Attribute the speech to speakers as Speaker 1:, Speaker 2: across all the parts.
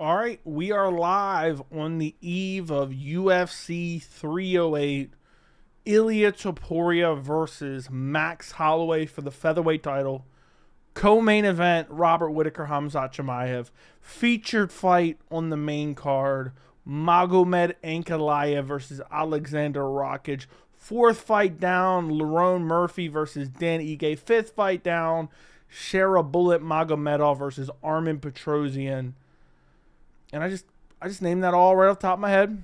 Speaker 1: All right, we are live on the eve of UFC 308. Ilia Topuria versus Max Holloway for the featherweight title. Co-main event, Robert Whittaker, Khamzat Chimaev. Featured fight on the main card, Magomed Ankalaev versus Alexander Rakic. Fourth fight down, Lerone Murphy versus Dan Ige. Fifth fight down, Shara Bullet Magomedov versus Armin Petrosian. And I just named that all right off the top of my head.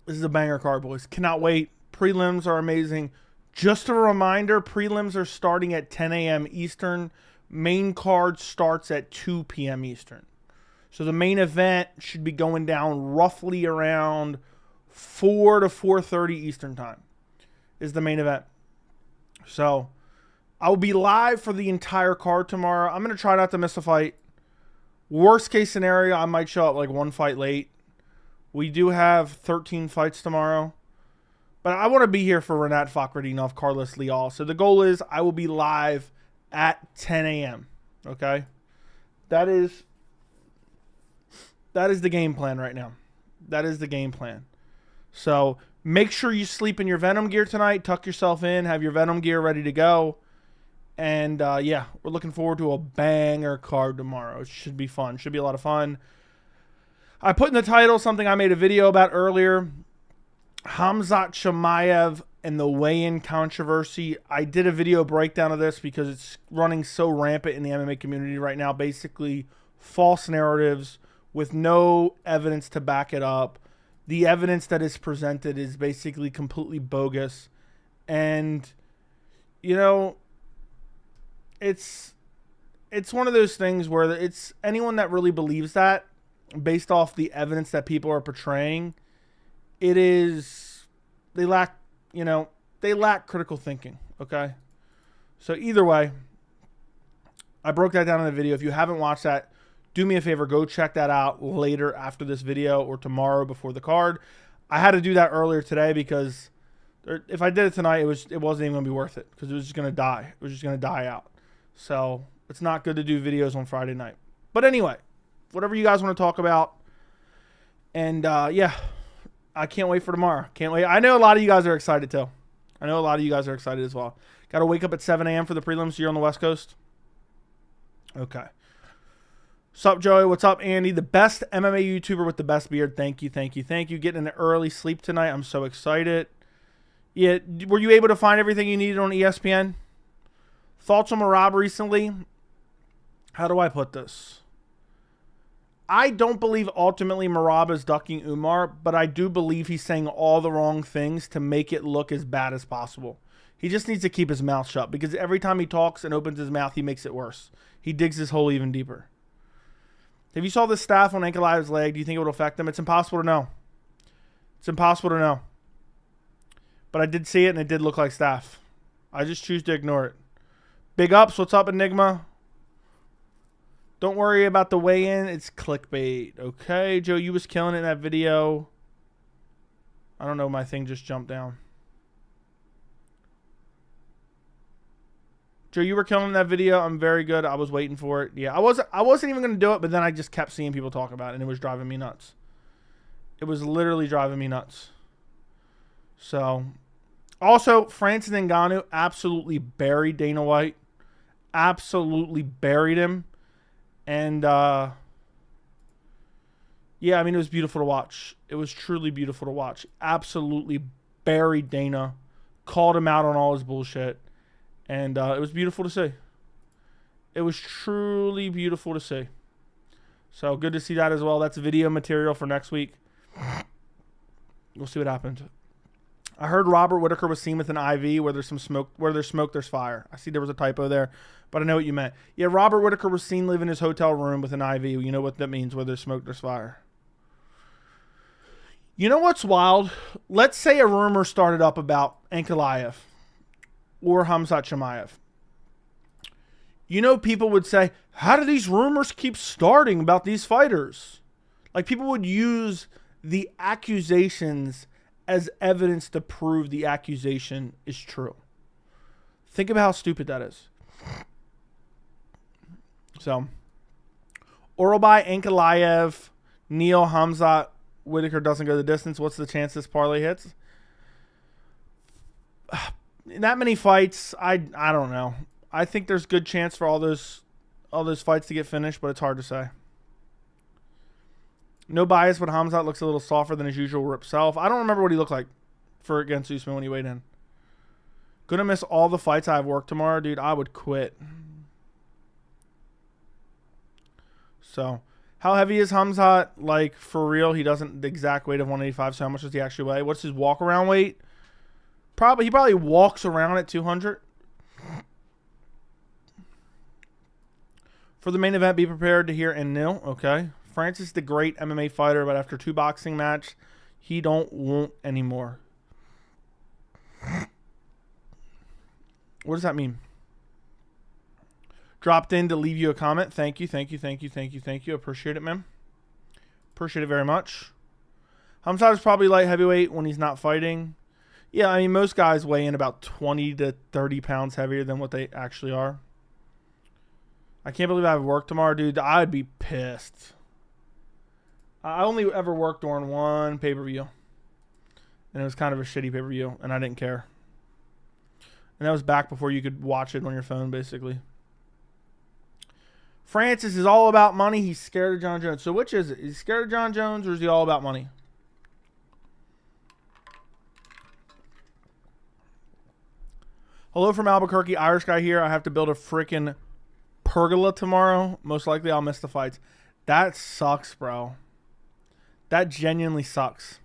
Speaker 1: This is a banger card, boys. Cannot wait. Prelims are amazing. Just a reminder, prelims are starting at 10 a.m. Eastern. Main card starts at 2 p.m. Eastern. So the main event should be going down roughly around 4 to 4:30 Eastern time is the main event. So I'll be live for the entire card tomorrow. I'm going to try not to miss a fight. Worst case scenario, I might show up like one fight late. We do have 13 fights tomorrow. But I want to be here for Renat Fakhretdinov, Carlos Leal. So the goal is I will be live at 10 a.m. Okay? That is the game plan right now. That is the game plan. So make sure you sleep in your Venom gear tonight. Tuck yourself in. Have your Venom gear ready to go. And, yeah, we're looking forward to a banger card tomorrow. It should be fun. Should be a lot of fun. I put in the title something I made a video about earlier. Khamzat Chimaev and the weigh-in controversy. I did a video breakdown of this because it's running so rampant in the MMA community right now. Basically, false narratives with no evidence to back it up. The evidence that is presented is basically completely bogus. And, you know, it's one of those things where it's anyone that really believes that based off the evidence that people are portraying, they lack critical thinking. Okay. So either way, I broke that down in the video. If you haven't watched that, do me a favor, go check that out later after this video or tomorrow before the card. I had to do that earlier today because if I did it tonight, it wasn't even going to be worth it because it was just going to die. It was just going to die out. So it's not good to do videos on Friday night. But anyway, whatever you guys want to talk about. And yeah, I can't wait for tomorrow. Can't wait. I know a lot of you guys are excited too. I know a lot of you guys are excited as well. Got to wake up at 7 a.m. for the prelims here on the West Coast. Okay. What's up, Joey? What's up, Andy? The best MMA YouTuber with the best beard. Thank you, thank you, thank you. Getting an early sleep tonight. I'm so excited. Yeah, were you able to find everything you needed on ESPN? Thoughts on Marab recently? How do I put this? I don't believe ultimately Marab is ducking Umar, but I do believe he's saying all the wrong things to make it look as bad as possible. He just needs to keep his mouth shut because every time he talks and opens his mouth, he makes it worse. He digs his hole even deeper. If you saw the staph on Ankalaev's leg, do you think it would affect him? It's impossible to know. It's impossible to know. But I did see it, and it did look like staph. I just choose to ignore it. Big ups. What's up, Enigma? Don't worry about the weigh-in. It's clickbait. Okay, Joe, you was killing it in that video. I don't know. My thing just jumped down. Joe, you were killing that video. I'm very good. I was waiting for it. Yeah, I wasn't even going to do it, but then I just kept seeing people talk about it, and it was driving me nuts. It was literally driving me nuts. So, also, Francis Ngannou absolutely buried Dana White. Absolutely buried him. And, yeah, I mean, it was beautiful to watch. It was truly beautiful to watch. Absolutely buried Dana. Called him out on all his bullshit. And it was beautiful to see. It was truly beautiful to see. So, good to see that as well. That's video material for next week. We'll see what happens. I heard Robert Whittaker was seen with an IV where there's some smoke. Where there's smoke, there's fire. I see there was a typo there, but I know what you meant. Yeah, Robert Whittaker was seen living in his hotel room with an IV. You know what that means? Where there's smoke, there's fire. You know what's wild? Let's say a rumor started up about Ankalaev or Khamzat Chimaev. You know, people would say, how do these rumors keep starting about these fighters? Like, people would use the accusations as evidence to prove the accusation is true. Think about how stupid that is. So, Orobai Ankalaev, Neil Khamzat Whittaker doesn't go the distance. What's the chance this parlay hits? That many fights, I don't know. I think there's good chance for all those fights to get finished, but it's hard to say. No bias, but Khamzat looks a little softer than his usual rip self. I don't remember what he looked like for against Usman when he weighed in. Gonna miss all the fights I have work tomorrow, dude. I would quit. So, how heavy is Khamzat? Like, for real, he doesn't the exact weight of 185. So how much does he actually weigh? What's his walk around weight? He probably walks around at 200. For the main event, be prepared to hear nil. Okay. Francis the great MMA fighter, but after 2 boxing match, he don't want anymore. What does that mean? Dropped in to leave you a comment. Thank you. Appreciate it, man. Appreciate it very much. Khamzat is probably light heavyweight when he's not fighting. Yeah, I mean, most guys weigh in about 20 to 30 pounds heavier than what they actually are. I can't believe I have work tomorrow, dude. I'd be pissed. I only ever worked on one pay-per-view. And it was kind of a shitty pay-per-view, and I didn't care. And that was back before you could watch it on your phone, basically. Francis is all about money. He's scared of John Jones. So which is it? Is he scared of John Jones, or is he all about money? Hello from Albuquerque. Irish guy here. I have to build a freaking pergola tomorrow. Most likely I'll miss the fights. That sucks, bro. That genuinely sucks.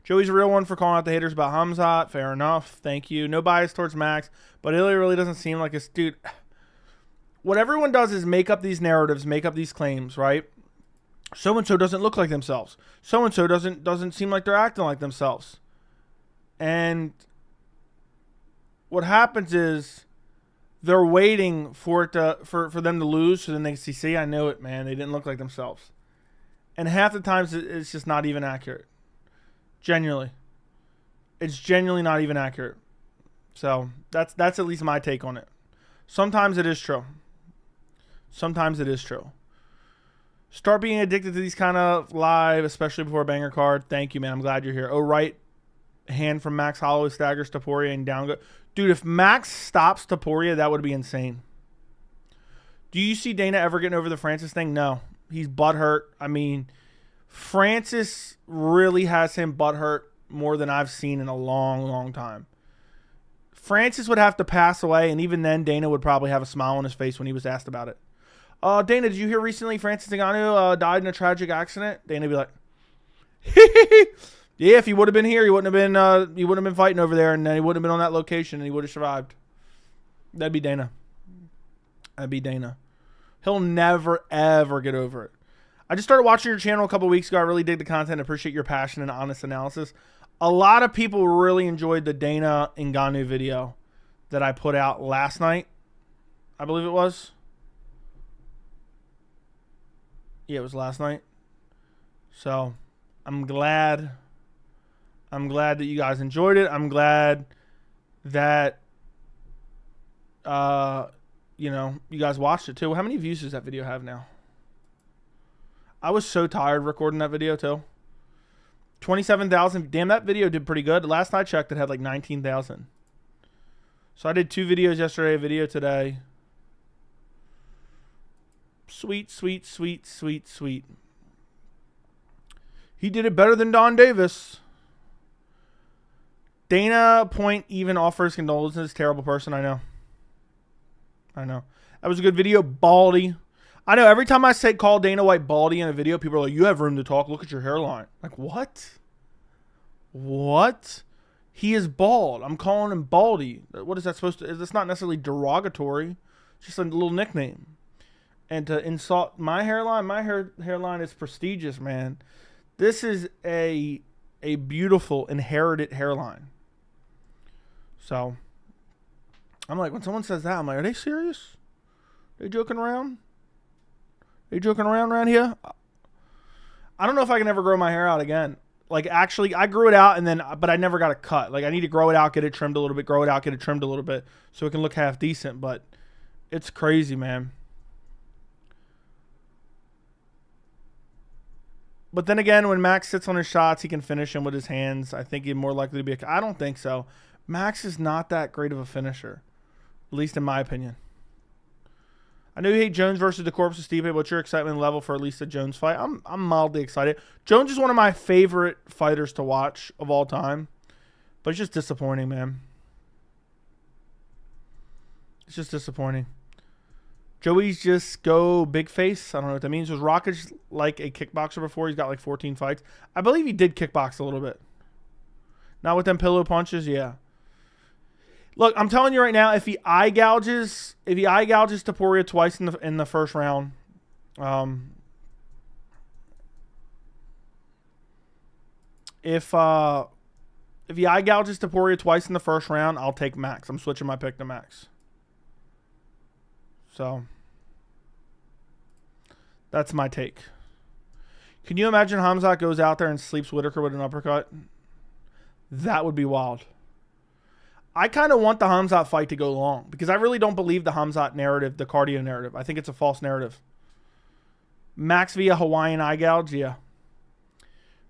Speaker 1: Joey's a real one for calling out the haters about Khamzat. Fair enough. Thank you. No bias towards Max. But Ilia really doesn't seem like a... Dude, what everyone does is make up these narratives, make up these claims, right? So-and-so doesn't look like themselves. So-and-so doesn't seem like they're acting like themselves. And what happens is they're waiting for it to, for them to lose so then they can see, I know it, man. They didn't look like themselves. And half the times it's just not even accurate. Genuinely. It's genuinely not even accurate. So that's at least my take on it. Sometimes it is true. Sometimes it is true. Start being addicted to these kind of live, especially before a banger card. Thank you, man. I'm glad you're here. Oh, right hand from Max Holloway staggers Topuria and down go. Dude, if Max stops Topuria, that would be insane. Do you see Dana ever getting over the Francis thing? No. He's butthurt. I mean, Francis really has him butthurt more than I've seen in a long, long time. Francis would have to pass away, and even then, Dana would probably have a smile on his face when he was asked about it. Dana, did you hear recently Francis Ngannou died in a tragic accident? Dana would be like, yeah, if he would have been here, he wouldn't have been fighting over there, and then he wouldn't have been on that location, and he would have survived. That'd be Dana. That'd be Dana. He'll never, ever get over it. I just started watching your channel a couple weeks ago. I really dig the content. I appreciate your passion and honest analysis. A lot of people really enjoyed the Dana Ngannou video that I put out last night. I believe it was. Yeah, it was last night. So, I'm glad that you guys enjoyed it. I'm glad that you know, you guys watched it too. How many views does that video have now? I was so tired recording that video too. 27,000. Damn, that video did pretty good. Last I checked, it had like 19,000. So I did 2 videos yesterday, a video today. Sweet, sweet, sweet, sweet, sweet. He did it better than Don Davis. Dana Point even offers condolences. Terrible person, I know. I know. That was a good video. Baldy. I know every time I say call Dana White baldy in a video, people are like, you have room to talk. Look at your hairline. Like, what? What? He is bald. I'm calling him baldy. What is that supposed to... It's not necessarily derogatory. It's just a little nickname. And to insult my hairline, my hairline is prestigious, man. This is a beautiful inherited hairline. So, I'm like, when someone says that, I'm like, are they serious? Are they joking around? Are you joking around here? I don't know if I can ever grow my hair out again. Like, actually, I grew it out, but I never got a cut. Like, I need to grow it out, get it trimmed a little bit, grow it out, get it trimmed a little bit, so it can look half decent. But it's crazy, man. But then again, when Max sits on his shots, he can finish him with his hands. I think he's more likely to be I don't think so. Max is not that great of a finisher, at least in my opinion. I know you hate Jones versus the Corpse of Stipe. What's your excitement level for at least a Jones fight? I'm mildly excited. Jones is one of my favorite fighters to watch of all time, but it's just disappointing, man. It's just disappointing. Joey's just go big face. I don't know what that means. Was Rockage like a kickboxer before? He's got like 14 fights. I believe he did kickbox a little bit. Not with them pillow punches, yeah. Look, I'm telling you right now, if he eye gouges Topuria twice in the first round, if he eye gouges Topuria twice in the first round, I'll take Max. I'm switching my pick to Max. So that's my take. Can you imagine Khamzat goes out there and sleeps Whittaker with an uppercut? That would be wild. I kind of want the Khamzat fight to go long because I really don't believe the Khamzat narrative, the cardio narrative. I think it's a false narrative. Max via Hawaiian eye gouge, yeah.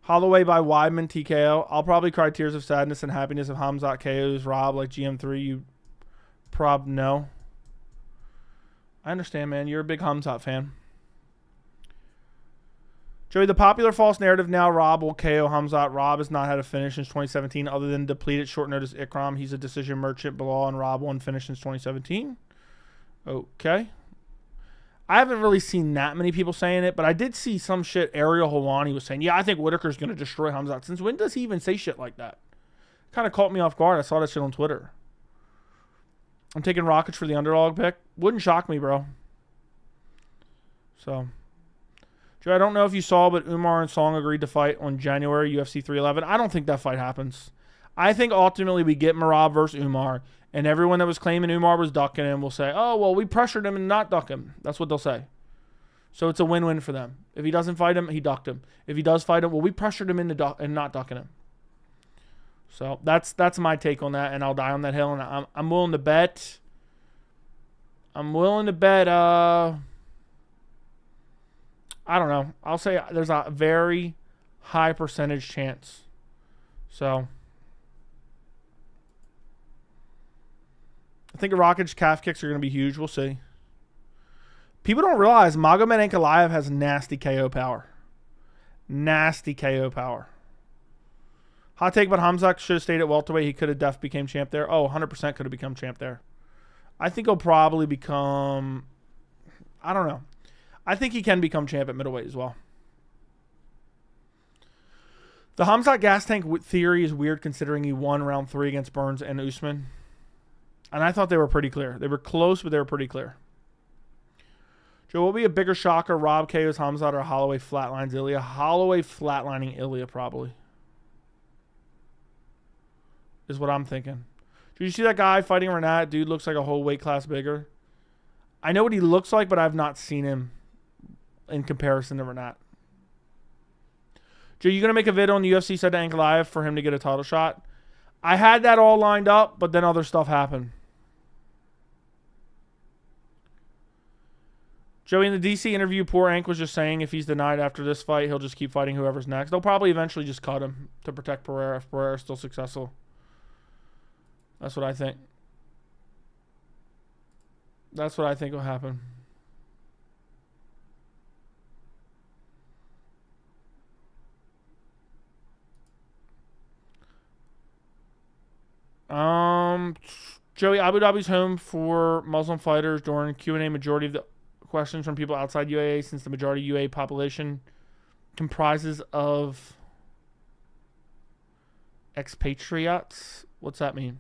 Speaker 1: Holloway by Weidman TKO. I'll probably cry tears of sadness and happiness if Khamzat KOs Rob like GM3. You no. I understand, man. You're a big Khamzat fan. Joey, the popular false narrative now, Rob will KO Khamzat. Rob has not had a finish since 2017 other than depleted short notice Ikram. He's a decision merchant. Bilal and Rob won finish since 2017. Okay. I haven't really seen that many people saying it, but I did see some shit. Ariel Helwani was saying, yeah, I think Whittaker's going to destroy Khamzat. Since when does he even say shit like that? Kind of caught me off guard. I saw that shit on Twitter. I'm taking Rockets for the underdog pick. Wouldn't shock me, bro. So, Joe, I don't know if you saw, but Umar and Song agreed to fight on January, UFC 311. I don't think that fight happens. I think ultimately we get Merab versus Umar, and everyone that was claiming Umar was ducking him will say, oh, well, we pressured him and not duck him. That's what they'll say. So it's a win-win for them. If he doesn't fight him, he ducked him. If he does fight him, well, we pressured him into and not ducking him. So that's my take on that, and I'll die on that hill. And I'm willing to bet. I don't know. I'll say there's a very high percentage chance. So I think Rockage calf kicks are going to be huge. We'll see. People don't realize Magomed Ankalaev has nasty KO power. Nasty KO power. Hot take, but Khamzat should have stayed at welterweight. He could have definitely became champ there. Oh, 100% could have become champ there. I think he'll probably become... I don't know. I think he can become champ at middleweight as well. The Khamzat gas tank theory is weird considering he won round 3 against Burns and Usman. And I thought they were pretty clear. They were close, but they were pretty clear. Joe, will be a bigger shocker? Rob KO's Khamzat or Holloway flatlines Ilia? Holloway flatlining Ilia probably. Is what I'm thinking. Did you see that guy fighting Renat? Dude looks like a whole weight class bigger. I know what he looks like, but I've not seen him in comparison to Renat. Joe, you going to make a vid on the UFC said to Ankalaev for him to get a title shot? I had that all lined up, but then other stuff happened. Joey, in the DC interview, poor Ank was just saying if he's denied after this fight, he'll just keep fighting whoever's next. They'll probably eventually just cut him to protect Pereira if Pereira's still successful. That's what I think. That's what I think will happen. Joey, Abu Dhabi's home for Muslim fighters during Q&A. Majority of the questions from people outside UAE, since the majority UAE population comprises of expatriates. What's that mean?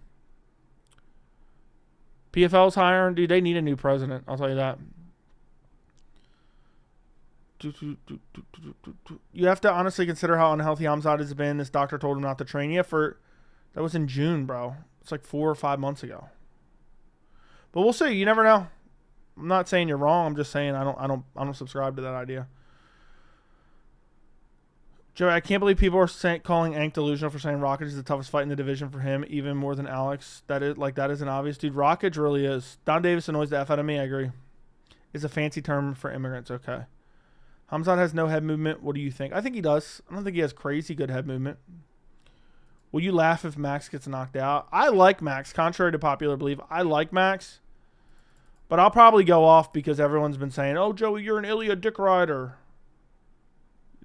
Speaker 1: PFL's hiring. Dude, they need a new president. I'll tell you that. You have to honestly consider how unhealthy Khamzat has been. This doctor told him not to train. Yeah, that was in June, bro. It's like 4 or 5 months ago. But we'll see. You never know. I'm not saying you're wrong. I'm just saying I don't subscribe to that idea. Joey, I can't believe people are calling Ank delusional for saying Rockage is the toughest fight in the division for him, even more than Alex. That isn't obvious, dude. Rockage really is. Don Davis annoys the F out of me. I agree. It's a fancy term for immigrants. Okay. Khamzat has no head movement. What do you think? I think he does. I don't think he has crazy good head movement. Will you laugh if Max gets knocked out? I like Max. Contrary to popular belief, I like Max. But I'll probably go off because everyone's been saying, oh, Joey, you're an Ilia dick rider.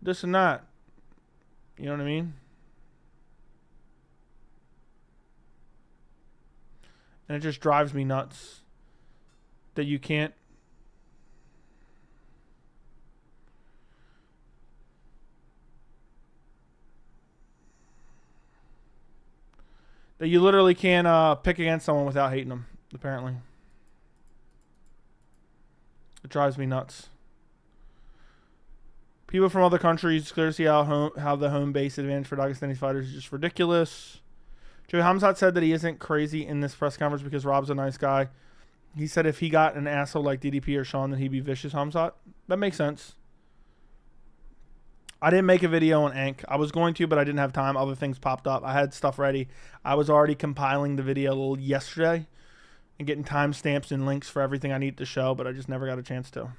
Speaker 1: This and that. You know what I mean? And it just drives me nuts that you can't. That you literally can't pick against someone without hating them, apparently. It drives me nuts. People from other countries clearly see how the home base advantage for Dagestani fighters is just ridiculous. Joey Khamzat said that he isn't crazy in this press conference because Rob's a nice guy. He said if he got an asshole like DDP or Sean, then he'd be vicious, Khamzat. That makes sense. I didn't make a video on Ank. I was going to, but I didn't have time. Other things popped up. I had stuff ready. I was already compiling the video yesterday and getting timestamps and links for everything I need to show, but I just never got a chance to.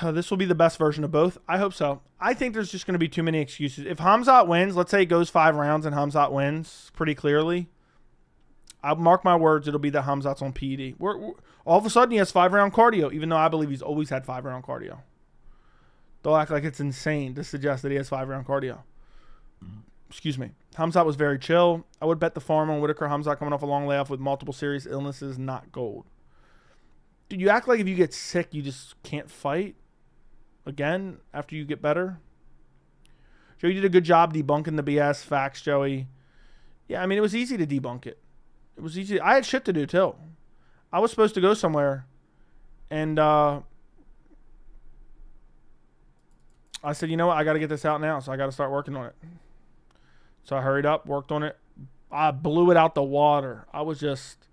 Speaker 1: This will be the best version of both. I hope so. I think there's just going to be too many excuses. If Khamzat wins, let's say it goes 5 rounds and Khamzat wins pretty clearly, I'll mark my words, it'll be that Khamzat's on PED. All of a sudden, he has 5-round cardio, even though I believe he's always had 5-round cardio. They'll act like it's insane to suggest that he has 5-round cardio. Excuse me. Khamzat was very chill. I would bet the farm on Whittaker. Khamzat coming off a long layoff with multiple serious illnesses, not gold. Dude, you act like if you get sick, you just can't fight again after you get better. Joey, you did a good job debunking the BS. Facts, Joey. Yeah, I mean, it was easy to debunk it. It was easy. I had shit to do, too. I was supposed to go somewhere, and I said, you know what? I got to get this out now, so I got to start working on it. So I hurried up, worked on it. I blew it out the water. I was just...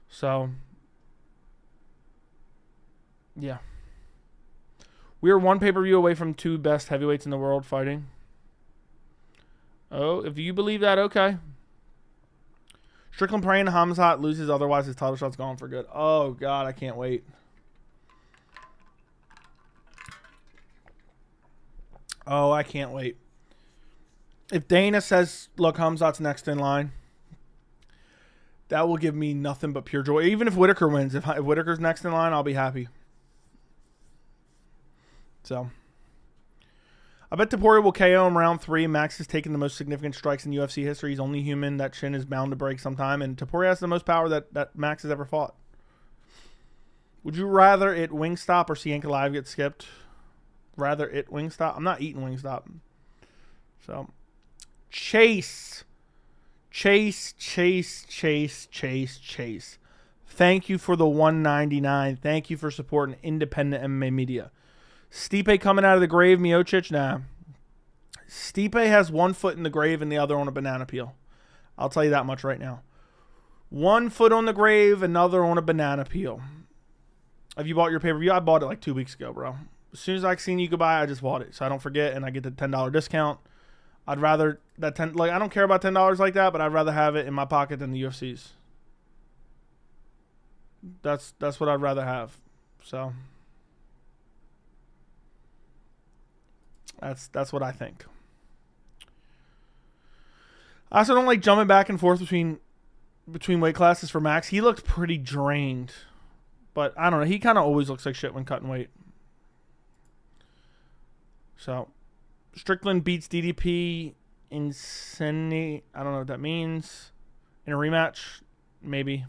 Speaker 1: So... Yeah. We are 1 pay-per-view away from 2 best heavyweights in the world fighting. Oh, if you believe that, okay. Strickland praying Khamzat loses, otherwise his title shot's gone for good. Oh, God, I can't wait. Oh, I can't wait. If Dana says, look, Khamzat's next in line, that will give me nothing but pure joy. Even if Whittaker wins, if Whittaker's next in line, I'll be happy. So, I bet Topuria will KO him round 3. Max has taken the most significant strikes in UFC history. He's only human. That chin is bound to break sometime. And Topuria has the most power that Max has ever fought. Would you rather it Wingstop or see Ank Alive get skipped? Rather it Wingstop? I'm not eating Wingstop. So, Chase. Thank you for the $1.99. Thank you for supporting independent MMA media. Stipe coming out of the grave, Miocic? Nah. Stipe has 1 foot in the grave and the other on a banana peel. I'll tell you that much right now. 1 foot on the grave, another on a banana peel. Have you bought your pay-per-view? I bought it like 2 weeks ago, bro. As soon as I seen you go by, I just bought it. So I don't forget and I get the $10 discount. I'd rather that I don't care about $10 like that, but I'd rather have it in my pocket than the UFC's. That's what I'd rather have. So that's what I think. I also don't like jumping back and forth between weight classes for Max. He looked pretty drained, but I don't know. He kind of always looks like shit when cutting weight. So Strickland beats DDP in Sydney. I don't know what that means. In a rematch, maybe,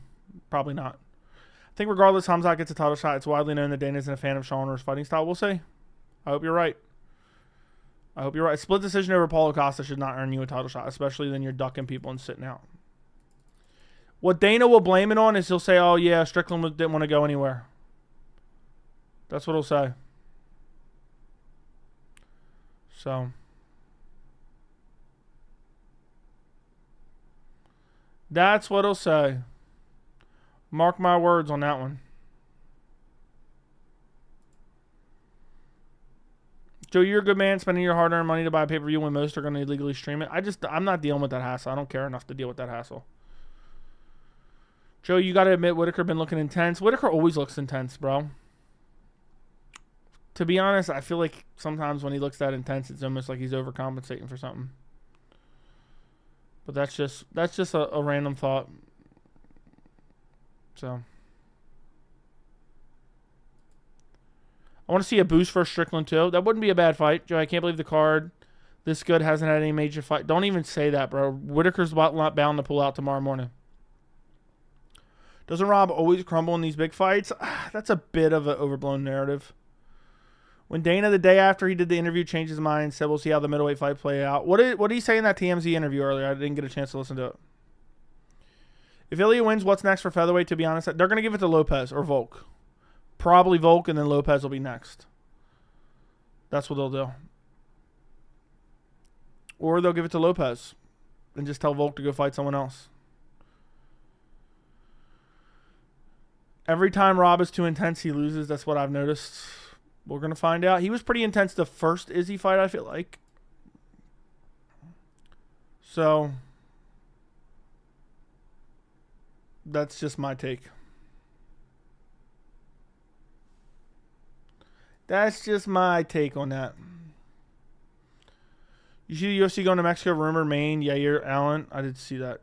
Speaker 1: probably not. I think regardless, Khamzat gets a title shot. It's widely known that Dana isn't a fan of Sean or his fighting style. We'll see. I hope you're right. A split decision over Paulo Costa should not earn you a title shot, especially when you're ducking people and sitting out. What Dana will blame it on is he'll say, oh, yeah, Strickland didn't want to go anywhere. That's what he'll say. So, that's what he'll say. Mark my words on that one. Joe, you're a good man spending your hard-earned money to buy a pay-per-view when most are going to illegally stream it. I'm not dealing with that hassle. I don't care enough to deal with that hassle. Joe, you got to admit Whittaker been looking intense. Whittaker always looks intense, bro. To be honest, I feel like sometimes when he looks that intense, it's almost like he's overcompensating for something. But that's just a random thought. So I want to see a boost for Strickland too. That wouldn't be a bad fight, Joe. I can't believe the card this good hasn't had any major fight. Don't even say that, bro. Whittaker's not bound to pull out tomorrow morning. Doesn't Rob always crumble in these big fights? That's a bit of an overblown narrative. When Dana, the day after he did the interview, changed his mind and said, we'll see how the middleweight fight play out. What did he say in that TMZ interview earlier? I didn't get a chance to listen to it. If Ilia wins, what's next for featherweight, to be honest? They're going to give it to Lopez or Volk. Probably Volk, and then Lopez will be next. That's what they'll do. Or they'll give it to Lopez and just tell Volk to go fight someone else. Every time Rob is too intense, he loses. That's what I've noticed. We're going to find out. He was pretty intense the first Izzy fight, I feel like. So, that's just my take. That's just my take on that. You see the UFC going to Mexico, rumor, Maine, Yair Allen. I did see that.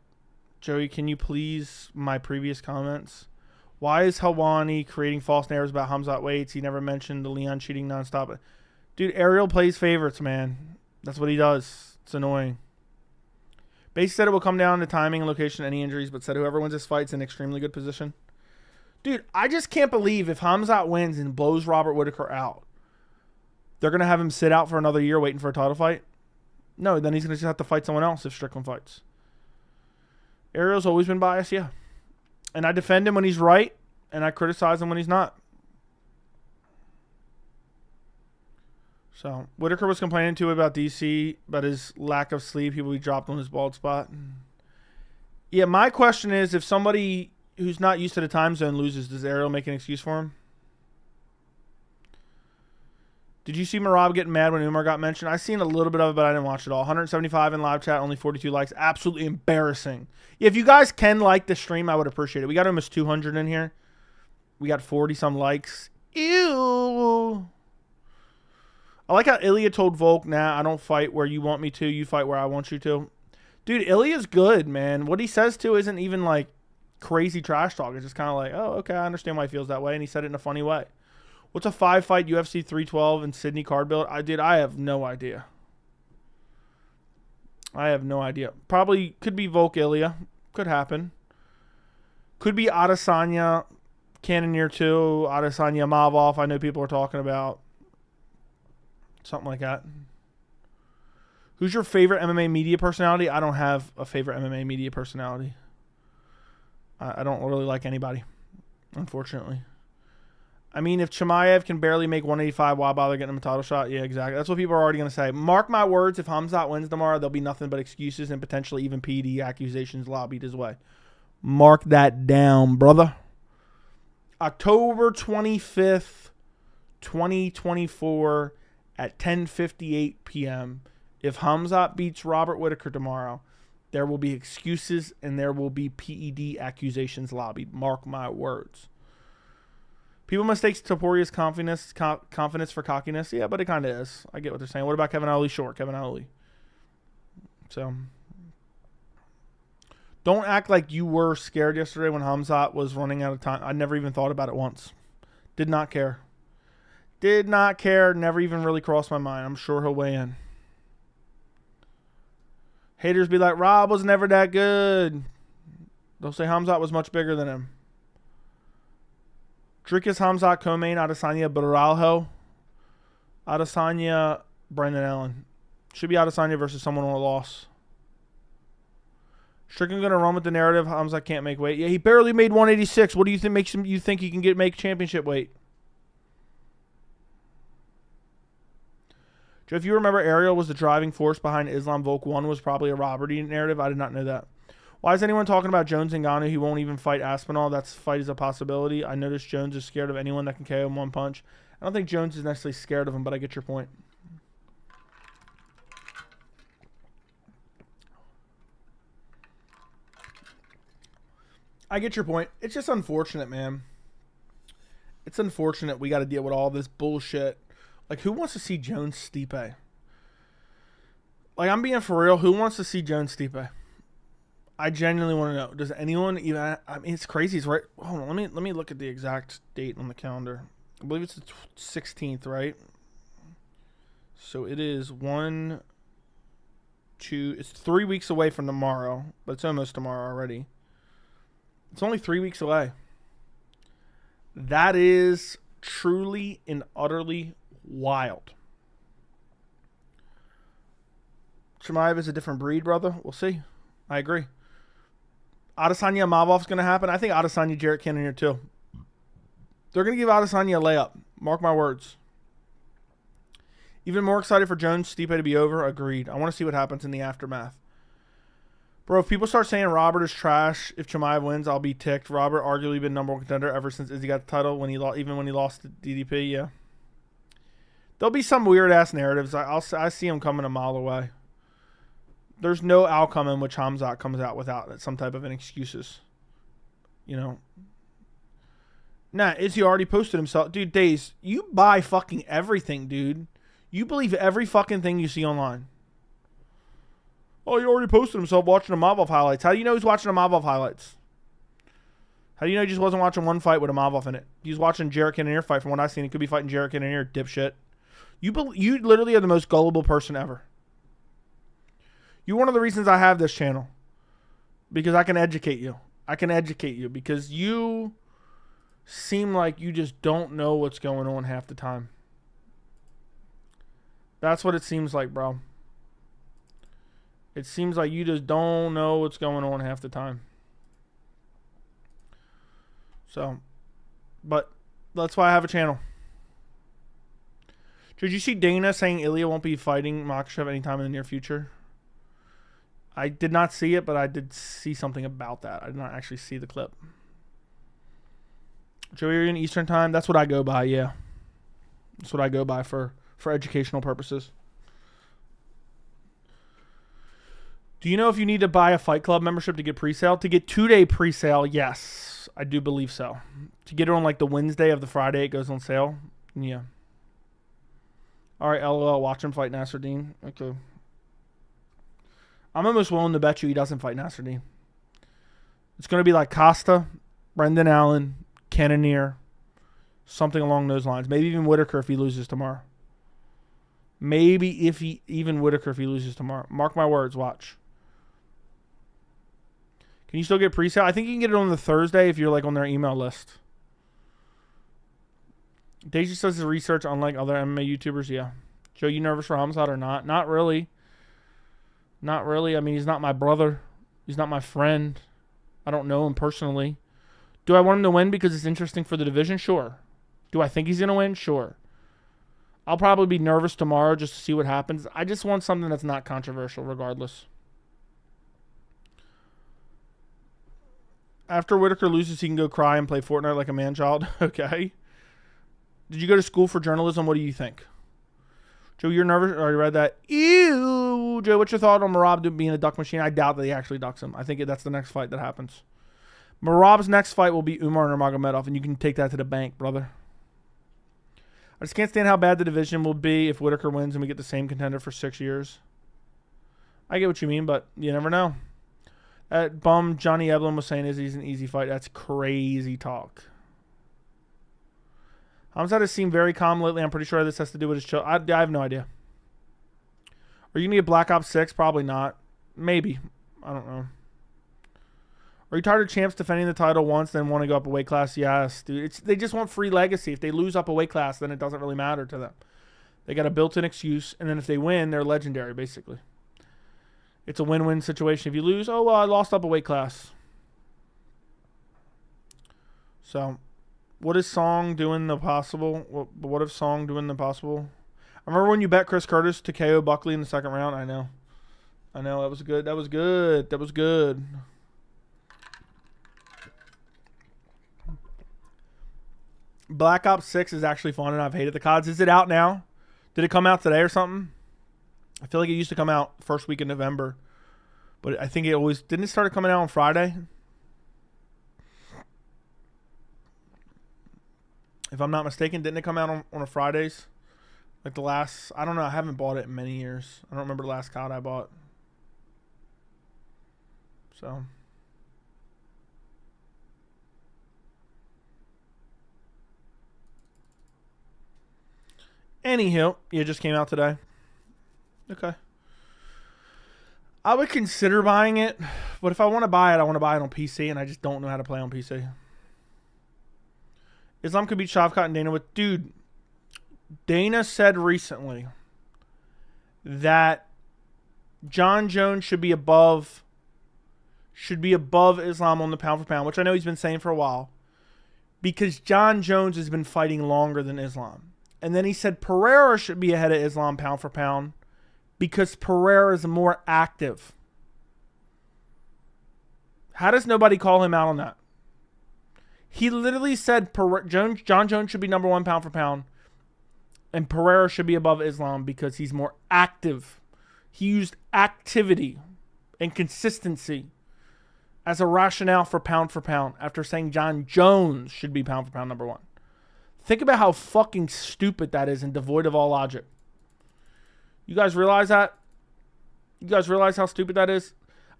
Speaker 1: Joey, can you please, my previous comments. Why is Helwani creating false narratives about Khamzat weights? He never mentioned the Leon cheating nonstop. Dude, Ariel plays favorites, man. That's what he does. It's annoying. Base said it will come down to timing and location, any injuries, but said whoever wins this fight's in extremely good position. Dude, I just can't believe if Khamzat wins and blows Robert Whittaker out, they're going to have him sit out for another year waiting for a title fight? No, then he's going to just have to fight someone else if Strickland fights. Ariel's always been biased, yeah. And I defend him when he's right, and I criticize him when he's not. So, Whittaker was complaining too about DC, about his lack of sleep. He will be dropped on his bald spot. Yeah, my question is, if somebody who's not used to the time zone loses, does Ariel make an excuse for him? Did you see Marab getting mad when Umar got mentioned? I seen a little bit of it, but I didn't watch it all. 175 in live chat, only 42 likes. Absolutely embarrassing. If you guys can like the stream, I would appreciate it. We got almost 200 in here. We got 40-some likes. Ew. I like how Ilia told Volk, nah, I don't fight where you want me to. You fight where I want you to. Dude, Ilia's good, man. What he says, too, isn't even, like, crazy trash talk. It's just kind of like, oh, okay, I understand why he feels that way, and he said it in a funny way. What's a 5-fight UFC 312 in Sydney card build? I have no idea. I have no idea. Probably could be Volk Ilia. Could happen. Could be Adesanya, Cannonier 2, Adesanya Mavov. I know people are talking about something like that. Who's your favorite MMA media personality? I don't have a favorite MMA media personality. I don't really like anybody, unfortunately. I mean, if Chimaev can barely make 185, why bother getting him a title shot? Yeah, exactly. That's what people are already going to say. Mark my words, if Khamzat wins tomorrow, there'll be nothing but excuses and potentially even PD accusations lobbied his way. Mark that down, brother. October 25th, 2024 at 10:58 p.m. If Khamzat beats Robert Whittaker tomorrow, there will be excuses and there will be PED accusations lobbied. Mark my words. People mistake Topuria's confidence for cockiness. Yeah, but it kind of is. I get what they're saying. What about Kevin Ali? Sure, Kevin Ali. So, don't act like you were scared yesterday when Khamzat was running out of time. I never even thought about it once. Did not care. Did not care. Never even really crossed my mind. I'm sure he'll weigh in. Haters be like, Rob was never that good. They'll say Khamzat was much bigger than him. Dricus Khamzat co-main Adesanya Baralho. Adesanya Brendan Allen. Should be Adesanya versus someone on a loss. Strickland going to run with the narrative. Khamzat can't make weight. Yeah, he barely made 186. What do you think makes him? You think he can make championship weight? Joe, if you remember, Ariel was the driving force behind Islam Volk 1 was probably a robbery narrative. I did not know that. Why is anyone talking about Jones and Ngannou? He won't even fight Aspinall. That fight is a possibility. I noticed Jones is scared of anyone that can KO him one punch. I don't think Jones is necessarily scared of him, but I get your point. I get your point. It's just unfortunate, man. It's unfortunate we got to deal with all this bullshit Like, who wants to see Jones-Stipe? Like, I'm being for real. Who wants to see Jones-Stipe? I genuinely want to know. Does anyone even... I mean, it's crazy. It's right... Hold on. Let me look at the exact date on the calendar. I believe it's the 16th, right? So it is 1, 2... It's 3 weeks away from tomorrow. But it's almost tomorrow already. It's only 3 weeks away. That is truly and utterly wild. Chimaev is a different breed, brother. We'll see. I agree. Adesanya Mavov's going to happen. I think Adesanya Jarrett Cannonier too. They're going to give Adesanya a layup. Mark my words. Even more excited for Jones-Stipe to be over. Agreed. I want to see what happens in the aftermath. Bro, if people start saying Robert is trash, if Chimaev wins, I'll be ticked. Robert arguably been number one contender ever since Izzy got the title. Even when he lost to DDP, yeah. There'll be some weird ass narratives. I see him coming a mile away. There's no outcome in which Khamzat comes out without some type of an excuses. You know. Nah, Izzy already posted himself. Dude, Days, you buy fucking everything, dude. You believe every fucking thing you see online. Oh, he already posted himself watching the Mavov highlights. How do you know he's watching the Mavov highlights? How do you know he just wasn't watching one fight with a Mavov in it? He's watching Jarrett Cannonier fight. From what I've seen, he could be fighting Jarrett Cannonier, dipshit. You literally are the most gullible person ever. You're one of the reasons I have this channel. Because I can educate you. I can educate you because you seem like you just don't know what's going on half the time. That's what it seems like, bro. It seems like you just don't know what's going on half the time. So, but that's why I have a channel. Did you see Dana saying Ilia won't be fighting Makhachev anytime in the near future? I did not see it, but I did see something about that. I did not actually see the clip. Joey, are you in Eastern time? That's what I go by, yeah. That's what I go by for educational purposes. Do you know if you need to buy a Fight Club membership to get pre-sale? To get 2-day pre-sale, yes. I do believe so. To get it on like the Wednesday of the Friday it goes on sale, yeah. All right, LOL, watch him fight Nasruddin. Okay. I'm almost willing to bet you he doesn't fight Nasruddin. It's going to be like Costa, Brendan Allen, Cannonier, something along those lines. Maybe even Whittaker if he loses tomorrow. Maybe even Whittaker if he loses tomorrow. Mark my words, watch. Can you still get pre-sale? I think you can get it on the Thursday if you're like on their email list. Deji says his research unlike other MMA YouTubers. Yeah. Joe, you nervous for Khamzat or not? Not really. Not really. I mean, he's not my brother. He's not my friend. I don't know him personally. Do I want him to win because it's interesting for the division? Sure. Do I think he's going to win? Sure. I'll probably be nervous tomorrow just to see what happens. I just want something that's not controversial regardless. After Whittaker loses, he can go cry and play Fortnite like a man-child. Okay. Did you go to school for journalism? What do you think? Joe, you're nervous? I already read that. Ew. Joe, what's your thought on Merab being a duck machine? I doubt that he actually ducks him. I think that's the next fight that happens. Merab's next fight will be Umar Nurmagomedov, and you can take that to the bank, brother. I just can't stand how bad the division will be if Whittaker wins and we get the same contender for 6 years. I get what you mean, but you never know. That bum Johnny Eblin was saying he's an easy fight. That's crazy talk. Khamzat has seemed very calm lately. I'm pretty sure this has to do with his chill. I have no idea. Are you going to get Black Ops 6? Probably not. Maybe. I don't know. Are you tired of champs defending the title once, then want to go up a weight class? Yes, dude. They just want free legacy. If they lose up a weight class, then it doesn't really matter to them. They got a built-in excuse, and then if they win, they're legendary, basically. It's a win-win situation. If you lose, oh, well, I lost up a weight class. So, what is Song doing the possible? What if Song doing the possible? I remember when you bet Chris Curtis to KO Buckley in the second round. I know. That was good. That was good. Black Ops 6 is actually fun, and I've hated the CODs. Is it out now? Did it come out today or something? I feel like it used to come out first week in November. But I think it always... Didn't it start coming out on Friday? If I'm not mistaken, didn't it come out on a Fridays? Like the last, I don't know. I haven't bought it in many years. I don't remember the last card I bought. So. Anywho, it just came out today. Okay. I would consider buying it, but if I want to buy it, I want to buy it on PC, and I just don't know how to play on PC. Islam could beat Shavkat and Dana with... Dude, Dana said recently that John Jones should be above Islam on the pound for pound, which I know he's been saying for a while, because John Jones has been fighting longer than Islam. And then he said Pereira should be ahead of Islam pound for pound because Pereira is more active. How does nobody call him out on that? He literally said John Jones should be number one pound for pound and Pereira should be above Islam because he's more active. He used activity and consistency as a rationale for pound after saying John Jones should be pound for pound number one. Think about how fucking stupid that is and devoid of all logic. You guys realize that? You guys realize how stupid that is?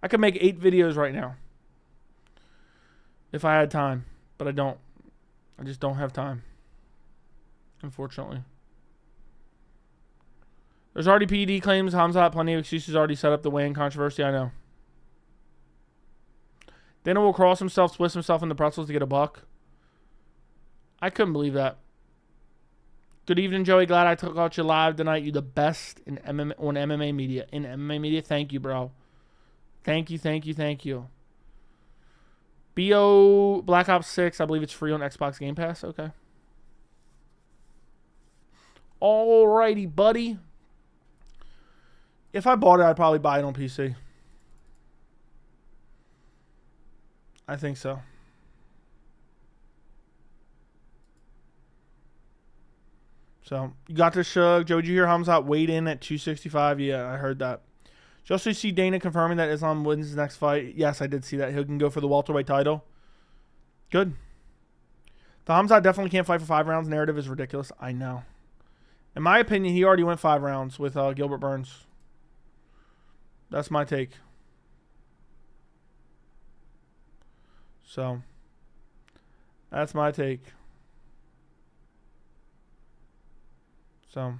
Speaker 1: I could make 8 videos right now if I had time, but I don't. I just don't have time, unfortunately. There's already PED claims. Khamzat, plenty of excuses already set up the weigh-in controversy. I know. Dana will cross himself, twist himself in the pretzels to get a buck. I couldn't believe that. Good evening, Joey. Glad I took out you live tonight. You the best in MMA, on MMA media. In MMA media, thank you, bro. Thank you. BO Black Ops 6, I believe it's free on Xbox Game Pass. Okay. Alrighty, buddy. If I bought it, I'd probably buy it on PC. I think so. So, you got this, Shug. Joe, did you hear Khamzat weighed in at 265? Yeah, I heard that. Did you also see Dana confirming that Islam wins his next fight? Yes, I did see that. He can go for the welterweight title. Good. The Khamzat definitely can't fight for 5 rounds narrative is ridiculous. I know. In my opinion, he already went 5 rounds with Gilbert Burns. That's my take. So, that's my take. So,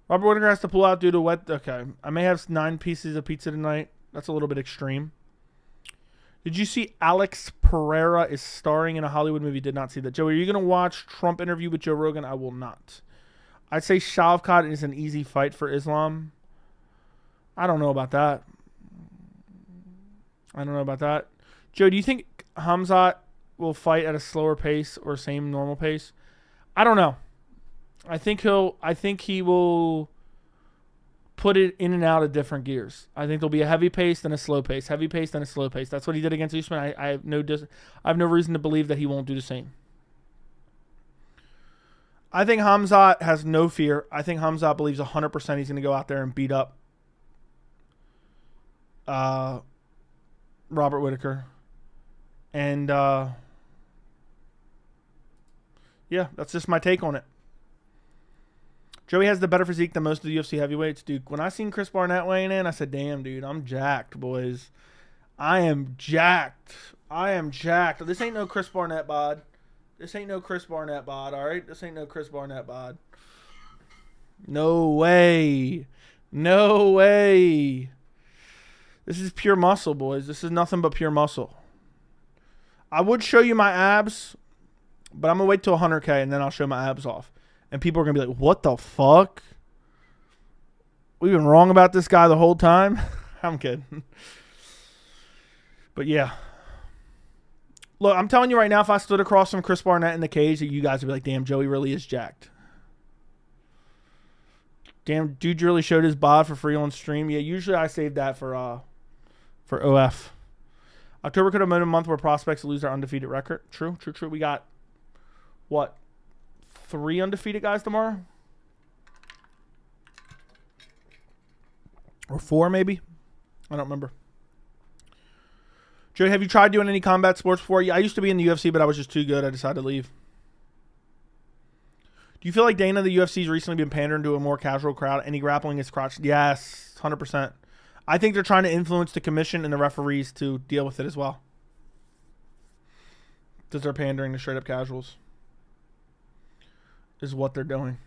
Speaker 1: Robert Whittaker has to pull out due to wet. Okay, I may have 9 pieces of pizza tonight. That's a little bit extreme. Did you see Alex Pereira is starring in a Hollywood movie? Did not see that. Joey, are you going to watch Trump interview with Joe Rogan? I will not. I'd say Shavkat is an easy fight for Islam. I don't know about that. Joe, do you think Khamzat will fight at a slower pace or same normal pace? I don't know. I think he will put it in and out of different gears. I think there'll be a heavy pace then a slow pace. Heavy pace then a slow pace. That's what he did against Usman. I have no reason to believe that he won't do the same. I think Khamzat has no fear. I think Khamzat believes 100% he's going to go out there and beat up Robert Whittaker. And, yeah, that's just my take on it. Joey has the better physique than most of the UFC heavyweights. Dude, when I seen Chris Barnett weighing in, I said, damn, dude, I'm jacked, boys. I am jacked. This ain't no Chris Barnett bod. All right? This ain't no Chris Barnett bod. No way. This is pure muscle, boys. This is nothing but pure muscle. I would show you my abs, but I'm going to wait till 100K and then I'll show my abs off. And people are going to be like, what the fuck? We've been wrong about this guy the whole time? I'm kidding. But yeah. Look, I'm telling you right now, if I stood across from Chris Barnett in the cage, you guys would be like, damn, Joey really is jacked. Damn, dude really showed his bod for free on stream. Yeah, usually I save that for OF. October could have been a month where prospects lose their undefeated record. True. We got, what, 3 undefeated guys tomorrow? Or 4 maybe? I don't remember. Joe, have you tried doing any combat sports before? Yeah, I used to be in the UFC, but I was just too good. I decided to leave. Do you feel like Dana, the UFC's recently been pandering to a more casual crowd? Any grappling is crotch? Yes, 100%. I think they're trying to influence the commission and the referees to deal with it as well. Because they're pandering to straight up casuals. Is what they're doing.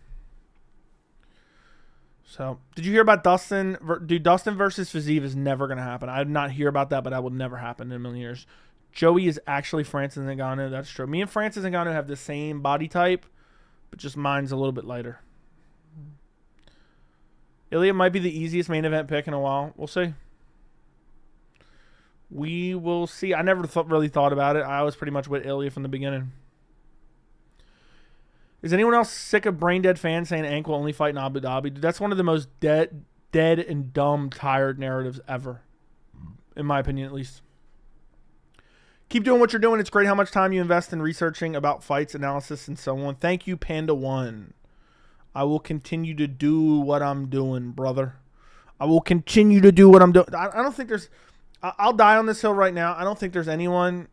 Speaker 1: So, did you hear about Dustin? Dude, Dustin versus Fiziev is never going to happen. I did not hear about that, but that will never happen in a million years. Joey is actually Francis Ngannou. That's true. Me and Francis Ngannou have the same body type, but just mine's a little bit lighter. Ilia might be the easiest main event pick in a while. We'll see. We will see. I never really thought about it. I was pretty much with Ilia from the beginning. Is anyone else sick of brain-dead fans saying Ank will only fight in Abu Dhabi? Dude, that's one of the most dead and dumb, tired narratives ever. In my opinion, at least. Keep doing what you're doing. It's great how much time you invest in researching about fights, analysis, and so on. Thank you, Panda1. I will continue to do what I'm doing, brother. I will continue to do what I'm doing. I don't think there's... I'll die on this hill right now. I don't think there's anyone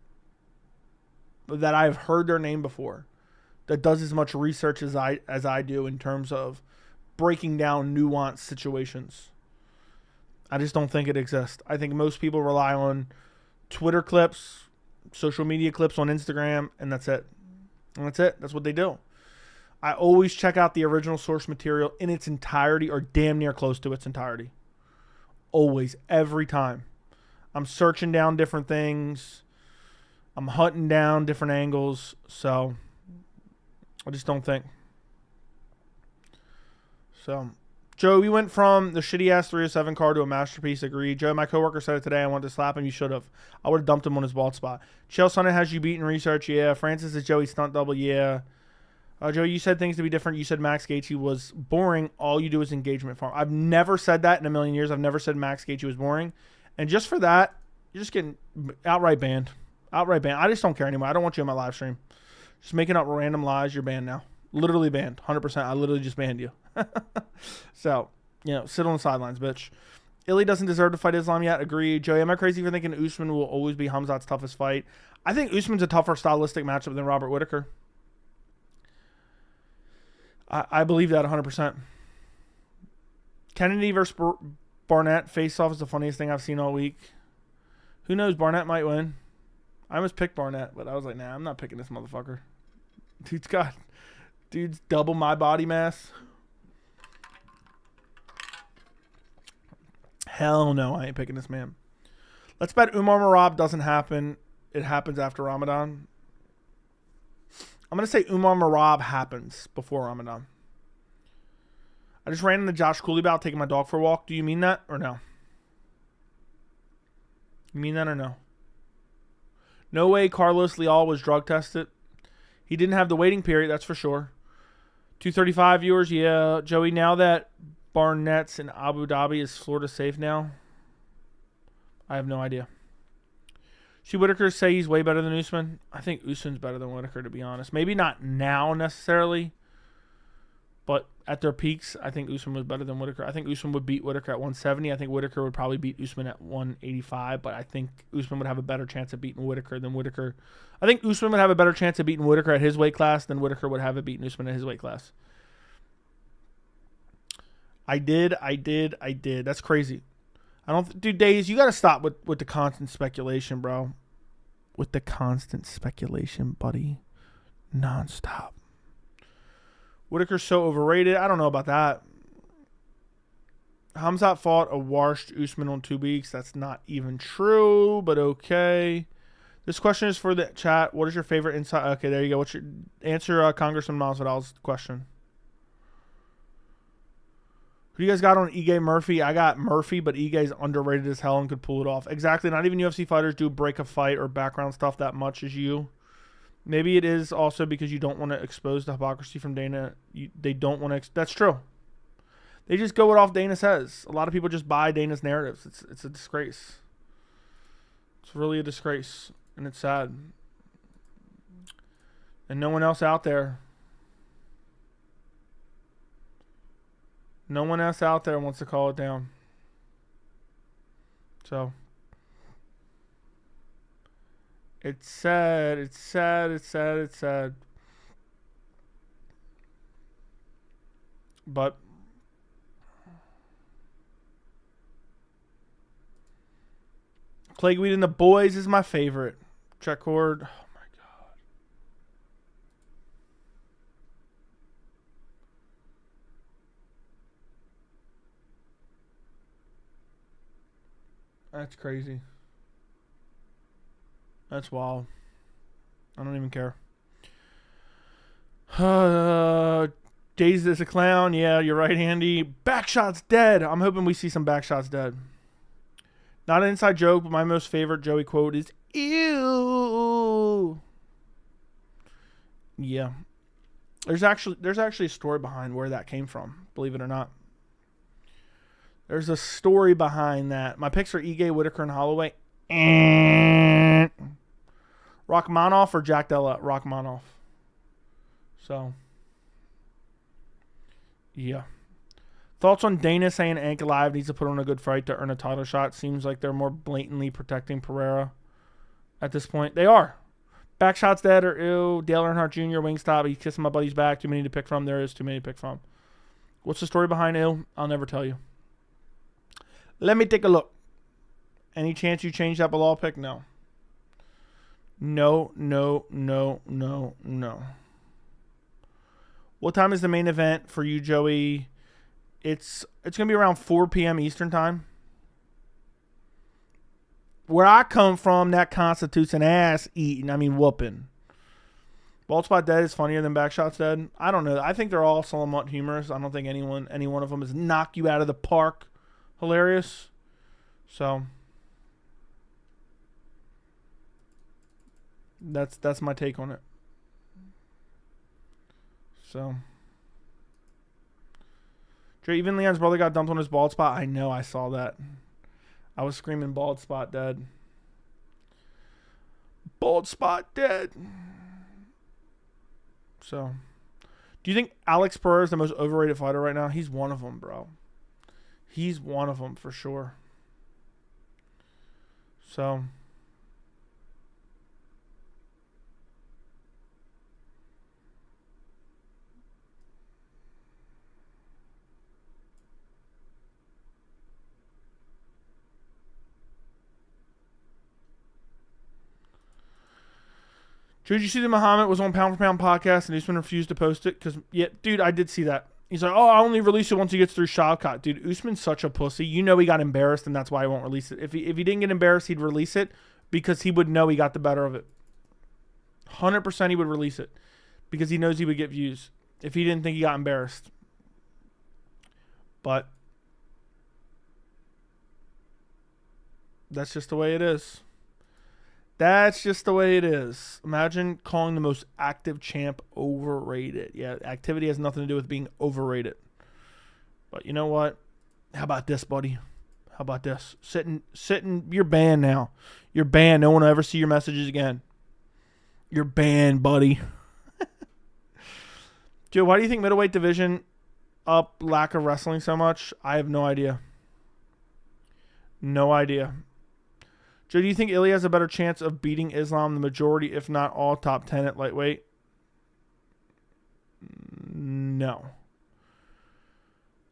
Speaker 1: that I've heard their name before that does as much research as I do in terms of breaking down nuanced situations. I just don't think it exists. I think most people rely on Twitter clips, social media clips on Instagram, and that's it. And that's it. That's what they do. I always check out the original source material in its entirety or damn near close to its entirety. Always. Every time. I'm searching down different things. I'm hunting down different angles. So, I just don't think. So, Joe, we went from the shitty-ass 307 card to a masterpiece. Agreed. Joe, my coworker said it today. I wanted to slap him. You should have. I would have dumped him on his bald spot. Chael Sonnen has you beaten research. Yeah. Francis is Joey's stunt double. Yeah. Joe, you said things to be different. You said Max Gaethje was boring. All you do is engagement farm. I've never said that in a million years. I've never said Max Gaethje was boring. And just for that, you're just getting outright banned. Outright banned. I just don't care anymore. I don't want you on my live stream. Just making up random lies. You're banned now. Literally banned. 100%. I literally just banned you. So, sit on the sidelines, bitch. Illy doesn't deserve to fight Islam yet. Agreed. Joey, am I crazy for thinking Usman will always be Khamzat's toughest fight? I think Usman's a tougher stylistic matchup than Robert Whittaker. I believe that 100%. Kennedy versus Barnett face-off is the funniest thing I've seen all week. Who knows? Barnett might win. I almost picked Barnett, but I was like, nah, I'm not picking this motherfucker. Dude's double my body mass. Hell no, I ain't picking this man. Let's bet Umar Marab doesn't happen. It happens after Ramadan. I'm going to say Umar Marab happens before Ramadan. I just ran into Josh Cooley about taking my dog for a walk. Do you mean that or no? You mean that or no? No way Carlos Leal was drug tested. He didn't have the waiting period, that's for sure. 235 viewers, yeah. Joey, now that Barnett's in Abu Dhabi, is Florida safe now? I have no idea. See Whittaker say he's way better than Usman. I think Usman's better than Whittaker, to be honest. Maybe not now necessarily, but at their peaks, I think Usman was better than Whittaker. I think Usman would beat Whittaker at 170. I think Whittaker would probably beat Usman at 185, but I think Usman would have a better chance of beating Whittaker than Whittaker. I think Usman would have a better chance of beating Whittaker at his weight class than Whittaker would have it beating Usman at his weight class. I did. That's crazy. Dude, Days, you got to stop with the constant speculation, bro. With the constant speculation, buddy. Nonstop. Whittaker's so overrated. I don't know about that. Khamzat fought a washed Usman on 2 weeks. That's not even true, but okay. This question is for the chat. What is your favorite inside? Okay, there you go. What's your answer? Congressman Miles Vidal's question. Who do you guys got on Ige Murphy? I got Murphy, but Ige's underrated as hell and could pull it off. Exactly. Not even UFC fighters do break a fight or background stuff that much as you. Maybe it is also because you don't want to expose the hypocrisy from Dana. They don't want to. That's true. They just go what off Dana says. A lot of people just buy Dana's narratives. It's a disgrace. It's really a disgrace, and it's sad. And no one else out there. No one else out there wants to call it down. So, It's sad. It's sad. It's sad. It's sad. But Plague Weed and the Boys is my favorite. Checkerboard. Oh my god. That's crazy. That's wild. I don't even care. Dazed as a clown. Yeah, you're right, Andy. Backshot's dead. I'm hoping we see some Backshot's dead. Not an inside joke, but my most favorite Joey quote is "Ew." Yeah. There's actually a story behind where that came from, believe it or not. There's a story behind that. My picks are Ige, Whittaker, and Holloway. Rachmanov or Jack Della? Rachmanov. So, yeah. Thoughts on Dana saying Ankalaev needs to put on a good fight to earn a title shot? Seems like they're more blatantly protecting Pereira at this point. They are. Backshot's dead or ew. Dale Earnhardt Jr. Wingstop. He's kissing my buddy's back. Too many to pick from. There is too many to pick from. What's the story behind ew? I'll never tell you. Let me take a look. Any chance you change that Bilal pick? No. No. What time is the main event for you, Joey? It's going to be around 4 p.m. Eastern time. Where I come from, that constitutes an ass eating. I mean, whooping. Bald Spot Dead is funnier than Backshot's Dead. I don't know. I think they're all somewhat humorous. I don't think any one of them has knocked you out of the park hilarious. So that's my take on it. So even Leon's brother got dumped on his bald spot. I know, I saw that. I was screaming Bald Spot Dead. Bald Spot Dead. So, do you think Alex Pereira is the most overrated fighter right now? He's one of them, bro. He's one of them for sure. So, did you see that Muhammad was on Pound for Pound podcast and Usman refused to post it? Because, yeah, dude, I did see that. He's like, oh, I'll only release it once he gets through Shavkat. Dude, Usman's such a pussy. You know he got embarrassed, and that's why he won't release it. If he didn't get embarrassed, he'd release it because he would know he got the better of it. 100% he would release it because he knows he would get views if he didn't think he got embarrassed. But that's just the way it is. That's just the way it is. Imagine calling the most active champ overrated. Yeah, activity has nothing to do with being overrated. But you know what? How about this, buddy? How about this? Sitting, you're banned now. You're banned. No one will ever see your messages again. You're banned, buddy. Joe, why do you think middleweight division up lack of wrestling so much? I have no idea. No idea. Joe, do you think Ilia has a better chance of beating Islam the majority, if not all, top 10 at lightweight? No.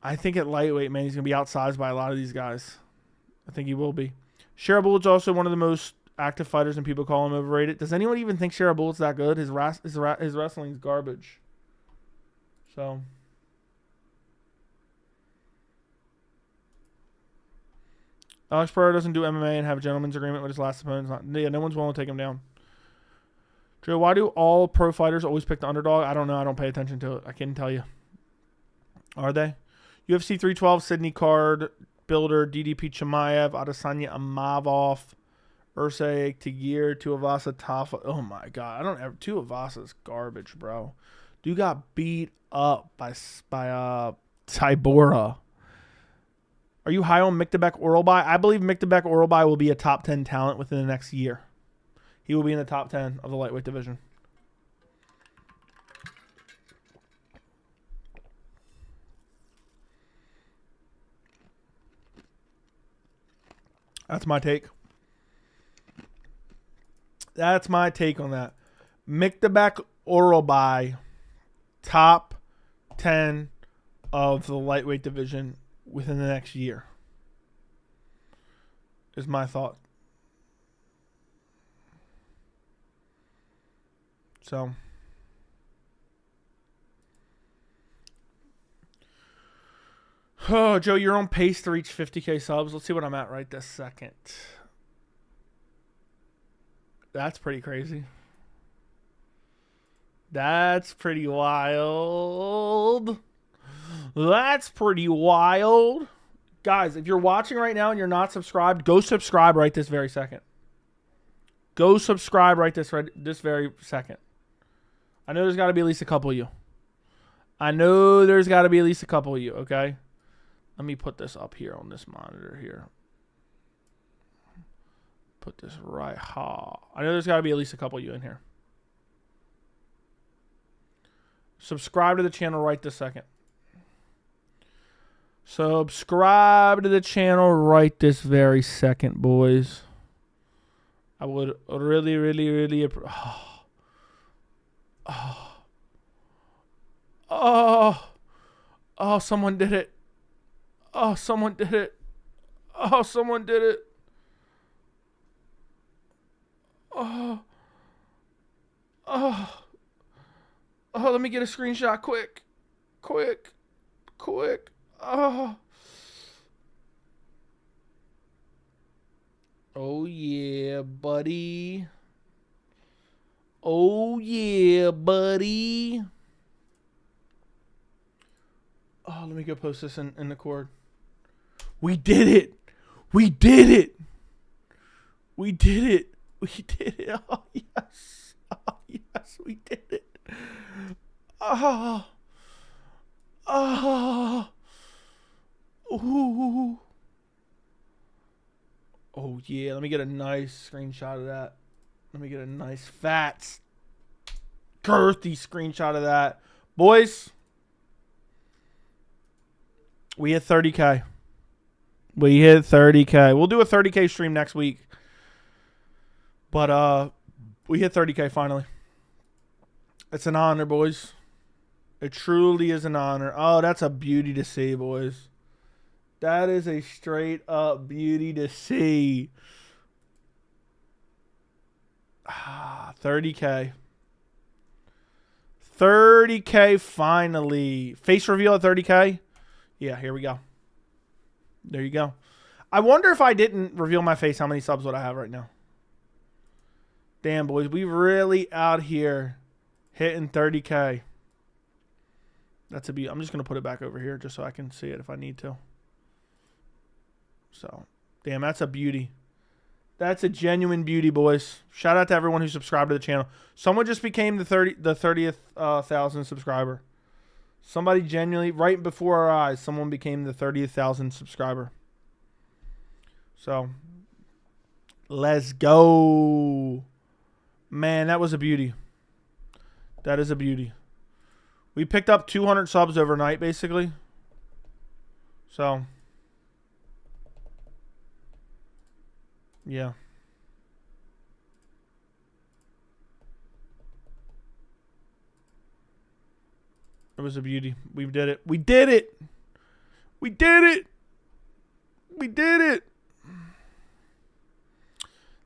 Speaker 1: I think at lightweight, man, he's going to be outsized by a lot of these guys. I think he will be. Shara Bullett's also one of the most active fighters, and people call him overrated. Does anyone even think Shara Bullett's that good? His wrestling's garbage. So... Alex Pereira doesn't do MMA and have a gentleman's agreement with his last opponent. No one's willing to take him down. Joe, why do all pro fighters always pick the underdog? I don't know. I don't pay attention to it. I can't tell you. Are they? UFC 312, Sydney Card, Builder, DDP Chimaev, Adesanya Amavov, Ursay, Tagir, Tuivasa, Tafa. Oh my God. I don't ever. Tuivasa's garbage, bro. Dude got beat up by Tybura. Are you high on Miktabek Oralbai? I believe Miktabek Oralbai will be a top 10 talent within the next year. He will be in the top 10 of the lightweight division. That's my take. That's my take on that. Miktabek Orobai, top 10 of the lightweight division within the next year. Is my thought. So, oh, Joe, you're on pace to reach 50K subs. Let's see what I'm at right this second. That's pretty crazy. That's pretty wild. That's pretty wild. Guys, if you're watching right now and you're not subscribed, go subscribe right this very second. Go subscribe right this very second. I know there's got to be at least a couple of you. Okay? Let me put this up here on this monitor here. Put this right. I know there's got to be at least a couple of you in here. Subscribe to the channel right this second. Subscribe to the channel right this very second, boys. I would really, really, really... Oh, someone did it. Oh, someone did it. Oh, someone did it. Oh, let me get a screenshot quick. Oh, yeah, buddy. Oh, let me go post this in the cord. We did it. Oh, yes. Oh, yes, we did it. Ooh. Oh, yeah. Let me get a nice screenshot of that. Let me get a nice fat, girthy screenshot of that. Boys, we hit 30K. We'll do a 30K stream next week. But we hit 30K finally. It's an honor, boys. It truly is an honor. Oh, that's a beauty to see, boys. That is a straight up beauty to see. 30K. 30K finally. Face reveal at 30K. Yeah, here we go. There you go. I wonder if I didn't reveal my face, how many subs would I have right now? Damn, boys. We really out here hitting 30K. That's a beauty. I'm just going to put it back over here just so I can see it if I need to. So, damn, that's a beauty. That's a genuine beauty, boys. Shout out to everyone who subscribed to the channel. Someone just became the 30th thousand subscriber. Somebody genuinely, right before our eyes, someone became the 30th thousand subscriber. So, let's go. Man, that was a beauty. That is a beauty. We picked up 200 subs overnight, basically. So, yeah. It was a beauty. We did it. We did it. We did it. We did it.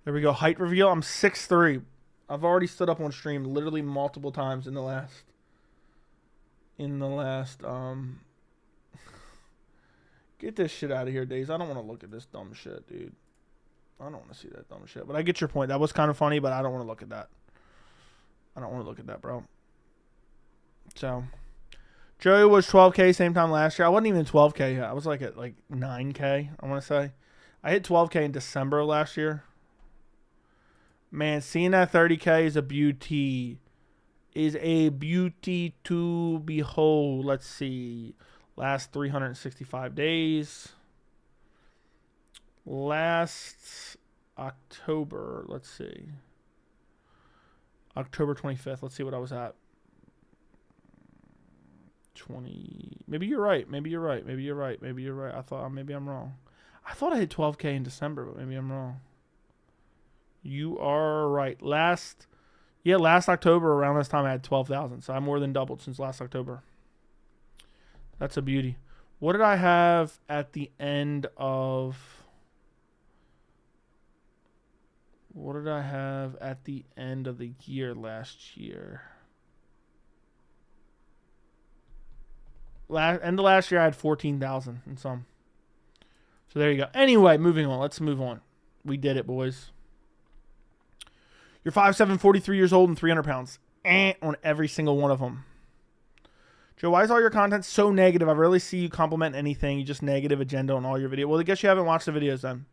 Speaker 1: There we go. Height reveal. I'm 6'3". I've already stood up on stream literally multiple times in the last get this shit out of here, Days. I don't want to look at this dumb shit, dude. I don't want to see that dumb shit. But I get your point. That was kind of funny, but I don't want to look at that. I don't want to look at that, bro. So, Joey was 12K same time last year. I wasn't even 12K yet. I was like at like 9K, I want to say. I hit 12K in December last year. Man, seeing that 30K is a beauty. Is a beauty to behold. Let's see. Last 365 days. Last October. Let's see. October 25th. Let's see what I was at. 20. Maybe you're right. Maybe you're right. Maybe you're right. Maybe you're right. Maybe I'm wrong. I thought I hit 12K in December, but maybe I'm wrong. You are right. Last October around this time I had 12,000. So I more than doubled since last October. That's a beauty. What did I have at the end of... What did I have at the end of the year last year? End of last year, I had 14,000 and some. So there you go. Anyway, moving on. Let's move on. We did it, boys. You're 5'7", 43 years old, and 300 pounds. On every single one of them. Joe, why is all your content so negative? I rarely see you compliment anything. You just negative agenda on all your videos. Well, I guess you haven't watched the videos then.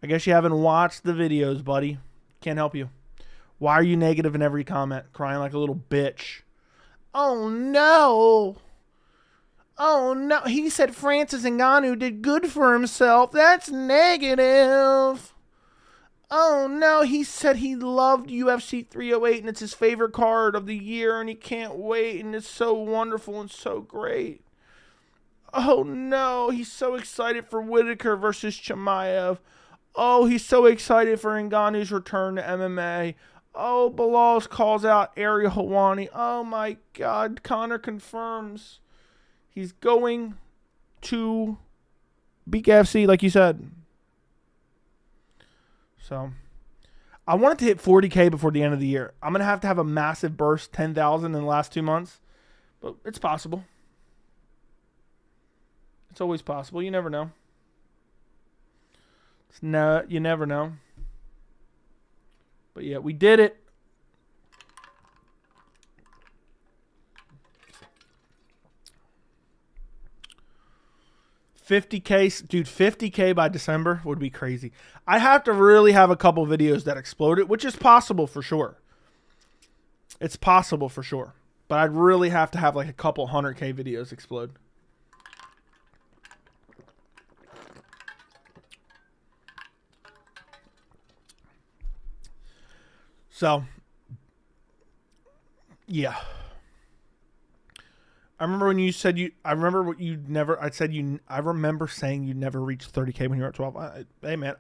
Speaker 1: I guess you haven't watched the videos, buddy. Can't help you. Why are you negative in every comment? Crying like a little bitch. Oh, no. Oh, no. He said Francis Ngannou did good for himself. That's negative. Oh, no. He said he loved UFC 308 and it's his favorite card of the year and he can't wait and it's so wonderful and so great. Oh, no. He's so excited for Whittaker versus Chimaev. Oh, he's so excited for Ngannou's return to MMA. Oh, Bilal calls out Ariel Helwani. Oh, my God. Conor confirms he's going to beat KFC, like you said. So, I wanted to hit 40K before the end of the year. I'm going to have a massive burst, 10,000 in the last 2 months. But it's possible. It's always possible. You never know. No, you never know. But yeah, we did it. $50K, dude, $50K by December would be crazy. I have to really have a couple videos that exploded, which is possible for sure. It's possible for sure. But I'd really have to have like a couple 100K videos explode. So, yeah. I remember when you said I remember saying you never reached 30K when you were at 12. Hey, man.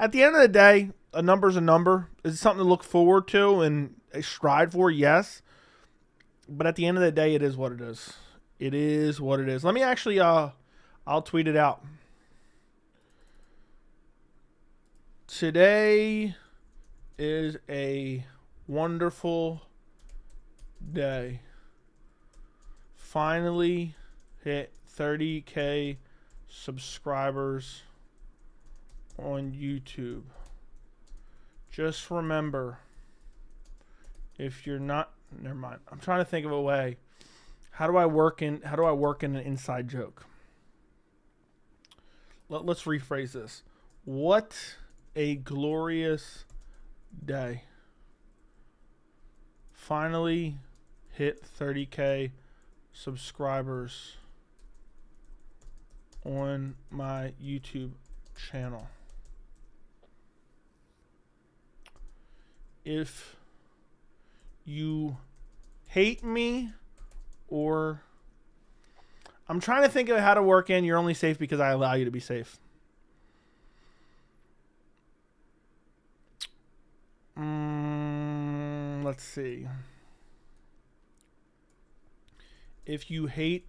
Speaker 1: At the end of the day, a number's a number. Is it something to look forward to and strive for? Yes. But at the end of the day, it is what it is. It is what it is. Let me actually, I'll tweet it out. Today is a wonderful day. Finally hit 30K subscribers on YouTube. Just remember, if you're not, never mind. I'm trying to think of a way. How do I work in an inside joke? Let's rephrase this. What a glorious day. Finally hit 30K subscribers on my YouTube channel. If you hate me or I'm trying to think of how to work in you're only safe because I allow you to be safe. Let's see. If you hate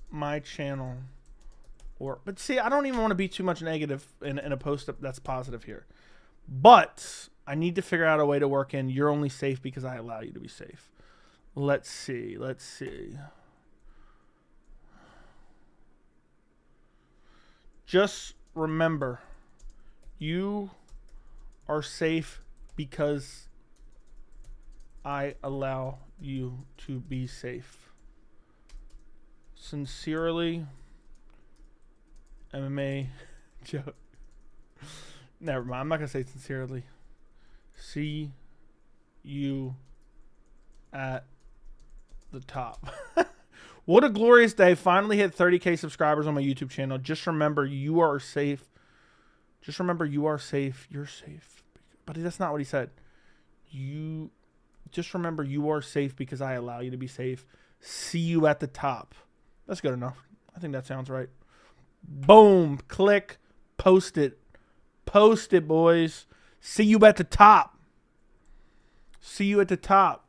Speaker 1: my channel but see, I don't even want to be too much negative in a post that's positive here. But I need to figure out a way to work in you're only safe because I allow you to be safe. Let's see. Just remember, you are safe because I allow you to be safe. Sincerely, MMA joke. Never mind. I'm not going to say sincerely. See you at the top. What a glorious day. Finally hit 30K subscribers on my YouTube channel. Just remember, you are safe. Just remember, you are safe. You're safe. But that's not what he said. Just remember, you are safe because I allow you to be safe. See you at the top. That's good enough. I think that sounds right. Boom. Click. Post it. Post it, boys. See you at the top. See you at the top.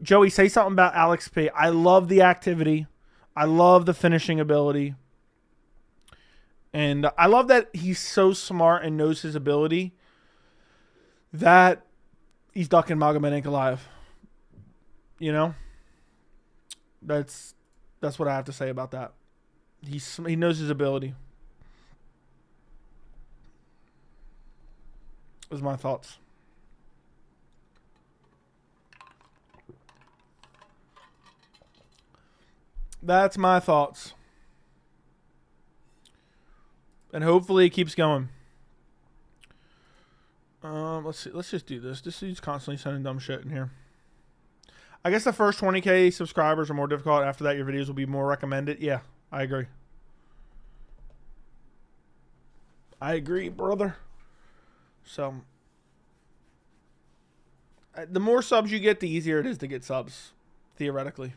Speaker 1: Joey, say something about Alex P. I love the activity. I love the finishing ability. And I love that he's so smart and knows his ability that he's ducking Magomed Ankalaev. You know? That's what I have to say about that. He knows his ability. Those are my thoughts. That's my thoughts. And hopefully it keeps going. Let's see. Let's just do this. This dude's constantly sending dumb shit in here. I guess the first 20K subscribers are more difficult. After that, your videos will be more recommended. Yeah, I agree. I agree, brother. So, the more subs you get, the easier it is to get subs, theoretically.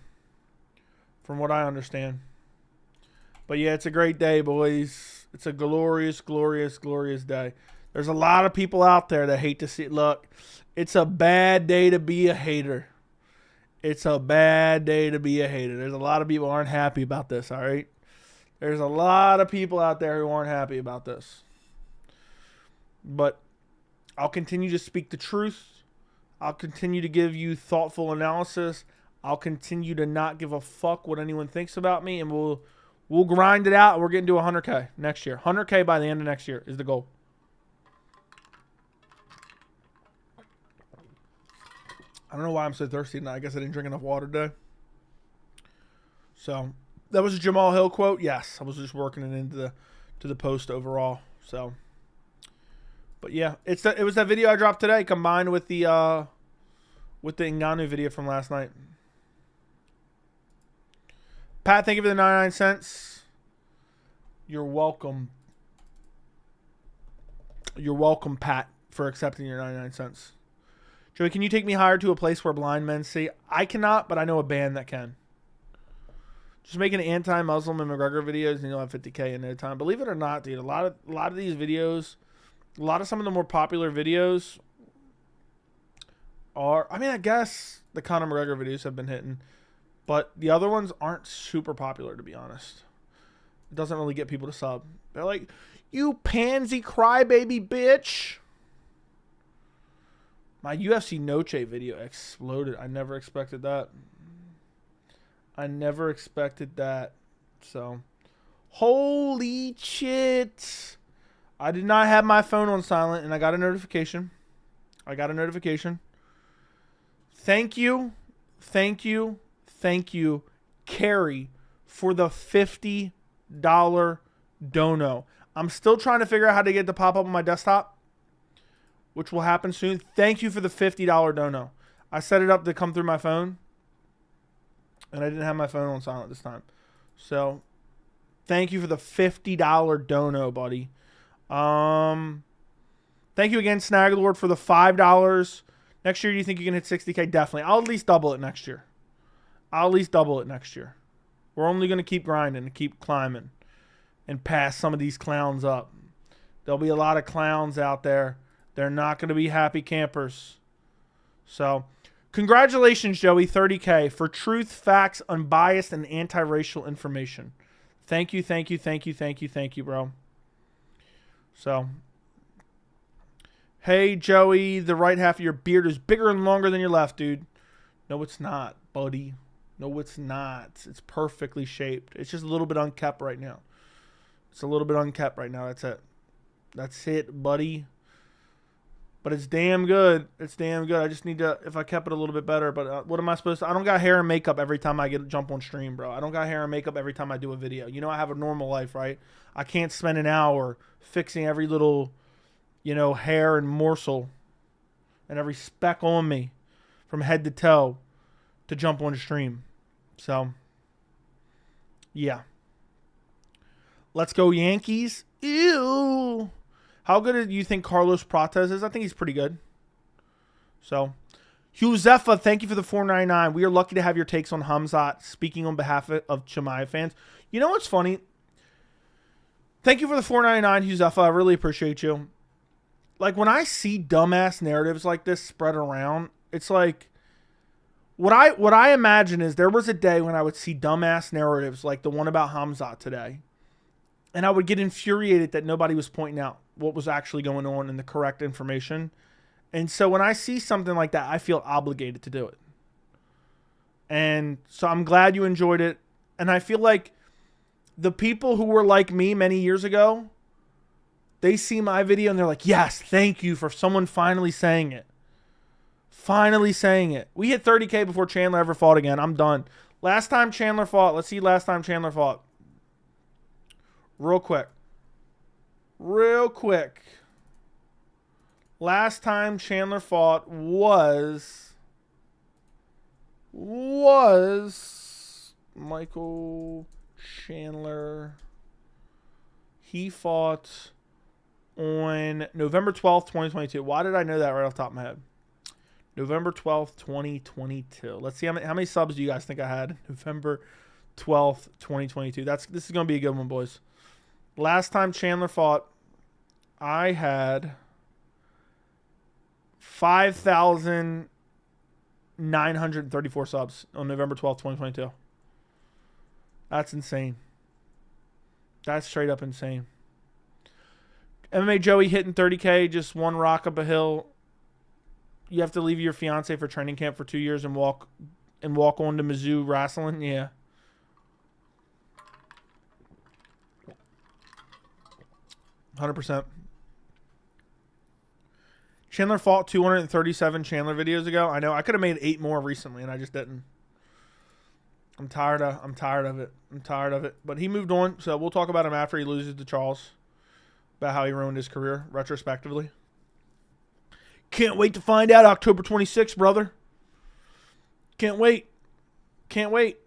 Speaker 1: From what I understand. But yeah, it's a great day, boys. It's a glorious, glorious, glorious day. There's a lot of people out there that hate to see it. Look, it's a bad day to be a hater. It's a bad day to be a hater. There's a lot of people who aren't happy about this, all right? There's a lot of people out there who aren't happy about this. But I'll continue to speak the truth. I'll continue to give you thoughtful analysis. I'll continue to not give a fuck what anyone thinks about me, and we'll grind it out. We're getting to 100K next year. 100K by the end of next year is the goal. I don't know why I'm so thirsty tonight. I guess I didn't drink enough water today. So that was a Jamal Hill quote. Yes, I was just working it into the post overall. So, but yeah, it was that video I dropped today combined with the Ngannou video from last night. Pat, thank you for the 99 cents. You're welcome. You're welcome, Pat, for accepting your 99 cents. Joey, can you take me higher to a place where blind men see? I cannot, but I know a band that can. Just making anti-Muslim and McGregor videos, and you'll have 50K in no time. Believe it or not, dude, a lot of these videos, some of the more popular videos are, I mean, I guess the Conor McGregor videos have been hitting, but the other ones aren't super popular, to be honest. It doesn't really get people to sub. They're like, you pansy crybaby bitch. My UFC Noche video exploded. I never expected that. So, holy shit. I did not have my phone on silent, and I got a notification. Thank you, Carrie, for the $50 dono. I'm still trying to figure out how to get it to pop up on my desktop, which will happen soon. Thank you for the $50 dono. I set it up to come through my phone, and I didn't have my phone on silent this time. So, thank you for the $50 dono, buddy. Thank you again, Snaglord, for the $5. Next year, do you think you can hit 60K? Definitely. I'll at least double it next year. We're only going to keep grinding and keep climbing and pass some of these clowns up. There'll be a lot of clowns out there. They're not going to be happy campers. So, congratulations, Joey, 30K for truth, facts, unbiased, and anti-racial information. Thank you, bro. So, hey, Joey, the right half of your beard is bigger and longer than your left, dude. No, it's not, buddy. No, it's not. It's perfectly shaped. It's just a little bit unkept right now. That's it, buddy. But it's damn good. I just need to, if I kept it a little bit better. But what am I supposed to? I don't got hair and makeup every time I jump on stream, bro. I don't got hair and makeup every time I do a video. You know, I have a normal life, right? I can't spend an hour fixing every little, hair and morsel and every speck on me from head to toe to jump on stream. So, yeah. Let's go Yankees. Ew. How good do you think Carlos Prates is? I think he's pretty good. So, Huzefa, thank you for the $4.99. We are lucky to have your takes on Khamzat. Speaking on behalf of Chimaev fans. You know what's funny? Thank you for the $4.99, Huzefa. I really appreciate you. like when I see dumbass narratives like this spread around, it's like what I imagine is there was a day when I would see dumbass narratives like the one about Khamzat today, and I would get infuriated that nobody was pointing out what was actually going on and the correct information. And so when I see something like that, I feel obligated to do it. And so I'm glad you enjoyed it. And I feel like the people who were like me many years ago, they see my video and they're like, yes, thank you for someone finally saying it. Finally saying it. We hit 30K before Chandler ever fought again. I'm done. Last time Chandler fought. Let's see last time Chandler fought. Real quick. Real quick. Last time Chandler fought was Michael Chandler. He fought on November 12th, 2022. Why did I know that right off the top of my head? November 12th, 2022. Let's see how many subs do you guys think I had? November 12th, 2022. This is going to be a good one, boys. Last time Chandler fought, I had 5,934 subs on November 12th, 2022. That's insane. That's straight up insane. MMA Joey hitting 30K, just one rock up a hill. You have to leave your fiance for training camp for 2 years and walk on to Mizzou wrestling. Yeah. %. Chandler fought 237 Chandler videos ago. I know I could have made 8 more recently, and I just didn't. I'm tired of it. I'm tired of it. But he moved on, so we'll talk about him after he loses to Charles, about how he ruined his career retrospectively. Can't wait to find out October 26th, brother. Can't wait. Can't wait.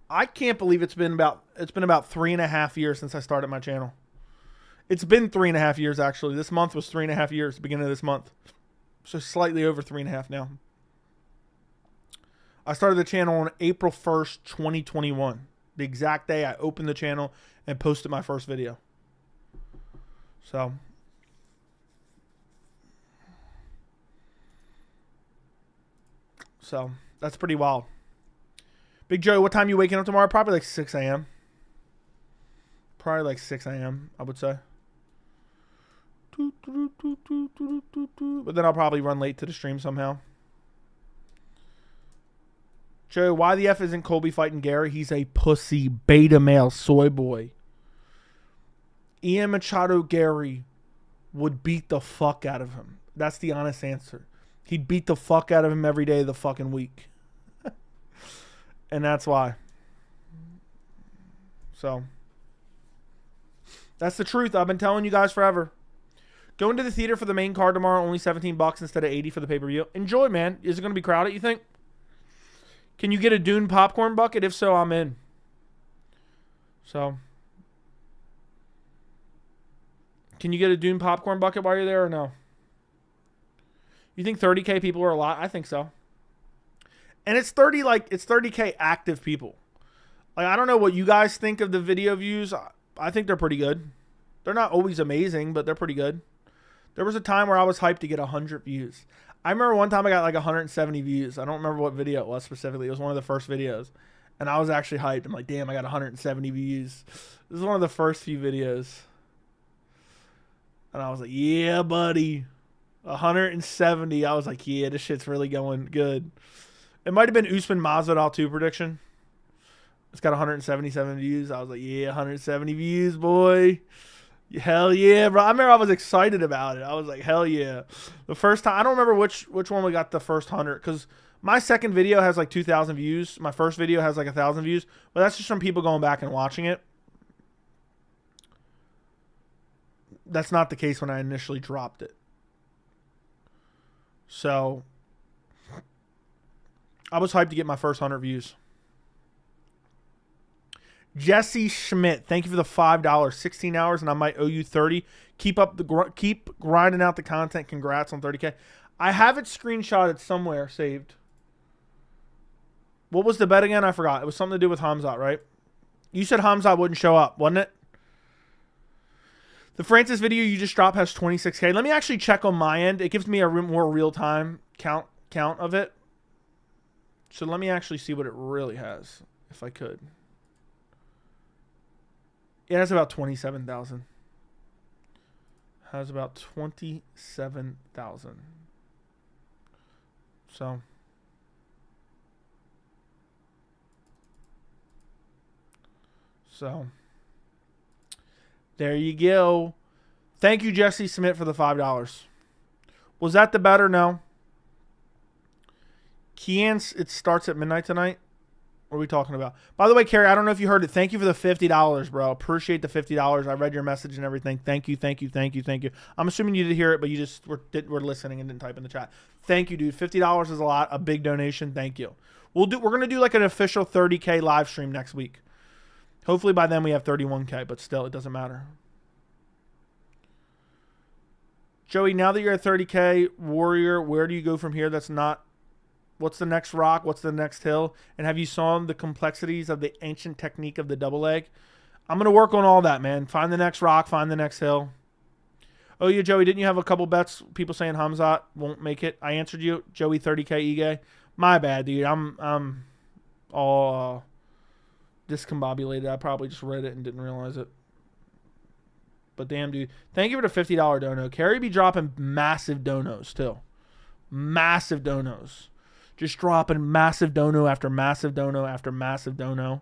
Speaker 1: I can't believe it's been about 3.5 years since I started my channel. It's been 3.5 years, actually. This month was 3.5 years, the beginning of this month. So slightly over 3.5 now. I started the channel on April 1st, 2021. The exact day I opened the channel and posted my first video. So that's pretty wild. Big Joe, what time are you waking up tomorrow? Probably like 6 a.m. Probably like 6 a.m., I would say. But then I'll probably run late to the stream somehow. Joe, why the F isn't Colby fighting Gary? He's a pussy beta male soy boy. Ian Machado Gary would beat the fuck out of him. That's the honest answer. He'd beat the fuck out of him every day of the fucking week. And that's why. So that's the truth. I've been telling you guys forever. Going to the theater for the main card tomorrow, only $17 instead of $80 for the pay-per-view. Enjoy, man. Is it going to be crowded, you think? Can you get a Dune popcorn bucket? If so, I'm in. So, can you get a Dune popcorn bucket while you're there or no? You think 30K people are a lot? I think so. And it's 30K active people. Like, I don't know what you guys think of the video views. I think they're pretty good. They're not always amazing, but they're pretty good. There was a time where I was hyped to get 100 views. I remember one time I got like 170 views. I don't remember what video it was specifically. It was one of the first videos. And I was actually hyped. I'm like, damn, I got 170 views. This is one of the first few videos. And I was like, yeah, buddy. 170. I was like, yeah, this shit's really going good. It might have been Usman Masvidal 2 prediction. It's got 177 views. I was like, yeah, 170 views, boy. Hell yeah, bro. I remember I was excited about it. I was like, hell yeah. The first time, I don't remember which one we got the first 100, because my second video has like 2,000 views. My first video has like 1,000 views. But that's just from people going back and watching it. That's not the case when I initially dropped it. So I was hyped to get my first 100 views. Jesse Schmidt, thank you for the $5. 16 hours, and I might owe you 30. Keep grinding out the content. Congrats on 30K. I have it screenshotted somewhere, saved. What was the bet again? I forgot. It was something to do with Khamzat, right? You said Khamzat wouldn't show up, wasn't it? The Francis video you just dropped has 26K. Let me actually check on my end. It gives me a more real-time count of it. So let me actually see what it really has, if I could. It has about 27,000. Has about 27,000. So there you go. Thank you, Jesse Smith, for the $5. Was that the bet or no? Kian, it starts at midnight tonight. What are we talking about? By the way, Carrie, I don't know if you heard it. Thank you for the $50, bro. Appreciate the $50. I read your message and everything. Thank you. I'm assuming you did hear it, but you just were listening and didn't type in the chat. Thank you, dude. $50 is a lot. A big donation. Thank you. We're gonna do like an official 30K live stream next week. Hopefully by then we have 31K, but still, it doesn't matter. Joey, now that you're at 30K, Warrior, where do you go from here? What's the next rock? What's the next hill? And have you saw the complexities of the ancient technique of the double leg? I'm going to work on all that, man. Find the next rock. Find the next hill. Oh, yeah, Joey, didn't you have a couple bets? People saying Khamzat won't make it. I answered you. Joey, 30K Ige. My bad, dude. I'm all discombobulated. I probably just read it and didn't realize it. But damn, dude. Thank you for the $50 dono. Carrie be dropping massive donos, too. Massive donos. Just dropping massive dono after massive dono after massive dono.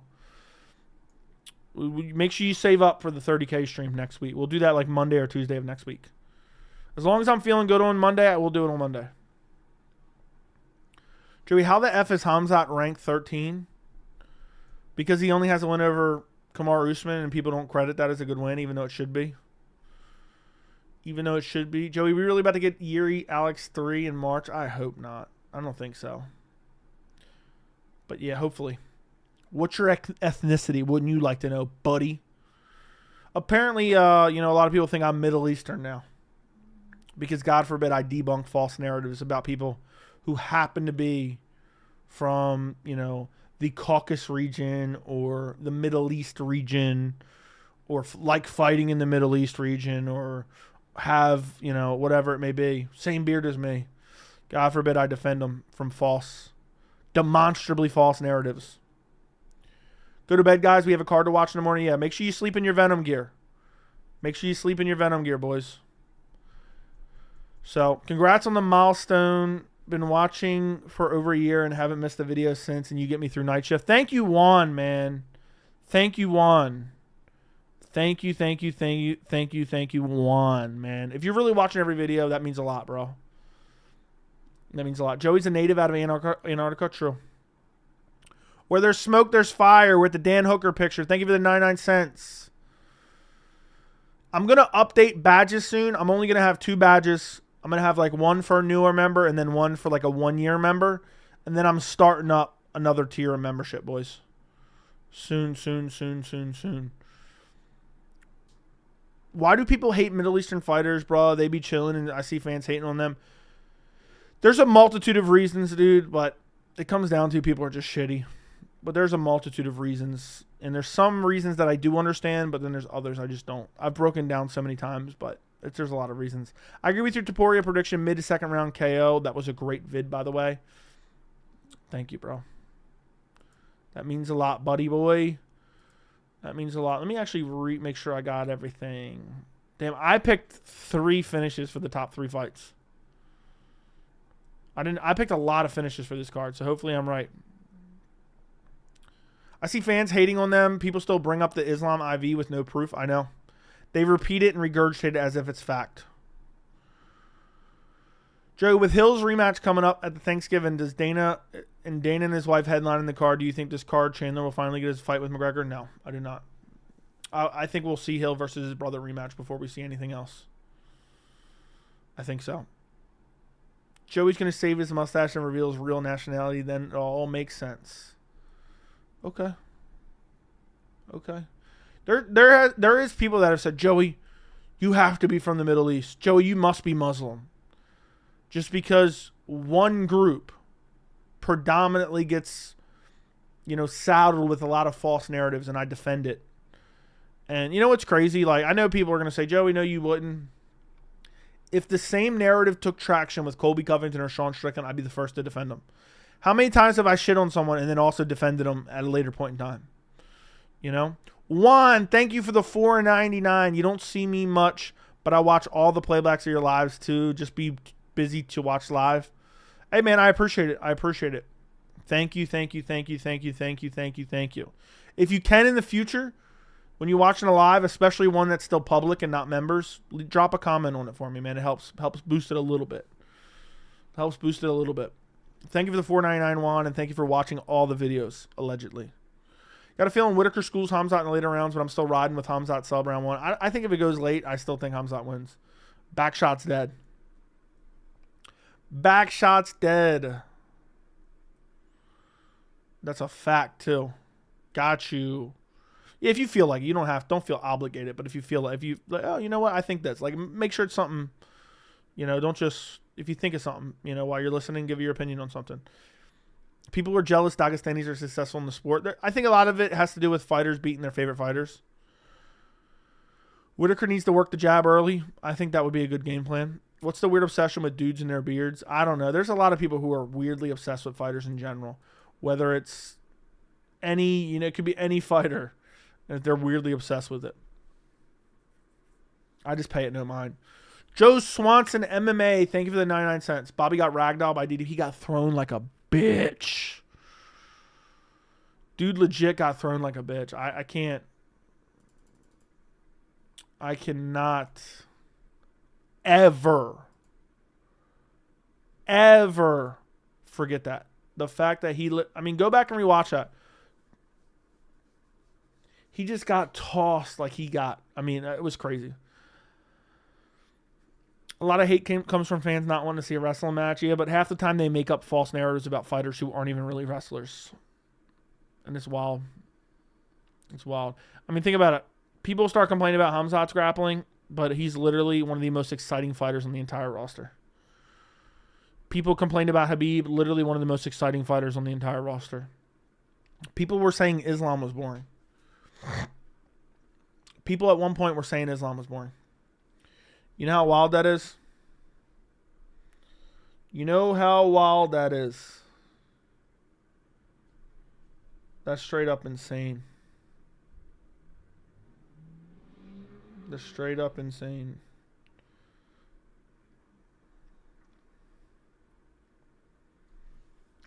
Speaker 1: Make sure you save up for the 30K stream next week. We'll do that like Monday or Tuesday of next week. As long as I'm feeling good on Monday, I will do it on Monday. Joey, how the F is Khamzat ranked 13? Because he only has a win over Kamaru Usman and people don't credit that as a good win, even though it should be. Joey, we really about to get Yuri Alex 3 in March? I hope not. I don't think so. But yeah, hopefully. What's your ethnicity? Wouldn't you like to know, buddy? Apparently, a lot of people think I'm Middle Eastern now. Because God forbid I debunk false narratives about people who happen to be from, the Caucasus region or the Middle East region or like fighting in the Middle East region or have, whatever it may be. Same beard as me. God forbid I defend them from demonstrably false narratives. Go to bed, guys. We have a card to watch in the morning. Yeah, make sure you sleep in your Venom gear. Boys. So, congrats on the milestone. Been watching for over a year and haven't missed a video since, and you get me through night shift. Thank you, Juan, man. Thank you, Juan. Thank you, Juan, man. If you're really watching every video, that means a lot, bro. That means a lot. Joey's a native out of Antarctica. True. Where there's smoke, there's fire. With the Dan Hooker picture. Thank you for the 99 cents. I'm going to update badges soon. I'm only going to have 2 badges. I'm going to have like one for a newer member and then one for like a 1-year member. And then I'm starting up another tier of membership, boys. Soon. Why do people hate Middle Eastern fighters, bro? They be chilling and I see fans hating on them. There's a multitude of reasons, dude, but it comes down to people are just shitty. But there's a multitude of reasons. And there's some reasons that I do understand, but then there's others I just don't. I've broken down so many times, but there's a lot of reasons. I agree with your Topuria prediction, mid to second round KO. That was a great vid, by the way. Thank you, bro. That means a lot, buddy boy. That means a lot. Let me actually make sure I got everything. Damn, I picked 3 finishes for the top 3 fights. I picked a lot of finishes for this card, so hopefully I'm right. I see fans hating on them. People still bring up the Islam IV with no proof. I know. They repeat it and regurgitate it as if it's fact. Joe, with Hill's rematch coming up at the Thanksgiving, does Dana and his wife headlining the card? Do you think this card, Chandler, will finally get his fight with McGregor? No, I do not. I think we'll see Hill versus his brother rematch before we see anything else. I think so. Joey's going to save his mustache and reveal his real nationality. Then it all makes sense. Okay. There is people that have said, Joey, you have to be from the Middle East. Joey, you must be Muslim. Just because one group predominantly gets, saddled with a lot of false narratives, and I defend it. And you know what's crazy? Like, I know people are going to say, Joey, no, you wouldn't. If the same narrative took traction with Colby Covington or Sean Strickland, I'd be the first to defend them. How many times have I shit on someone and then also defended them at a later point in time? You know? Juan, thank you for the $4.99. You don't see me much, but I watch all the playbacks of your lives too. Just be busy to watch live. Hey, man, I appreciate it. I appreciate it. Thank you, thank you, thank you, thank you, thank you, thank you, thank you. If you can in the future, when you're watching a live, especially one that's still public and not members, drop a comment on it for me, man. It helps boost it a little bit. Helps boost it a little bit. Thank you for the $4.99, Juan, and thank you for watching all the videos, allegedly. Got a feeling Whittaker schools Khamzat in the later rounds, but I'm still riding with Khamzat sub round 1. I think if it goes late, I still think Khamzat wins. Backshot's dead. Backshot's dead. That's a fact, too. Got you. Yeah, if you feel like it, you don't feel obligated, but if you feel like, oh, you know what, I think that's, like, make sure it's something, you know, don't just, if you think of something, you know, while you're listening, give your opinion on something. People are jealous Dagestanis are successful in the sport. I think a lot of it has to do with fighters beating their favorite fighters. Whittaker needs to work the jab early. I think that would be a good game plan. What's the weird obsession with dudes and their beards? I don't know. There's a lot of people who are weirdly obsessed with fighters in general. Whether it's any, you know, it could be any fighter. And they're weirdly obsessed with it. I just pay it no mind. Joe Swanson, MMA. Thank you for the 99 cents. Bobby got ragdolled by DDP. He got thrown like a bitch. Dude legit got thrown like a bitch. I can't. I cannot ever forget that. The fact that I mean, go back and rewatch that. He just got tossed like he got. I mean, it was crazy. A lot of hate comes from fans not wanting to see a wrestling match. Yeah, but half the time they make up false narratives about fighters who aren't even really wrestlers. And it's wild. It's wild. I mean, think about it. People start complaining about Khamzat's grappling, but he's literally one of the most exciting fighters on the entire roster. People complained about Khabib, literally one of the most exciting fighters on the entire roster. People were saying Islam was boring. People at one point were saying Islam was boring. You know how wild that is? You know how wild that is? That's straight up insane. That's straight up insane.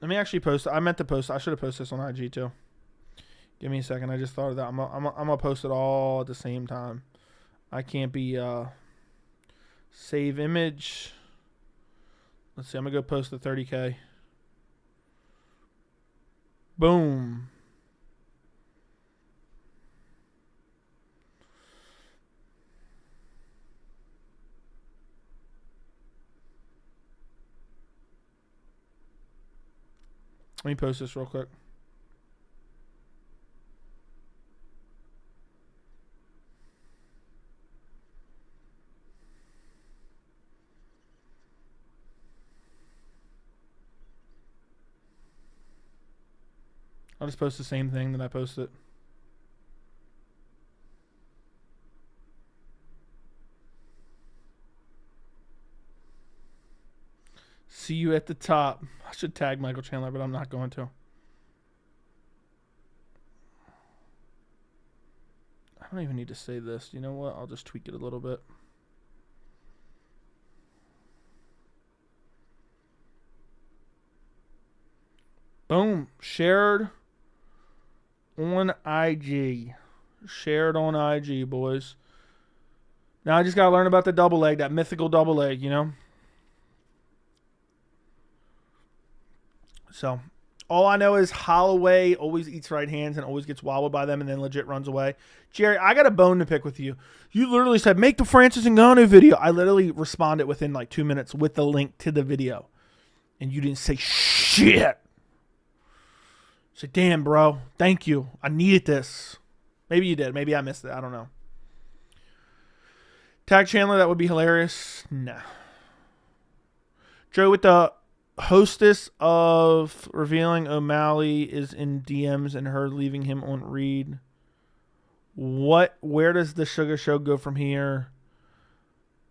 Speaker 1: Let me actually post. I meant to post. I should have posted this on IG too. Give me a second. I just thought of that. I'm gonna post it all at the same time. I can't be save image. Let's see. I'm gonna go post the 30K. Boom. Let me post this real quick. I'll just post the same thing that I posted. See you at the top. I should tag Michael Chandler, but I'm not going to. I don't even need to say this. You know what? I'll just tweak it a little bit. Boom. Shared on IG. Shared on IG, boys. Now I just got to learn about the double leg, that mythical double leg, you know? So, all I know is Holloway always eats right hands and always gets wobbled by them and then legit runs away. Jerry, I got a bone to pick with you. You literally said, make the Francis Ngannou video. I literally responded within like 2 minutes with the link to the video. And you didn't say shit. I said, damn, bro. Thank you. I needed this. Maybe you did. Maybe I missed it. I don't know. Tag Chandler, that would be hilarious. Nah. Joe with the hostess of revealing O'Malley is in DMs and her leaving him on read. Where does the Sugar Show go from here?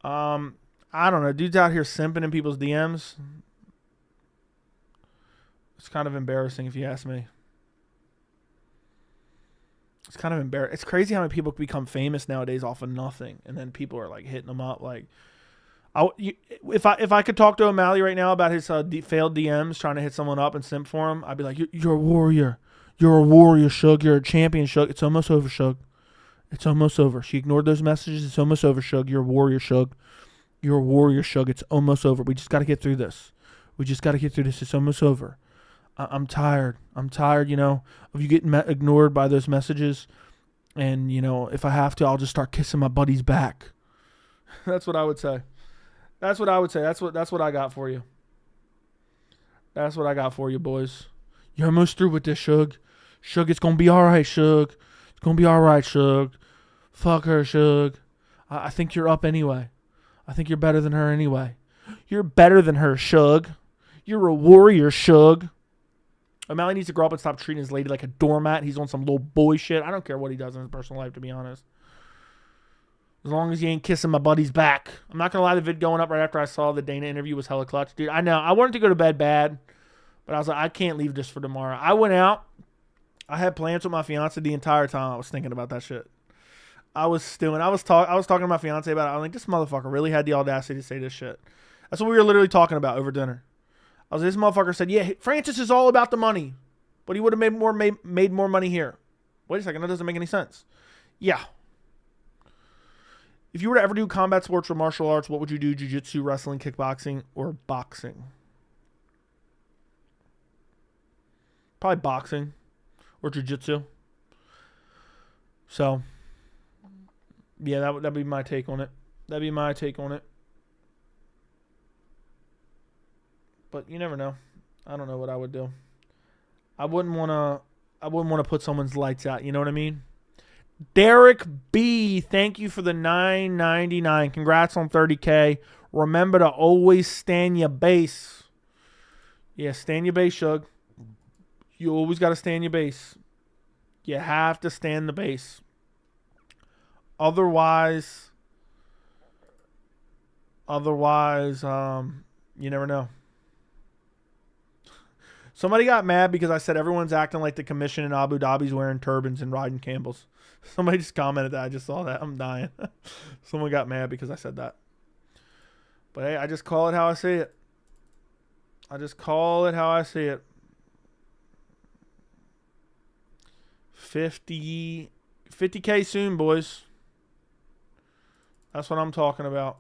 Speaker 1: I don't know. Dude's out here simping in people's DMs. It's kind of embarrassing if you ask me. It's kind of embarrassing. It's crazy how many people become famous nowadays off of nothing, and then people are like hitting them up. Like, if I could talk to O'Malley right now about his failed DMs trying to hit someone up and simp for him, I'd be like, "You're a warrior. You're a warrior, Shug. You're a champion, Shug. It's almost over, Shug. It's almost over. She ignored those messages. It's almost over, Shug. You're a warrior, Shug. You're a warrior, Shug. It's almost over. We just got to get through this. We just got to get through this. It's almost over. I'm tired. I'm tired, of you getting ignored by those messages. And, if I have to, I'll just start kissing my buddy's back." That's what I would say. That's what I would say. That's what I got for you. That's what I got for you, boys. You're almost through with this, Shug. Shug, it's going to be all right, Shug. It's going to be all right, Shug. Fuck her, Shug. I think you're up anyway. I think you're better than her anyway. You're better than her, Shug. You're a warrior, Shug. O'Malley needs to grow up and stop treating his lady like a doormat. He's on some little boy shit. I don't care what he does in his personal life, to be honest. As long as he ain't kissing my buddy's back. I'm not going to lie, the vid going up right after I saw the Dana interview was hella clutch. Dude, I know. I wanted to go to bed bad, but I was like, I can't leave this for tomorrow. I went out. I had plans with my fiance the entire time I was thinking about that shit. I was talking to my fiance about it. I was like, this motherfucker really had the audacity to say this shit. That's what we were literally talking about over dinner. I was like, this motherfucker said, yeah, Francis is all about the money, but he would have made more money here. Wait a second, that doesn't make any sense. Yeah. If you were to ever do combat sports or martial arts, what would you do? Jiu-jitsu, wrestling, kickboxing, or boxing? Probably boxing or jiu-jitsu. So, yeah, that'd be my take on it. That'd be my take on it. But you never know. I don't know what I would do. I wouldn't want to put someone's lights out. You know what I mean? Derek B, thank you for the $9.99. Congrats on 30K. Remember to always stand your base. Yeah, stand your base, Shug. You always got to stand your base. You have to stand the base. Otherwise, you never know. Somebody got mad because I said everyone's acting like the commission in Abu Dhabi's wearing turbans and riding Campbells. Somebody just commented that. I just saw that. I'm dying. Someone got mad because I said that. But hey, I just call it how I see it. I just call it how I see it. 50K soon, boys. That's what I'm talking about.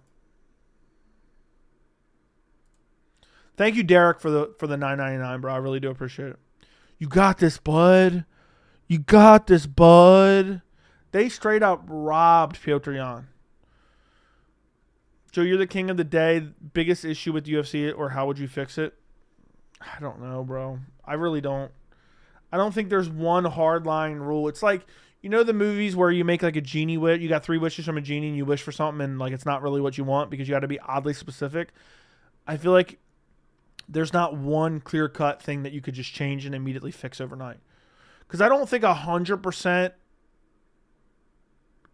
Speaker 1: Thank you, Derek, for the $9.99, bro. I really do appreciate it. You got this, bud. You got this, bud. They straight up robbed Piotr Jan. Joe, you're the king of the day. Biggest issue with UFC, or how would you fix it? I don't know, bro. I really don't. I don't think there's one hardline rule. It's like, the movies where you make like a genie wish. You got 3 wishes from a genie and you wish for something and like it's not really what you want because you got to be oddly specific. I feel like there's not one clear-cut thing that you could just change and immediately fix overnight. Because I don't think 100%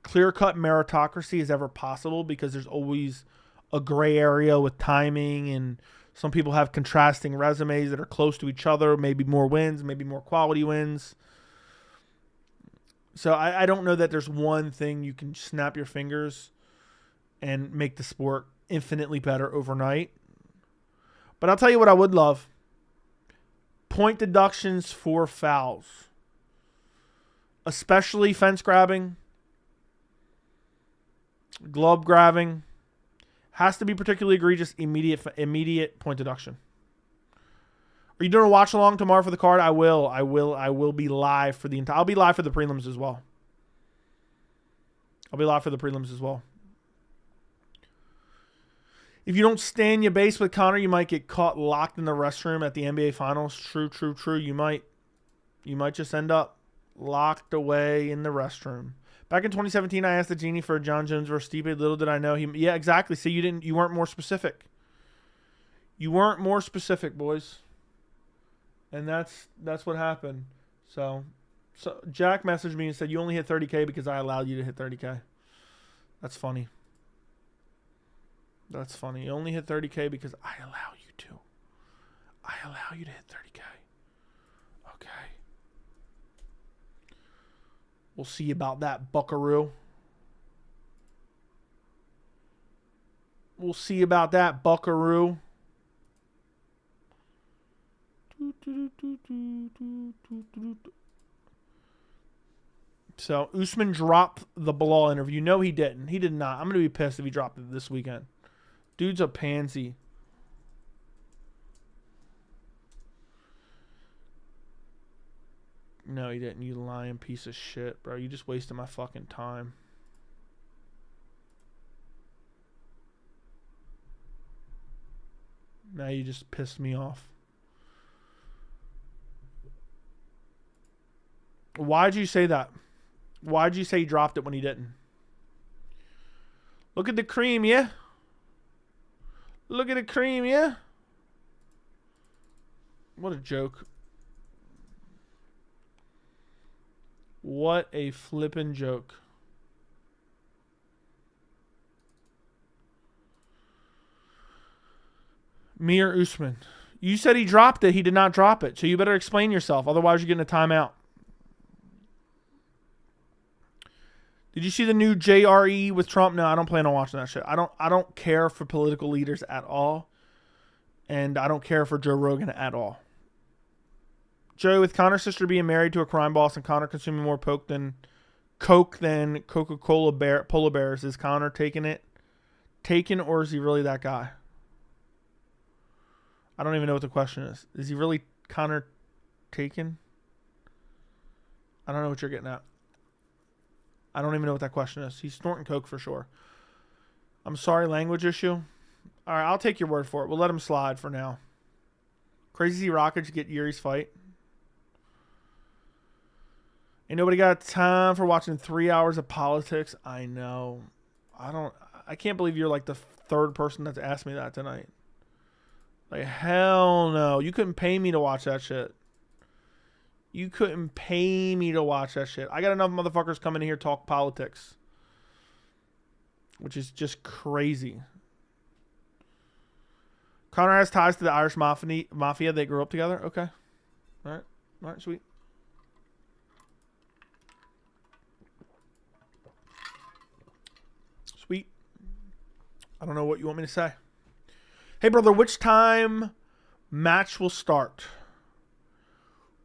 Speaker 1: clear-cut meritocracy is ever possible because there's always a gray area with timing, and some people have contrasting resumes that are close to each other, maybe more wins, maybe more quality wins. So I don't know that there's one thing you can snap your fingers and make the sport infinitely better overnight. But I'll tell you what I would love. Point deductions for fouls. Especially fence grabbing. Glove grabbing. Has to be particularly egregious, immediate point deduction. Are you doing a watch along tomorrow for the card? I will be live for the entire. I'll be live for the prelims as well. If you don't stand your base with Conor, you might get caught locked in the restroom at the NBA Finals. True. You might just end up locked away in the restroom. Back in 2017, I asked the genie for John Jones versus Stipe. Little did I know yeah, exactly. See, you weren't more specific. You weren't more specific, boys. And that's what happened. So, So Jack messaged me and said, you only hit 30K because I allowed you to hit 30K. That's funny. That's funny. You only hit 30K because I allow you to. I allow you to hit 30K. Okay. We'll see about that, buckaroo. We'll see about that, buckaroo. So, Usman dropped the Bilal interview. No, he didn't. He did not. I'm going to be pissed if he dropped it this weekend. Dude's a pansy. No, he didn't. You lying piece of shit, bro. You just wasted my fucking time. Now you just pissed me off. Why'd you say that? Why'd you say he dropped it when he didn't? Look at the cream, yeah? Look at the cream, yeah? What a joke. What a flippin' joke. Mir Usman. You said he dropped it. He did not drop it. So you better explain yourself. Otherwise, you're getting a timeout. Did you see the new JRE with Trump? No, I don't plan on watching that shit. I don't care for political leaders at all. And I don't care for Joe Rogan at all. Joey, with Connor's sister being married to a crime boss and Connor consuming more coke than Coca-Cola polar bears, is Connor taking or is he really that guy? I don't even know what the question is. Is he really Connor taken? I don't know what you're getting at. I don't even know what that question is. He's snorting coke for sure. I'm sorry, language issue. All right, I'll take your word for it. We'll let him slide for now. Crazy Rockets get Yuri's fight. Ain't nobody got time for watching 3 hours of politics. I know. I can't believe you're like the third person that's asked me that tonight. Like, hell no. You couldn't pay me to watch that shit. You couldn't pay me to watch that shit. I got enough motherfuckers coming in here talk politics. Which is just crazy. Connor has ties to the Irish mafia. They grew up together. Okay. All right. All right, sweet. Sweet. I don't know what you want me to say. Hey, brother, which time match will start?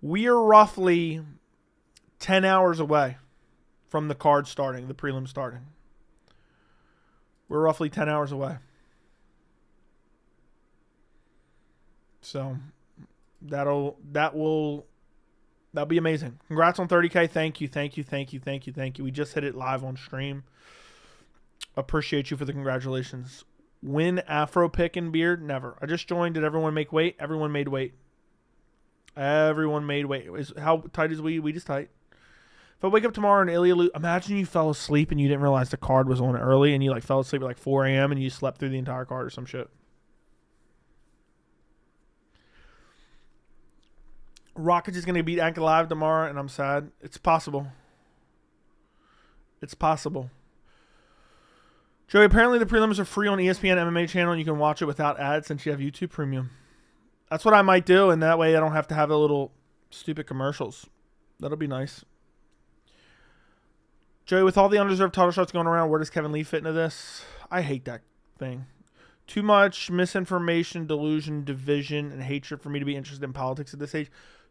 Speaker 1: We are roughly 10 hours away from the card starting, the prelim starting. We're roughly 10 hours away. So that'll be amazing. Congrats on 30K. Thank you. We just hit it live on stream. Appreciate you for the congratulations. Win Afro pick and beard? Never. I just joined. Did everyone make weight? Everyone made weight. Everyone made weight. How tight is we? We just tight. If I wake up tomorrow and Ilia, imagine you fell asleep and you didn't realize the card was on early and you like fell asleep at like 4 a.m. and you slept through the entire card or some shit. Rockets is going to beat Ankalaev tomorrow and I'm sad. It's possible. It's possible. Joey, apparently the prelims are free on ESPN MMA channel and you can watch it without ads since you have YouTube Premium. That's what I might do, and that way I don't have to have the little stupid commercials. That'll be nice. Joey, with all the undeserved title shots going around, where does Kevin Lee fit into this? I hate that thing. Too much misinformation, delusion, division, and hatred for me to be interested in politics at this age.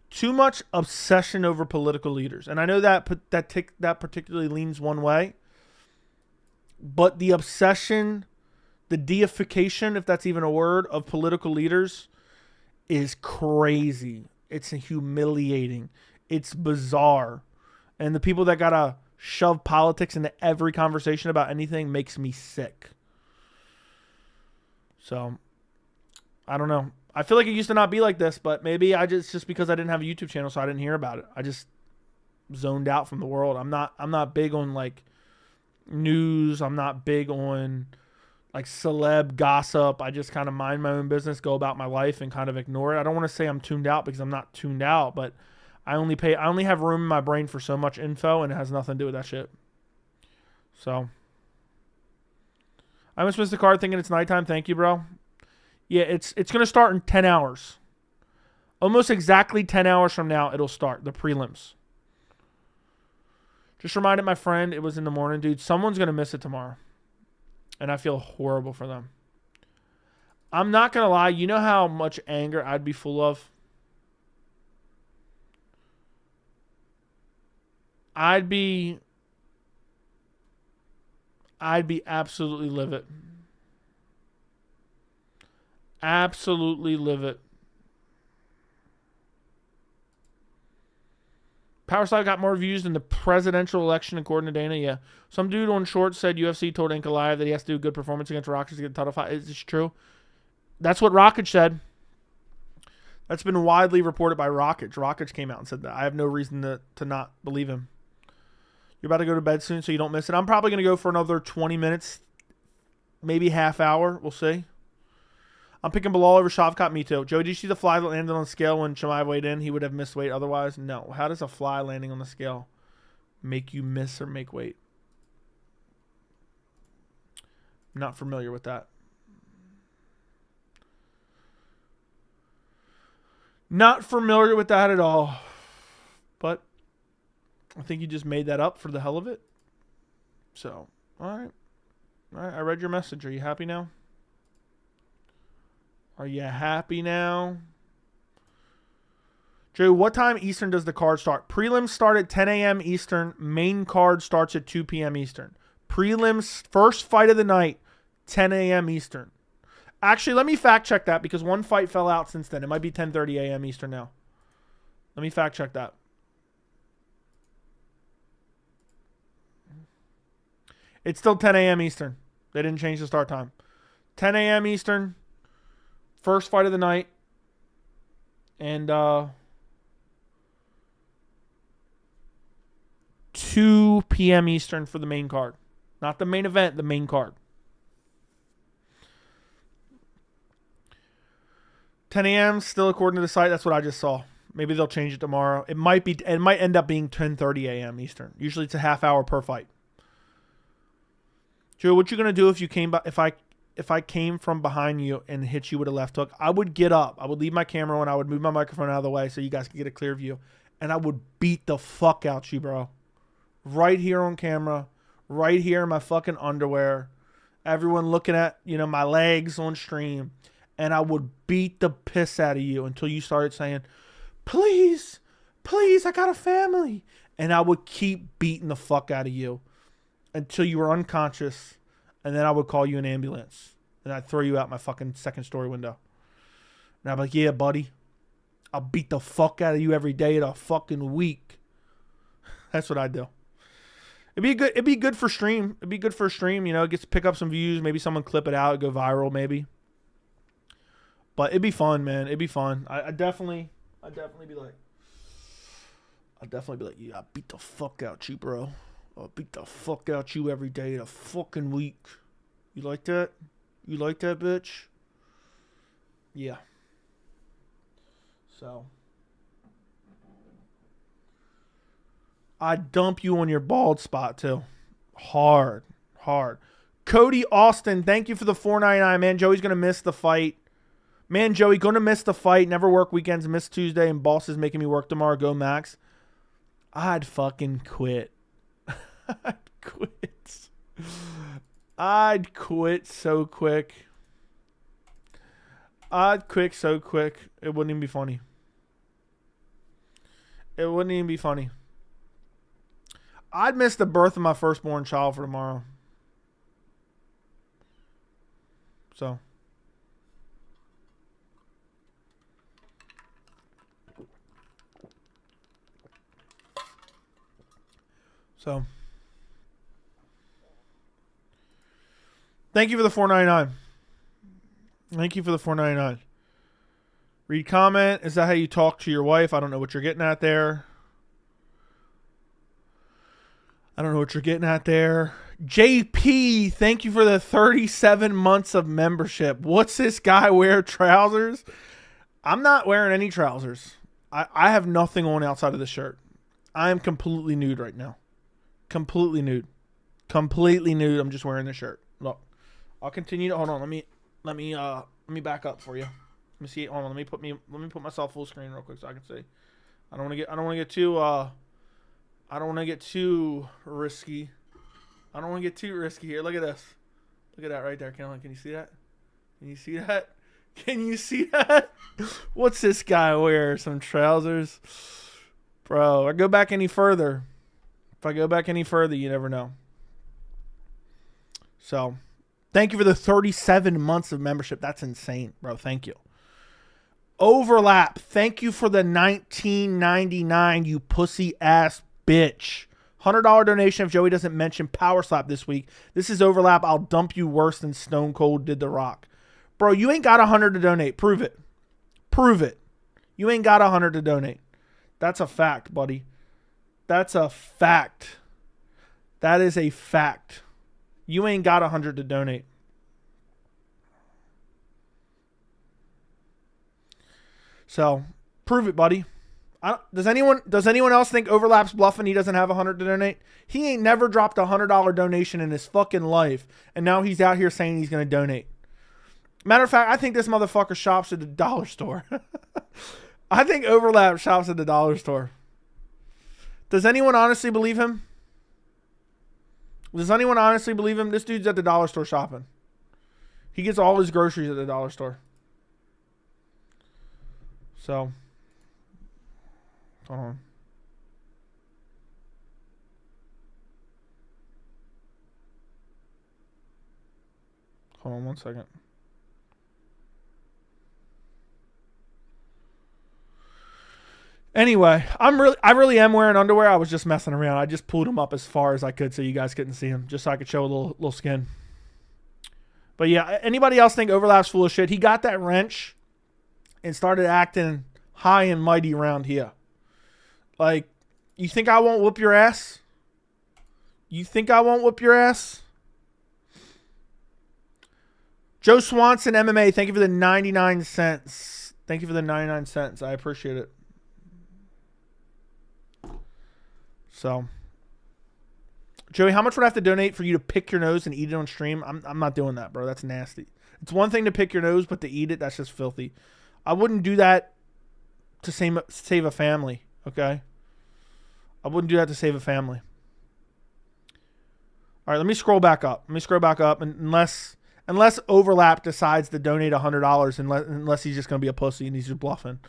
Speaker 1: Too much obsession over political leaders. And I know that particularly leans one way. But the obsession, the deification, if that's even a word, of political leaders is crazy. It's humiliating. It's bizarre. And the people that gotta shove politics into every conversation about anything makes me sick. So, I don't know. I feel like it used to not be like this, but maybe it's just because I didn't have a YouTube channel, so I didn't hear about it. I just zoned out from the world. I'm not big on like news. I'm not big on like celeb gossip. I just kind of mind my own business, go about my life and kind of ignore it. I don't want to say I'm tuned out because I'm not tuned out, but I only have room in my brain for so much info, and it has nothing to do with that shit. So I almost missed the card thinking it's nighttime. Thank you, bro. Yeah, it's gonna start in 10 hours. Almost exactly 10 hours from now, it'll start the prelims. Just reminded my friend it was in the morning, dude. Someone's gonna miss it tomorrow, and I feel horrible for them. I'm not gonna lie. You know how much anger I'd be full of? I'd be absolutely livid. Absolutely livid. Power Slide got more views than the presidential election, according to Dana. Yeah. Some dude on short said UFC told Ankalaev that he has to do a good performance against Rockets to get a title fight. Is this true? That's what Rockets said. That's been widely reported by Rockets. Rockets came out and said that. I have no reason to not believe him. You're about to go to bed soon, so you don't miss it. I'm probably going to go for another 20 minutes, maybe half hour. We'll see. I'm picking Bilal over Shavkat. Me too. Joe, did you see the fly that landed on the scale when Chimaev weighed in? He would have missed weight otherwise. No. How does a fly landing on the scale make you miss or make weight? Not familiar with that. Not familiar with that at all. But I think you just made that up for the hell of it. So, all right. All right, I read your message. Are you happy now? Are you happy now? Joe, what time Eastern does the card start? Prelims start at 10 a.m. Eastern. Main card starts at 2 p.m. Eastern. Prelims, first fight of the night, 10 a.m. Eastern. Actually, let me fact check that because one fight fell out since then. It might be 10:30 a.m. Eastern now. Let me fact check that. It's still 10 a.m. Eastern. They didn't change the start time. 10 a.m. Eastern. First fight of the night. And 2 p.m. Eastern for the main card. Not the main event, the main card. 10 a.m. still according to the site. That's what I just saw. Maybe they'll change it tomorrow. It might end up being 10:30 a.m. Eastern. Usually it's a half hour per fight. Joe, what you gonna do if I came from behind you and hit you with a left hook? I would get up. I would leave my camera on. I would move my microphone out of the way so you guys could get a clear view. And I would beat the fuck out you, bro. Right here on camera. Right here in my fucking underwear. Everyone looking at, my legs on stream. And I would beat the piss out of you until you started saying, please, I got a family. And I would keep beating the fuck out of you until you were unconscious. And then I would call you an ambulance. And I'd throw you out my fucking second story window. And I'd be like, yeah, buddy. I'll beat the fuck out of you every day of the fucking week. That's what I'd do. It'd be good for stream. It'd be good for a stream. It gets to pick up some views. Maybe someone clip it out. Go viral maybe. But it'd be fun, man. It'd be fun. I'd definitely be like, yeah, I beat the fuck out you, bro. I'll beat the fuck out you every day of the fucking week. You like that? You like that, bitch? Yeah. So. I'd dump you on your bald spot, too. Hard. Cody Austin, thank you for the $4.99, man. Joey's going to miss the fight. Man, Joey, going to miss the fight. Never work weekends. Miss Tuesday. And boss is making me work tomorrow. Go, Max. I'd fucking quit. I'd quit so quick. I'd quit so quick. It wouldn't even be funny. I'd miss the birth of my firstborn child for tomorrow. So. Thank you for the $4.99. Thank you for the $4.99. Read comment. Is that how you talk to your wife? I don't know what you're getting at there. JP, thank you for the 37 months of membership. What's this guy wear trousers? I'm not wearing any trousers. I have nothing on outside of the shirt. I am completely nude right now. Completely nude. Completely nude. I'm just wearing the shirt. Look. I'll continue to hold on. Let me back up for you. Let me see. Hold on. Let me put myself full screen real quick so I can see. I don't want to get too risky. I don't want to get too risky here. Look at this. Look at that right there. Can you see that? Can you see that? Can you see that? What's this guy wear? Some trousers? Bro, if I go back any further, you never know. So, thank you for the 37 months of membership. That's insane, bro. Thank you. Overlap. Thank you for the $19.99, you pussy ass bitch. $100 donation if Joey doesn't mention Power Slap this week. This is Overlap. I'll dump you worse than Stone Cold did The Rock. Bro, you ain't got 100 to donate. Prove it. Prove it. You ain't got 100 to donate. That's a fact, buddy. That's a fact. That is a fact. You ain't got 100 to donate. So, prove it, buddy. Does anyone else think Overlap's bluffing? He doesn't have 100 to donate. He ain't never dropped a $100 donation in his fucking life, and now he's out here saying he's going to donate. Matter of fact, I think this motherfucker shops at the dollar store. I think Overlap shops at the dollar store. Does anyone honestly believe him? Does anyone honestly believe him? This dude's at the dollar store shopping. He gets all his groceries at the dollar store. So, hold on. Hold on 1 second. Anyway, I really am wearing underwear. I was just messing around. I just pulled them up as far as I could so you guys couldn't see them, just so I could show a little skin. But yeah, anybody else think Overlap's full of shit? He got that wrench and started acting high and mighty around here. Like, you think I won't whoop your ass? You think I won't whoop your ass? Joe Swanson MMA, thank you for the 99 cents. Thank you for the 99 cents. I appreciate it. So, Joey, how much would I have to donate for you to pick your nose and eat it on stream? I'm not doing that, bro. That's nasty. It's one thing to pick your nose, but to eat it, that's just filthy. I wouldn't do that to save a family, okay? I wouldn't do that to save a family. All right, let me scroll back up. Unless Overlap decides to donate $100, unless he's just going to be a pussy and he's just bluffing.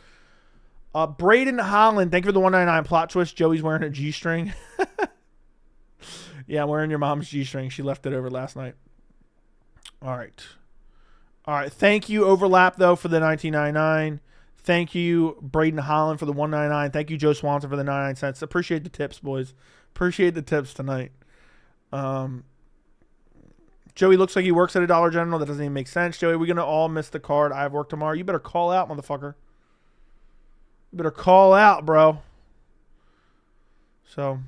Speaker 1: Braden Holland, thank you for the 199 plot twist. Joey's wearing a G-string. Yeah, I'm wearing your mom's G-string. She left it over last night. All right. Thank you, Overlap, though, for the 1999. Thank you, Braden Holland, for the 199. Thank you, Joe Swanson, for the 99 cents. Appreciate the tips, boys. Appreciate the tips tonight. Joey looks like he works at a Dollar General. That doesn't even make sense. Joey, we're going to all miss the card. I have work tomorrow. You better call out, motherfucker. You better call out, bro. So,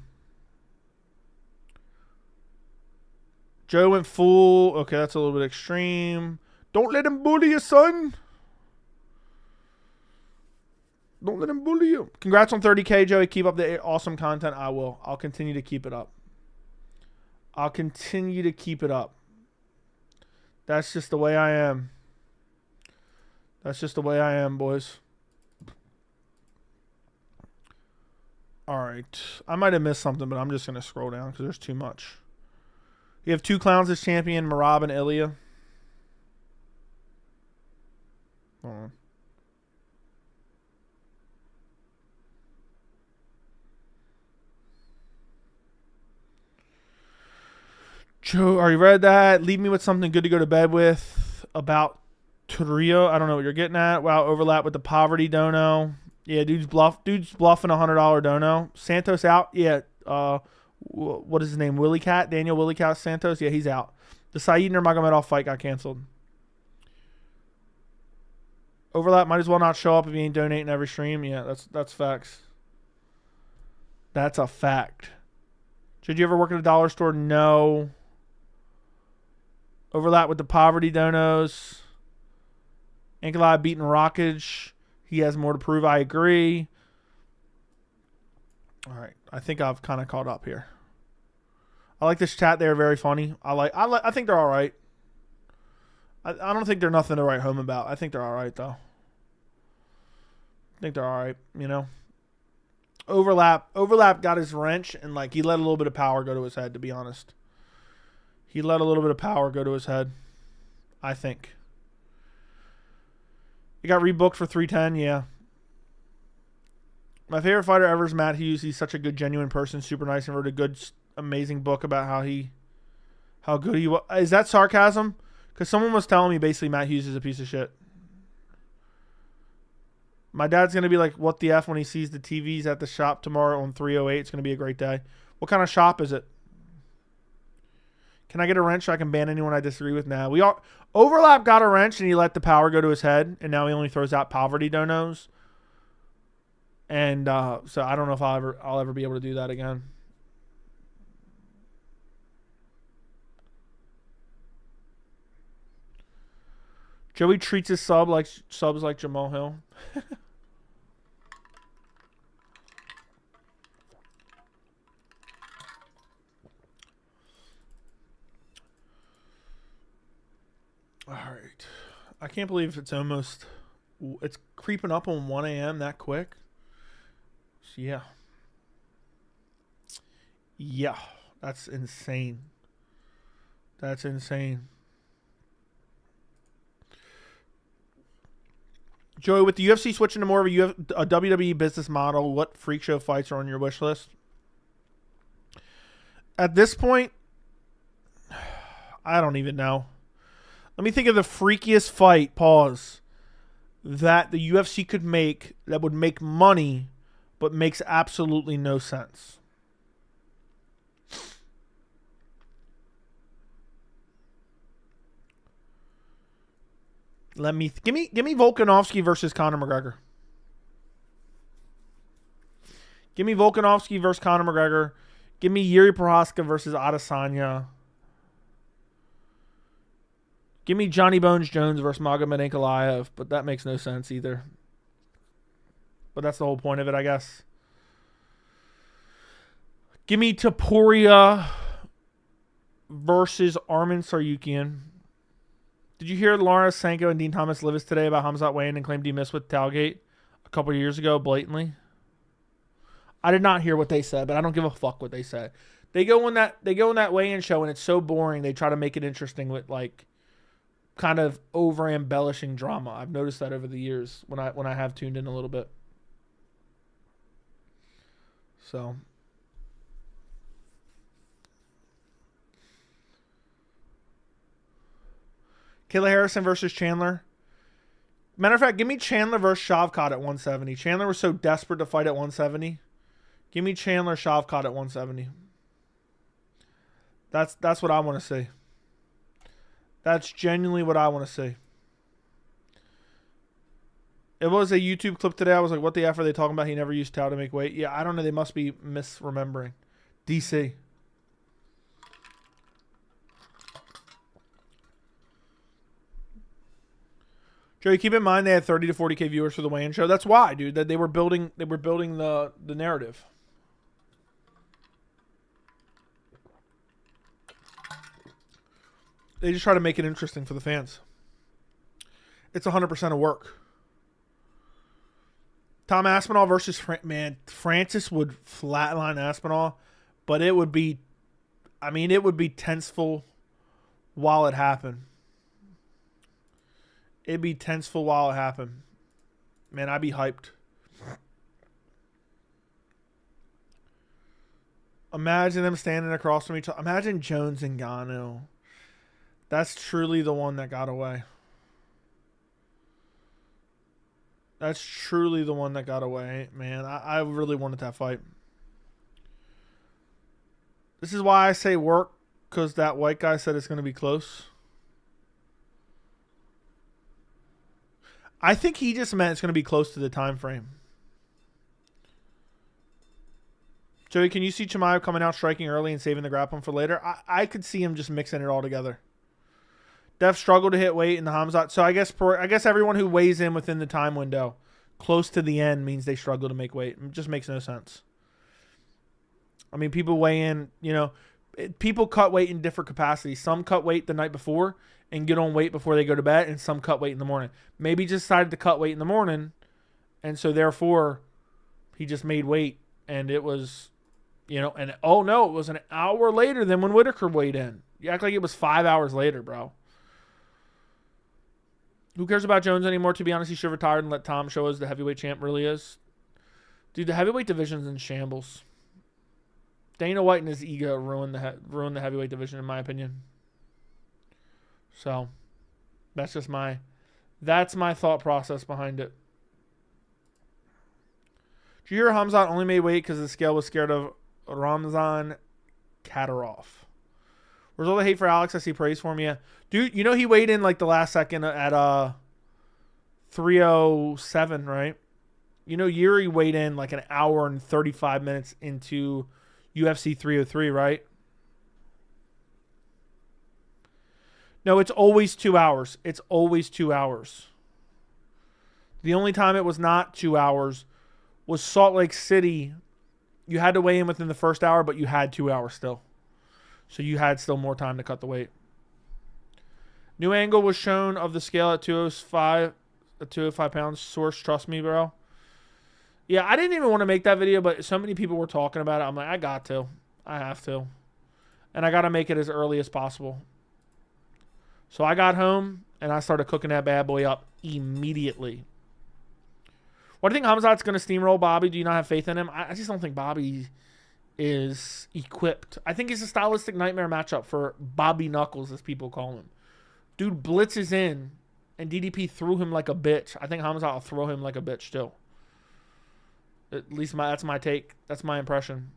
Speaker 1: Joe went full. Okay, that's a little bit extreme. Don't let him bully you, son. Don't let him bully you. Congrats on 30K, Joey. Keep up the awesome content. I will. I'll continue to keep it up. That's just the way I am. Boys. All right. I might have missed something, but I'm just going to scroll down because there's too much. You have two clowns as champion, Merab and Ilia. Hold on. Joe, are you read that? Leave me with something good to go to bed with about Topuria. I don't know what you're getting at. Wow, Overlap with the poverty dono. Yeah, dude's bluffing $100 dono. Santos out. Yeah. What is his name? Willie Cat. Daniel Willie Cat Santos. Yeah, he's out. The Saeed Nurmagomedov fight got canceled. Overlap might as well not show up if he ain't donating every stream. Yeah, that's facts. That's a fact. Did you ever work at a dollar store? No. Overlap with the poverty donos. Ankalaev beating Rockage. He has more to prove. I agree. All right. I think I've kind of caught up here. I like this chat. They're very funny. I think they're all right. I don't think they're nothing to write home about. I think they're all right, though. I think they're all right, you know. Overlap got his wrench, and like he let a little bit of power go to his head, to be honest. He let a little bit of power go to his head, I think. He got rebooked for 310, yeah. My favorite fighter ever is Matt Hughes. He's such a good, genuine person, super nice, and wrote a good, amazing book about how good he was. Is that sarcasm? Because someone was telling me basically Matt Hughes is a piece of shit. My dad's going to be like, what the F when he sees the TVs at the shop tomorrow on 308. It's going to be a great day. What kind of shop is it? Can I get a wrench so I can ban anyone I disagree with? Nah. Overlap got a wrench and he let the power go to his head. And now he only throws out poverty donos. And so I don't know if I'll ever be able to do that again. Joey treats his subs like Jamal Hill. All right. I can't believe it's creeping up on 1 a.m. that quick. So yeah. Yeah. That's insane. That's insane. Joey, with the UFC switching to more of a WWE business model, what freak show fights are on your wish list? At this point, I don't even know. Let me think of the freakiest fight, pause, that the UFC could make that would make money but makes absolutely no sense. Give me Volkanovski versus Conor McGregor. Give me Volkanovski versus Conor McGregor. Give me Yuri Prohaska versus Adesanya. Give me Johnny Bones Jones versus Magomed Ankalaev, but that makes no sense either. But that's the whole point of it, I guess. Give me Topuria versus Arman Tsarukyan. Did you hear Laura Sanko and Dean Thomas Livis today about Khamzat weighing and claimed he missed with Talgate a couple of years ago blatantly? I did not hear what they said, but I don't give a fuck what they said. They go in that weigh-in show and it's so boring. They try to make it interesting with like kind of over embellishing drama. I've noticed that over the years when I have tuned in a little bit. So Kayla Harrison versus Chandler. Matter of fact, give me Chandler versus Shavkat at 170. Chandler was so desperate to fight at 170. Give me Chandler Shavkat at 170. That's what I want to see. That's genuinely what I want to see. It was a YouTube clip today. I was like, what the F are they talking about? He never used Tao to make weight. Yeah, I don't know. They must be misremembering. DC. Joey, keep in mind they had 30 to 40K viewers for the weigh-in show. That's why, dude. That they were building the narrative. They just try to make it interesting for the fans. It's 100% of work. Tom Aspinall versus Francis would flatline Aspinall, but it would be tenseful while it happened. It'd be tenseful while it happened. Man, I'd be hyped. Imagine them standing across from each other. Imagine Jones and Ngannou. That's truly the one that got away. That's truly the one that got away, man. I really wanted that fight. This is why I say work, because that white guy said it's going to be close. I think he just meant it's going to be close to the time frame. Joey, can you see Chimaev coming out striking early and saving the grappling for later? I could see him just mixing it all together. Def struggled to hit weight in the Khamzat. So I guess everyone who weighs in within the time window close to the end means they struggle to make weight. It just makes no sense. I mean, people weigh in, you know, people cut weight in different capacities. Some cut weight the night before and get on weight before they go to bed, and some cut weight in the morning. Maybe just decided to cut weight in the morning, and so therefore he just made weight, and it was, you know, and oh no, it was an hour later than when Whittaker weighed in. You act like it was 5 hours later, bro. Who cares about Jones anymore? To be honest, he should have retired and let Tom show us the heavyweight champ really is. Dude, the heavyweight division's in shambles. Dana White and his ego ruined the heavyweight division, in my opinion. So, that's just my thought process behind it. Did you hear Khamzat only made weight because the scale was scared of Ramzan Kadyrov? Where's all the hate for Alex? I see praise for him. Yeah. Dude, you know he weighed in like the last second at 307, right? You know Yuri weighed in like an hour and 35 minutes into UFC 303, right? No, it's always 2 hours. It's always 2 hours. The only time it was not 2 hours was Salt Lake City. You had to weigh in within the first hour, but you had 2 hours still. So you had still more time to cut the weight. New angle was shown of the scale at 205 pounds. Source, trust me, bro. Yeah, I didn't even want to make that video, but so many people were talking about it. I'm like, I got to. I have to. And I got to make it as early as possible. So I got home, and I started cooking that bad boy up immediately. What do you think Khamzat's going to steamroll Bobby? Do you not have faith in him? I just don't think Bobby is equipped. I think he's a stylistic nightmare matchup for Bobby Knuckles, as people call him. Dude blitzes in, and DDP threw him like a bitch. I think Khamzat will throw him like a bitch still. At least that's my take. That's my impression.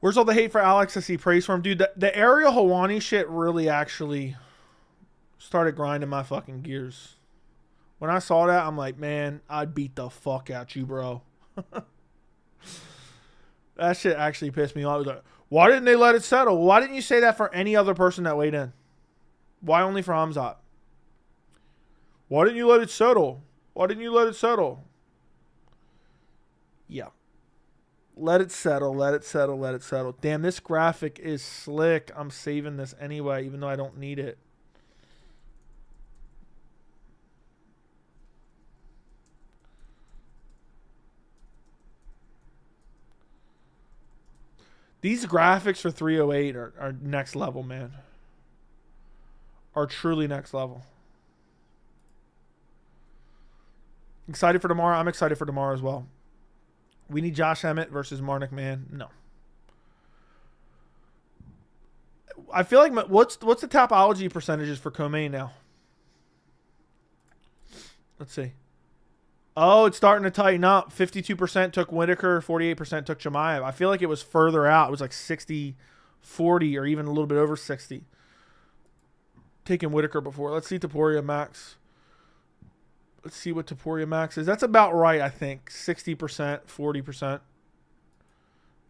Speaker 1: Where's all the hate for Alex? I see praise for him. Dude, the Ariel Helwani shit really actually started grinding my fucking gears. When I saw that, I'm like, man, I'd beat the fuck out you, bro. That shit actually pissed me off. I was like, why didn't they let it settle? Why didn't you say that for any other person that weighed in? Why only for Khamzat? Why didn't you let it settle? Why didn't you let it settle? Yeah. Let it settle, let it settle, let it settle. Damn, this graphic is slick. I'm saving this anyway, even though I don't need it. These graphics for 308 are next level, man. Are truly next level. Excited for tomorrow? I'm excited for tomorrow as well. We need Josh Emmett versus Marnik, man. No. I feel like what's the topology percentages for Co-Main now? Let's see. Oh, it's starting to tighten up. 52% took Whittaker, 48% took Chimaev. I feel like it was further out. It was like 60-40 or even a little bit over 60. Taking Whittaker before. Let's see Topuria Max. Let's see what Topuria Max is. That's about right, I think. 60%, 40%.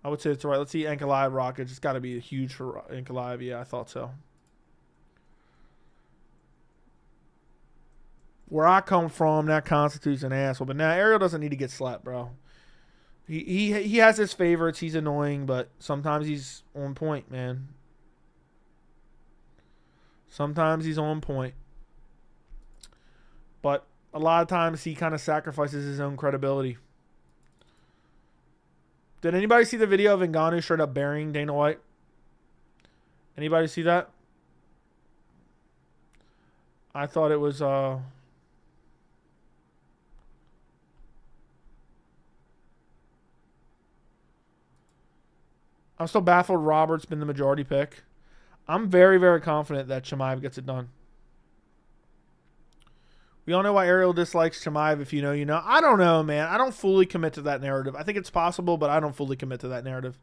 Speaker 1: I would say it's right. Let's see Ankalaev Rockets. It's got to be huge for Ankalaev. Yeah, I thought so. Where I come from, that constitutes an asshole. But now Ariel doesn't need to get slapped, bro. He has his favorites. He's annoying, but sometimes he's on point, man. Sometimes he's on point. But a lot of times he kind of sacrifices his own credibility. Did anybody see the video of Ngannou straight up burying Dana White? Anybody see that? I thought it was I'm still baffled Robert's been the majority pick. I'm very, very confident that Chimaev gets it done. We all know why Ariel dislikes Chimaev. If you know, you know. I don't know, man. I don't fully commit to that narrative. I think it's possible, but I don't fully commit to that narrative.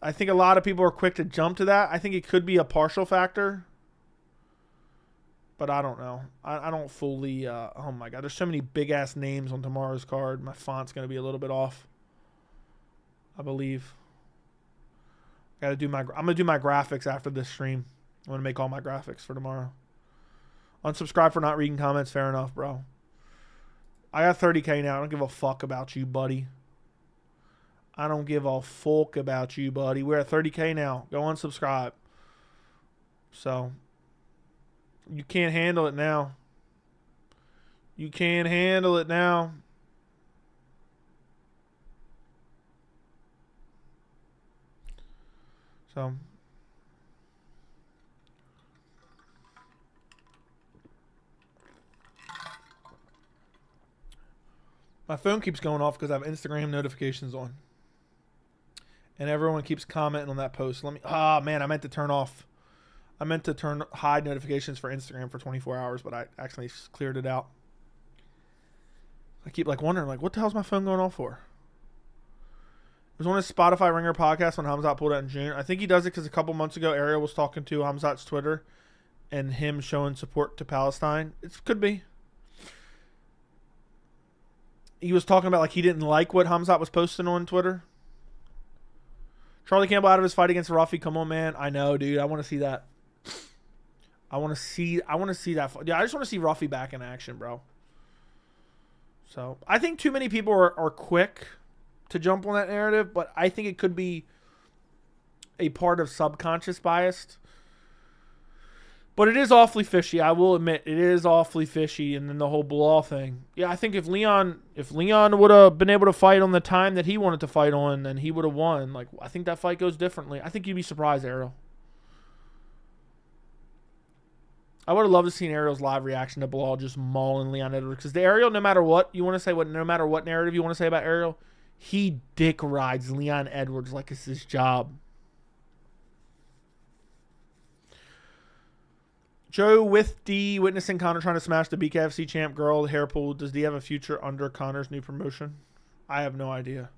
Speaker 1: I think a lot of people are quick to jump to that. I think it could be a partial factor. But I don't know. I don't fully... oh, my God. There's so many big-ass names on tomorrow's card. My font's going to be a little bit off. I believe. I'm going to do my graphics after this stream. I'm going to make all my graphics for tomorrow. Unsubscribe for not reading comments. Fair enough, bro. I got 30K now. I don't give a fuck about you, buddy. I don't give a fuck about you, buddy. We're at 30K now. Go unsubscribe. So, you can't handle it now. You can't handle it now. So, my phone keeps going off because I have Instagram notifications on. And everyone keeps commenting on that post. Man, I meant to hide notifications for Instagram for 24 hours, but I actually cleared it out. I keep wondering, what the hell's my phone going off for? It was on his Spotify Ringer podcast when Khamzat pulled out in June. I think he does it because a couple months ago, Ariel was talking to Khamzat's Twitter and him showing support to Palestine. It could be. He was talking about he didn't like what Khamzat was posting on Twitter. Charlie Campbell out of his fight against Ruffy. Come on, man. I know, dude. I want to see that. I want to see that. Yeah, I just want to see Ruffy back in action, bro. So, I think too many people are quick to jump on that narrative, but I think it could be a part of subconscious bias. But it is awfully fishy. I will admit, it is awfully fishy. And then the whole Bilal thing. Yeah, I think if Leon would have been able to fight on the time that he wanted to fight on, then he would have won. I think that fight goes differently. I think you'd be surprised, Ariel. I would have loved to see Ariel's live reaction to Bilal just mauling Leon Edwards. Because the Ariel, no matter what you want to say, no matter what narrative you want to say about Ariel, he dick rides Leon Edwards like it's his job. Joe with D witnessing Conor trying to smash the BKFC champ girl, hair pull. Does D have a future under Conor's new promotion? I have no idea.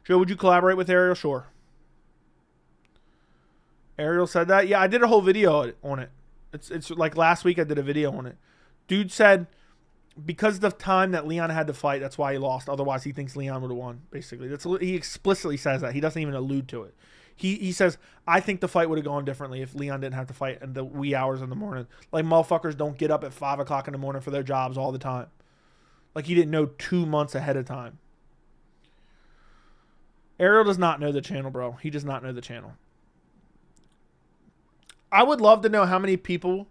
Speaker 1: Joe, would you collaborate with Ariel? Sure. Ariel said that? Yeah, I did a whole video on it. It's like last week I did a video on it. Dude said because of the time that Leon had to fight, that's why he lost. Otherwise, he thinks Leon would have won, basically. He explicitly says that. He doesn't even allude to it. He says, I think the fight would have gone differently if Leon didn't have to fight in the wee hours in the morning. Motherfuckers don't get up at 5 o'clock in the morning for their jobs all the time. He didn't know 2 months ahead of time. Ariel does not know the channel, bro. He does not know the channel. I would love to know how many people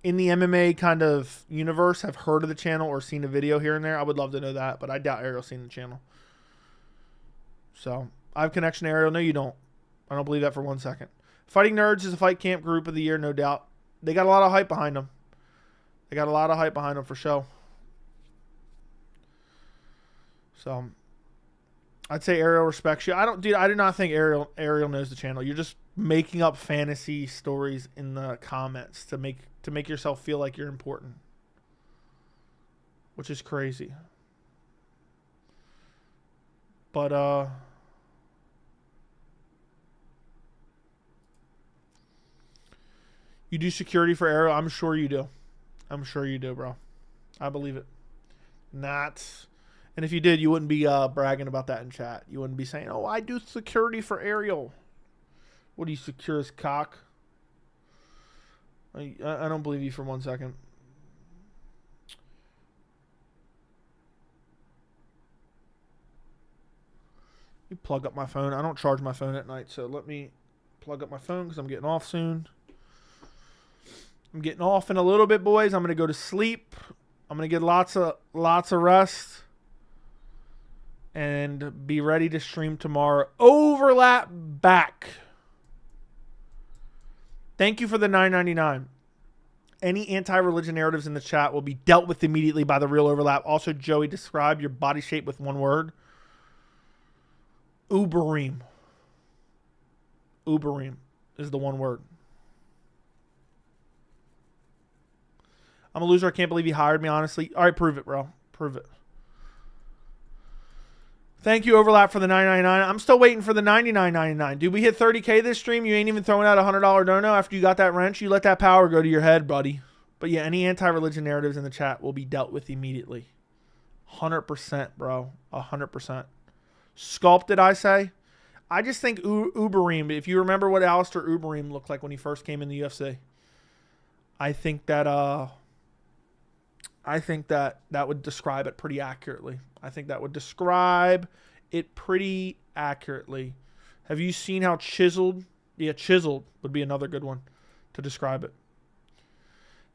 Speaker 1: in the MMA kind of universe have heard of the channel or seen a video here and there. I would love to know that, but I doubt Ariel's seen the channel. So, I have connection to Ariel. No, you don't. I don't believe that for 1 second. Fighting Nerds is a fight camp group of the year, no doubt. They got a lot of hype behind them. For sure. So, I'd say Ariel respects you. I do not think Ariel knows the channel. You're just making up fantasy stories in the comments to make yourself feel like you're important, which is crazy. But you do security for Ariel? I'm sure you do. I'm sure you do, bro. I believe it. And if you did, you wouldn't be bragging about that in chat. You wouldn't be saying, oh, I do security for Ariel. What do you secure his cock? I don't believe you for 1 second. You plug up my phone. I don't charge my phone at night, so let me plug up my phone because I'm getting off soon. I'm getting off in a little bit, boys. I'm going to go to sleep. I'm going to get lots of rest and be ready to stream tomorrow. Overlap back. Thank you for the $9.99. Any anti-religion narratives in the chat will be dealt with immediately by the Real Overlap. Also, Joey, describe your body shape with one word. Uberim. Uberim is the one word. I'm a loser. I can't believe you hired me, honestly. All right, prove it, bro. Prove it. Thank you, Overlap, for the $9.99. I'm still waiting for the $99.99. Dude, we hit 30K this stream. You ain't even throwing out a $100 dono after you got that wrench. You let that power go to your head, buddy. But yeah, any anti-religion narratives in the chat will be dealt with immediately. 100%, bro. 100%. Sculpted, I say. I just think Uberim, if you remember what Alistair Uberim looked like when he first came in the UFC, I think that I think that would describe it pretty accurately. I think that would describe it pretty accurately. Have you seen how chiseled? Yeah, chiseled would be another good one to describe it.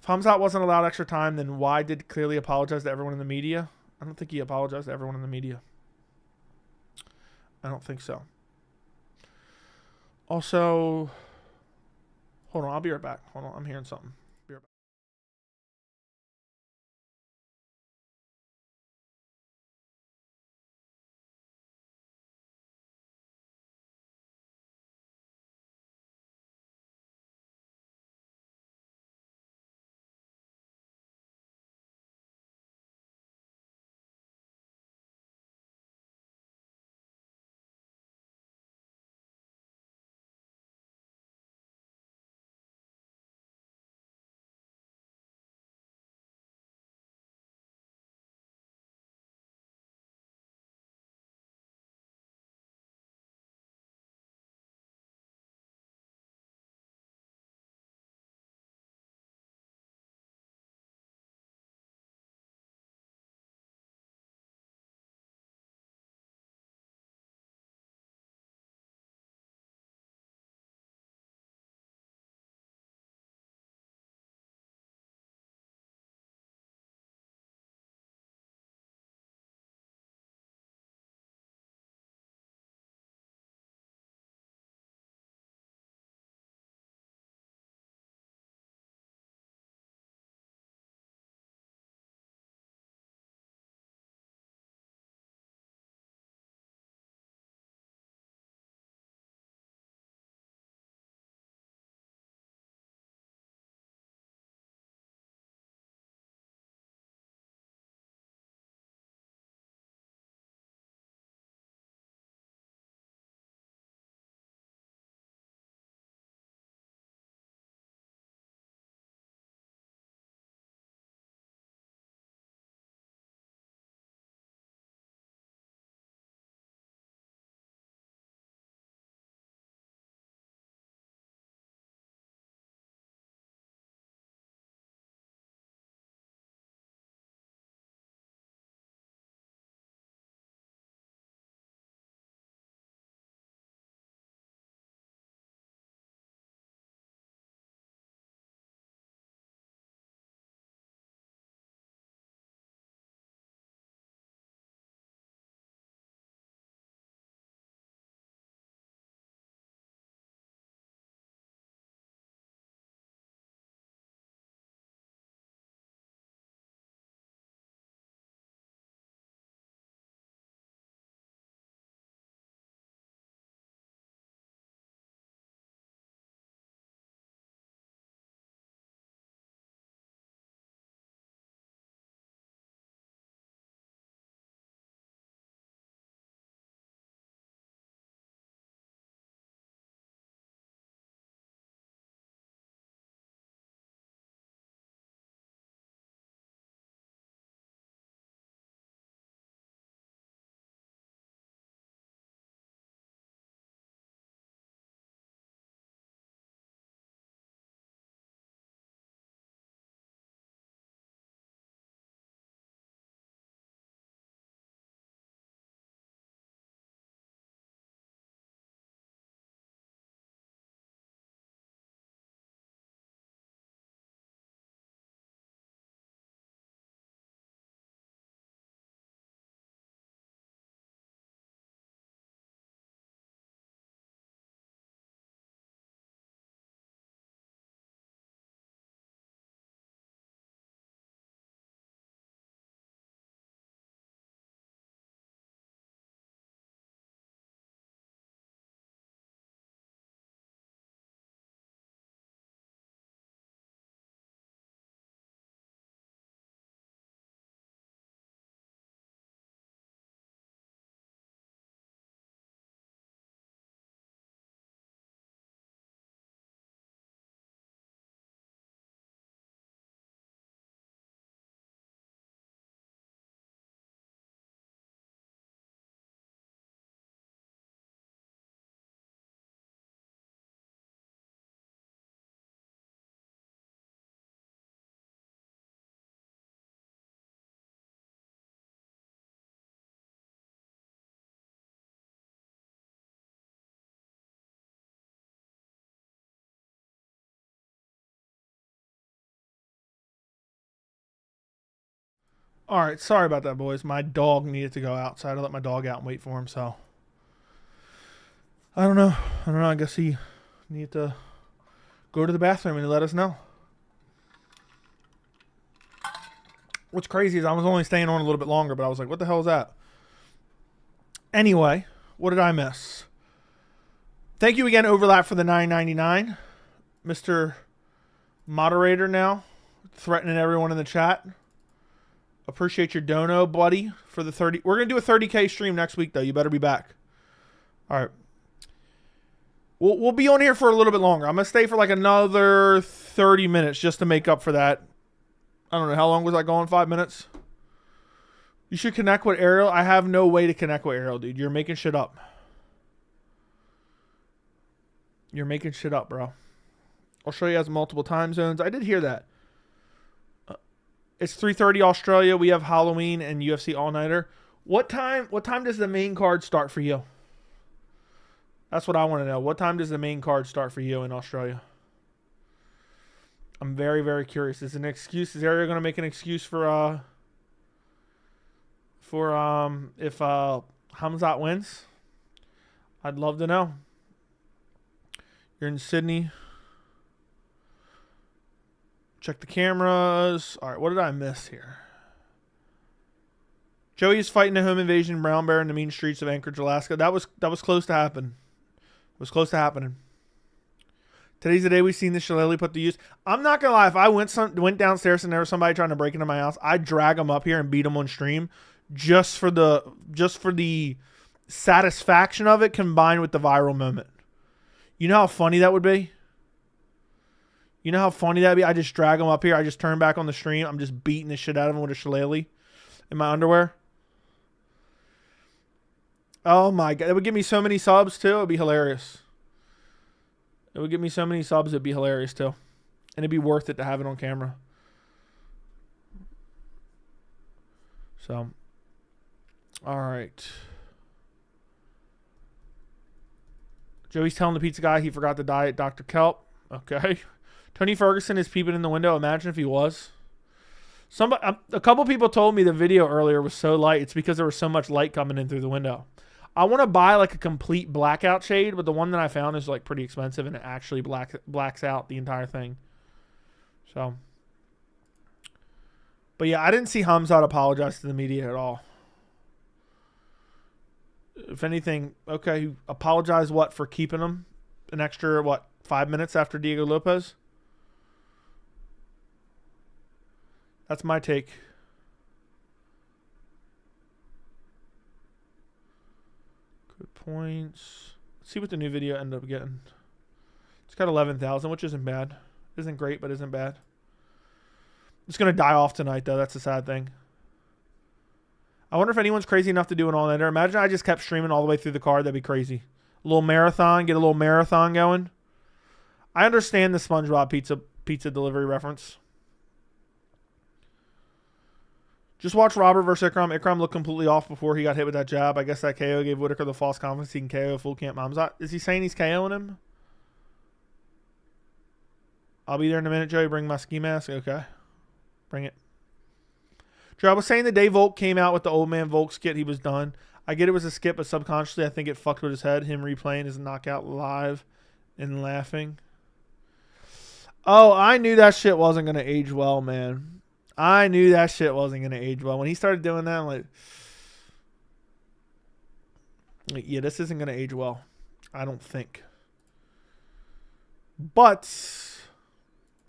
Speaker 1: If Khamzat wasn't allowed extra time, then why did clearly apologize to everyone in the media? I don't think he apologized to everyone in the media. I don't think so. Also, hold on. I'll be right back. Hold on. I'm hearing something. Be right back. All right, sorry about that, boys. My dog needed to go out, so I had to let my dog out and wait for him. So I don't know. I guess he needed to go to the bathroom and let us know. What's crazy is I was only staying on a little bit longer, but I was like, what the hell is that? Anyway, what did I miss? Thank you again, Overlap, for the $9.99. Mr. Moderator now, threatening everyone in the chat. Appreciate your dono, buddy, for the 30. We're going to do a 30K stream next week, though. You better be back. All right. We'll be on here for a little bit longer. I'm going to stay for like another 30 minutes just to make up for that. I don't know. How long was I going? 5 minutes? You should connect with Ariel. I have no way to connect with Ariel, dude. You're making shit up. You're making shit up, bro. Australia has multiple time zones. I did hear that. It's 3:30 Australia. We have Halloween and UFC all-nighter. What time does the main card start for you? That's what I want to know. What time does the main card start for you in Australia? I'm very, very curious. Is an excuse? Is Ariel going to make an excuse for if Khamzat wins? I'd love to know. You're in Sydney. Check the cameras. All right, what did I miss here? Joey's fighting a home invasion brown bear in the mean streets of Anchorage, Alaska. That was close to happen. It was close to happening. Today's the day we've seen the shillelagh put to use. I'm not gonna lie. If I went downstairs and there was somebody trying to break into my house, I'd drag them up here and beat them on stream, just for the satisfaction of it, combined with the viral moment. You know how funny that would be? You know how funny that'd be? I just drag them up here. I just turn back on the stream. I'm just beating the shit out of them with a shillelagh in my underwear. Oh my God. It would give me so many subs too. It would be hilarious. It would give me so many subs. It'd be hilarious too. And it'd be worth it to have it on camera. So, all right. Joey's telling the pizza guy he forgot the diet Dr. Kelp. Okay. Tony Ferguson is peeping in the window. Imagine if he was. A couple people told me the video earlier was so light. It's because there was so much light coming in through the window. I want to buy like a complete blackout shade, but the one that I found is like pretty expensive and it actually blacks out the entire thing. So, but yeah, I didn't see Khamzat apologize to the media at all. If anything, okay, apologize what, for keeping him an extra 5 minutes after Diego Lopez? That's my take. Good points. Let's see what the new video ended up getting. It's got 11,000, which isn't bad. Isn't great, but isn't bad. It's going to die off tonight, though. That's the sad thing. I wonder if anyone's crazy enough to do an all-nighter. Imagine I just kept streaming all the way through the card. That'd be crazy. A little marathon. Get a little marathon going. I understand the SpongeBob pizza delivery reference. Just watch Robert versus Ikram. Ikram looked completely off before he got hit with that jab. I guess that KO gave Whittaker the false confidence he can KO full camp Khamzat. Is he saying he's KOing him? I'll be there in a minute, Joey. Bring my ski mask. Okay. Bring it. Joe, I was saying the day Volk came out with the old man Volk skit, he was done. I get it was a skit, but subconsciously I think it fucked with his head. Him replaying his knockout live and laughing. Oh, I knew that shit wasn't going to age well, man. I knew that shit wasn't going to age well. When he started doing that, I'm like, yeah, this isn't going to age well. I don't think. But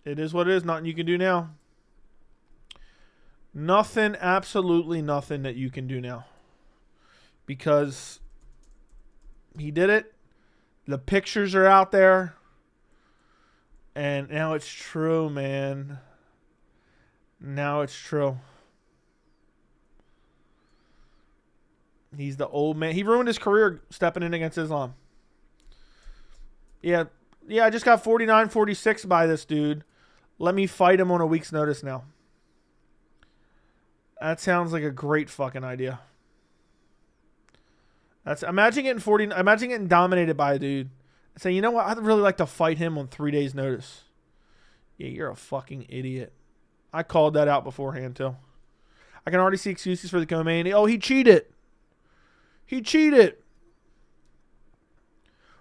Speaker 1: it is what it is. Nothing you can do now. Nothing, absolutely nothing that you can do now. Because he did it. The pictures are out there. And now it's true, man. Now it's true. He's the old man. He ruined his career stepping in against Islam. Yeah, I just got 49-46 by this dude. Let me fight him on a week's notice now. That sounds like a great fucking idea. Imagine getting dominated by a dude. And say, you know what? I'd really like to fight him on 3 days' notice. Yeah, you're a fucking idiot. I called that out beforehand too. I can already see excuses for the co-main. Oh, he cheated. He cheated.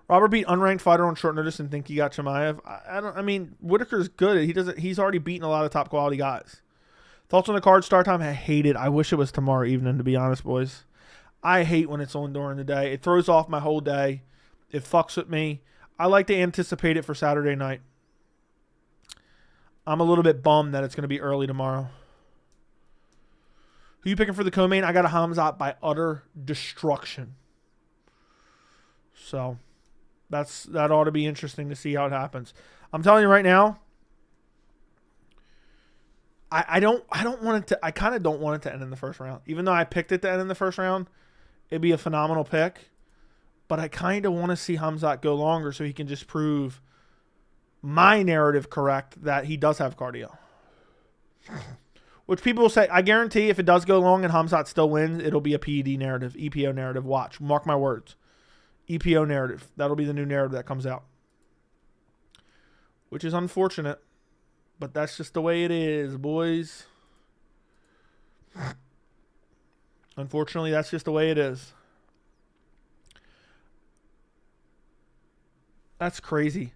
Speaker 1: Robert beat unranked fighter on short notice and think he got Chimaev. I mean, Whittaker's good. He's already beaten a lot of top quality guys. Thoughts on the card start time? I hate it. I wish it was tomorrow evening, to be honest, boys. I hate when it's on during the day. It throws off my whole day. It fucks with me. I like to anticipate it for Saturday night. I'm a little bit bummed that it's going to be early tomorrow. Who you picking for the co-main? I got a Khamzat by utter destruction. So that ought to be interesting to see how it happens. I'm telling you right now, I don't want it to. I kind of don't want it to end in the first round. Even though I picked it to end in the first round, it'd be a phenomenal pick. But I kind of want to see Khamzat go longer so he can just prove my narrative correct that he does have cardio. Which people will say, I guarantee if it does go long and Khamzat still wins, it'll be a PED narrative, EPO narrative. Watch. Mark my words. EPO narrative. That'll be the new narrative that comes out. Which is unfortunate. But that's just the way it is, boys. Unfortunately, that's just the way it is. That's crazy.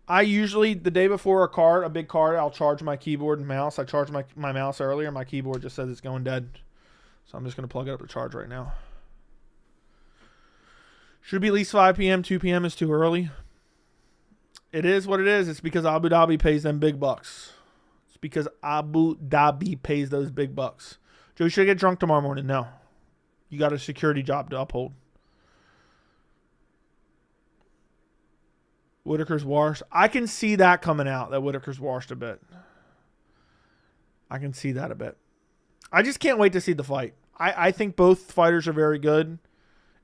Speaker 1: I usually, the day before a big card, I'll charge my keyboard and mouse. I charged my mouse earlier. My keyboard just says it's going dead. So I'm just going to plug it up to charge right now. Should be at least 5 p.m. 2 p.m. is too early. It is what it is. It's because Abu Dhabi pays them big bucks. It's because Abu Dhabi pays those big bucks. Joe, you should get drunk tomorrow morning. No. You got a security job to uphold. Whittaker's washed. I can see that coming out, that Whittaker's washed a bit. I can see that a bit. I just can't wait to see the fight. I think both fighters are very good.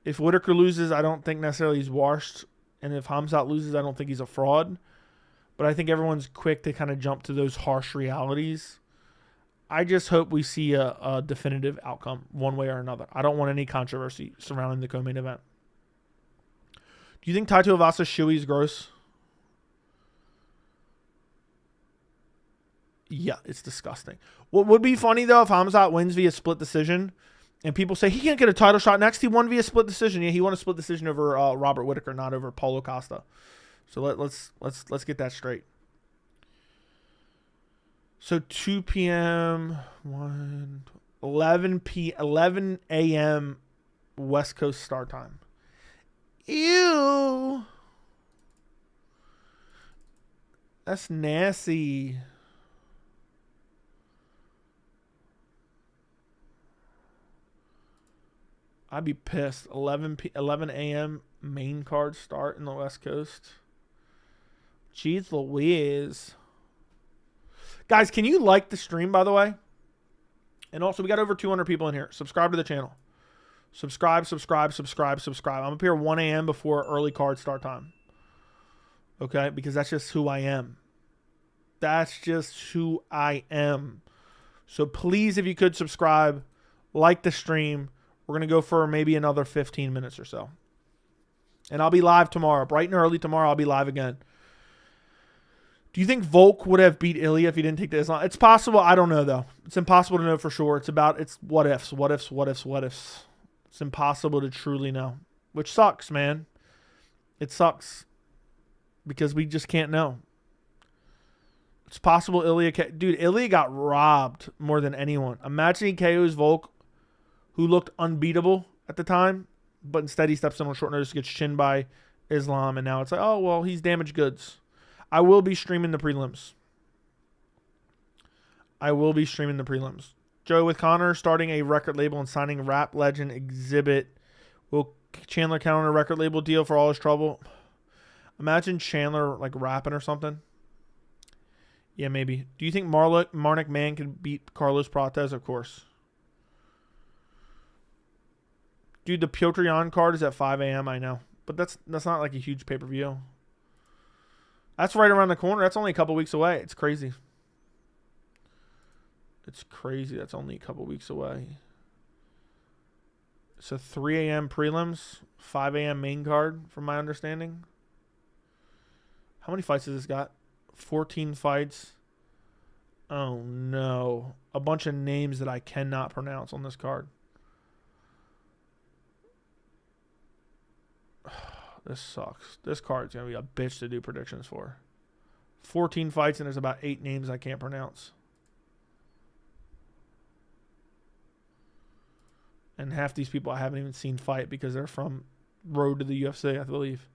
Speaker 1: If Whittaker loses, I don't think necessarily he's washed. And if Khamzat loses, I don't think he's a fraud. But I think everyone's quick to kind of jump to those harsh realities. I just hope we see a definitive outcome one way or another. I don't want any controversy surrounding the co-main event. Do you think Taito Avasa's shoey is gross? Yeah, it's disgusting. What would be funny, though, if Khamzat wins via split decision and people say he can't get a title shot next, he won via split decision. Yeah, he won a split decision over Robert Whittaker, not over Paulo Costa. So let's get that straight. So 2 p.m., 11 a.m. West Coast start time. Ew. That's nasty. I'd be pissed. 11 a.m. main card start in the West Coast. Jeez Louise. Guys, can you like the stream, by the way? And also, we got over 200 people in here. Subscribe to the channel. Subscribe. I'm up here 1 a.m. before early card start time. Okay? Because that's just who I am. That's just who I am. So please, if you could subscribe, like the stream. We're going to go for maybe another 15 minutes or so. And I'll be live tomorrow. Bright and early tomorrow, I'll be live again. Do you think Volk would have beat Ilia if he didn't take the Islam? It's possible. I don't know, though. It's impossible to know for sure. It's what ifs. It's impossible to truly know. Which sucks, man. It sucks. Because we just can't know. It's possible Ilia... Dude, Ilia got robbed more than anyone. Imagine he KOs Volk, who looked unbeatable at the time, but instead he steps in on short notice, gets chinned by Islam, and now it's like, oh, well, he's damaged goods. I will be streaming the prelims. Joe, with Connor starting a record label and signing rap legend Exhibit, will Chandler count on a record label deal for all his trouble? Imagine Chandler like rapping or something. Yeah, maybe. Do you think Marnik Mann can beat Carlos Prates? Of course. Dude, the Piotr Jan card is at 5 a.m. I know. But that's not like a huge pay-per-view. That's right around the corner. That's only a couple weeks away. It's crazy. That's only a couple weeks away. So 3 a.m. prelims, 5 a.m. main card, from my understanding. How many fights has this got? 14 fights. Oh, no. A bunch of names that I cannot pronounce on this card. This sucks. This card's going to be a bitch to do predictions for. 14 fights, and there's about 8 names I can't pronounce. And half these people I haven't even seen fight because they're from Road to the UFC, I believe.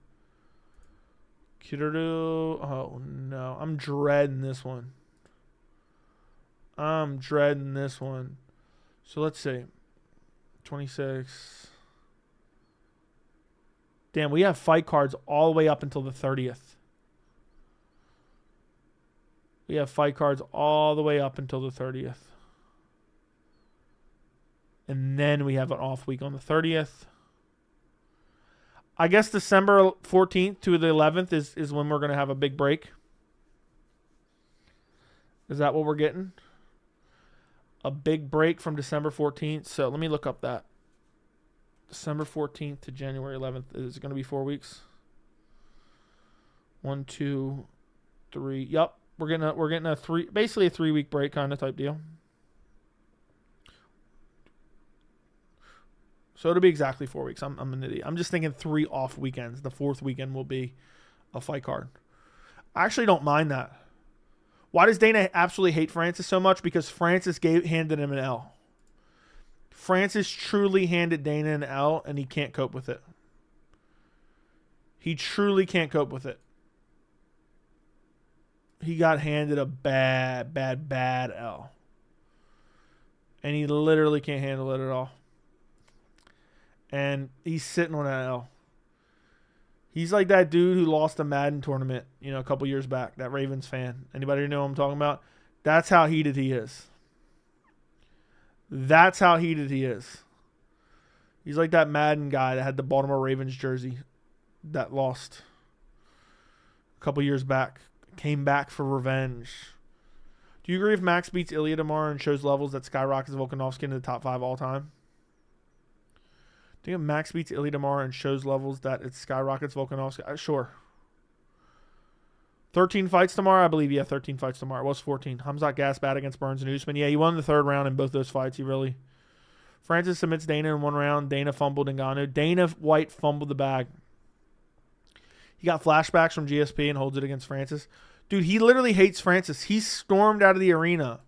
Speaker 1: Kiruru. Oh, no. I'm dreading this one. So let's see. 26. Damn, we have fight cards all the way up until the 30th. We have fight cards all the way up until the 30th. And then we have an off week on the 30th. I guess December 14th to the 11th is when we're going to have a big break. Is that what we're getting? A big break from December 14th. So let me look up that. December 14th to January 11th. Is it going to be 4 weeks? 1, 2, 3. Yup. We're getting a basically a 3-week break kind of type deal. So it'll be exactly 4 weeks. I'm an idiot. I'm just thinking 3 off weekends. The 4th weekend will be a fight card. I actually don't mind that. Why does Dana absolutely hate Francis so much? Because Francis handed him an L. Francis truly handed Dana an L, and he can't cope with it. He truly can't cope with it. He got handed a bad L. And he literally can't handle it at all. And he's sitting on that L. He's like that dude who lost a Madden tournament, a couple years back. That Ravens fan. Anybody know what I'm talking about? That's how heated he is. That's how heated he is. He's like that Madden guy that had the Baltimore Ravens jersey that lost a couple years back. Came back for revenge. Do you agree if Max beats Ilia tomorrow and shows levels that skyrockets Volkanovski into the top 5 all time? Do you think Max beats Ilia tomorrow and shows levels that it skyrockets Volkanovski? Sure. 13 fights tomorrow? I believe, yeah, 13 fights tomorrow. It was 14. Khamzat gas bad against Burns and Usman. Yeah, he won the 3rd round in both those fights. He really... Francis submits Dana in 1 round. Dana fumbled Ngannou. Dana White fumbled the bag. He got flashbacks from GSP and holds it against Francis. Dude, he literally hates Francis. He stormed out of the arena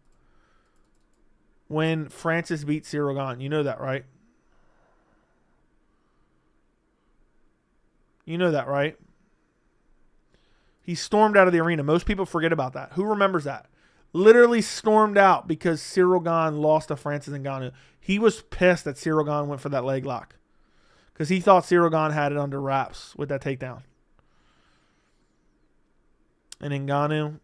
Speaker 1: when Francis beat Cyril Gane. You know that, right? You know that, right? He stormed out of the arena. Most people forget about that. Who remembers that? Literally stormed out because Cyril Gane lost to Francis Ngannou. He was pissed that Cyril Gane went for that leg lock because he thought Cyril Gane had it under wraps with that takedown. And Ngannou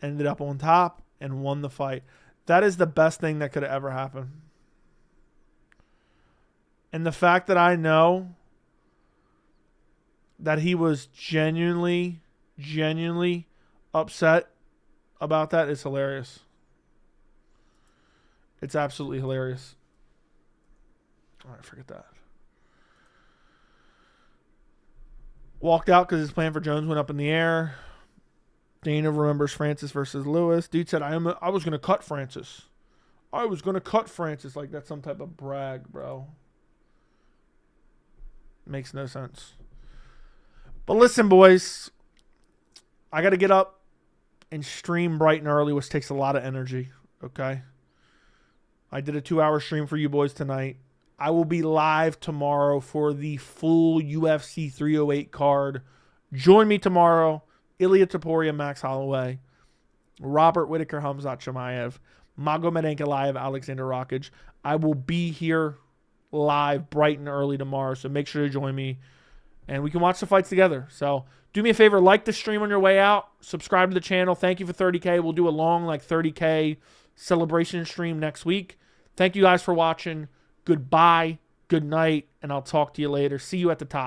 Speaker 1: ended up on top and won the fight. That is the best thing that could have ever happened. And the fact that I know that he was genuinely upset about that is hilarious. It's absolutely hilarious. All right, forget that. Walked out because his plan for Jones went up in the air. Dana remembers Francis versus Lewis. Dude said, I was going to cut Francis. I was going to cut Francis. Like that's some type of brag, bro. Makes no sense. But listen, boys. I got to get up and stream bright and early, which takes a lot of energy. Okay? I did a 2-hour stream for you boys tonight. I will be live tomorrow for the full UFC 308 card. Join me tomorrow. Ilia Topuria, Max Holloway, Robert Whittaker, Khamzat Chimaev, Magomed Ankalaev, Alexander Rakic. I will be here live bright and early tomorrow, so make sure to join me, and we can watch the fights together. So do me a favor, like the stream on your way out, subscribe to the channel. Thank you for 30K. We'll do a long 30K celebration stream next week. Thank you guys for watching. Goodbye, good night, and I'll talk to you later. See you at the top.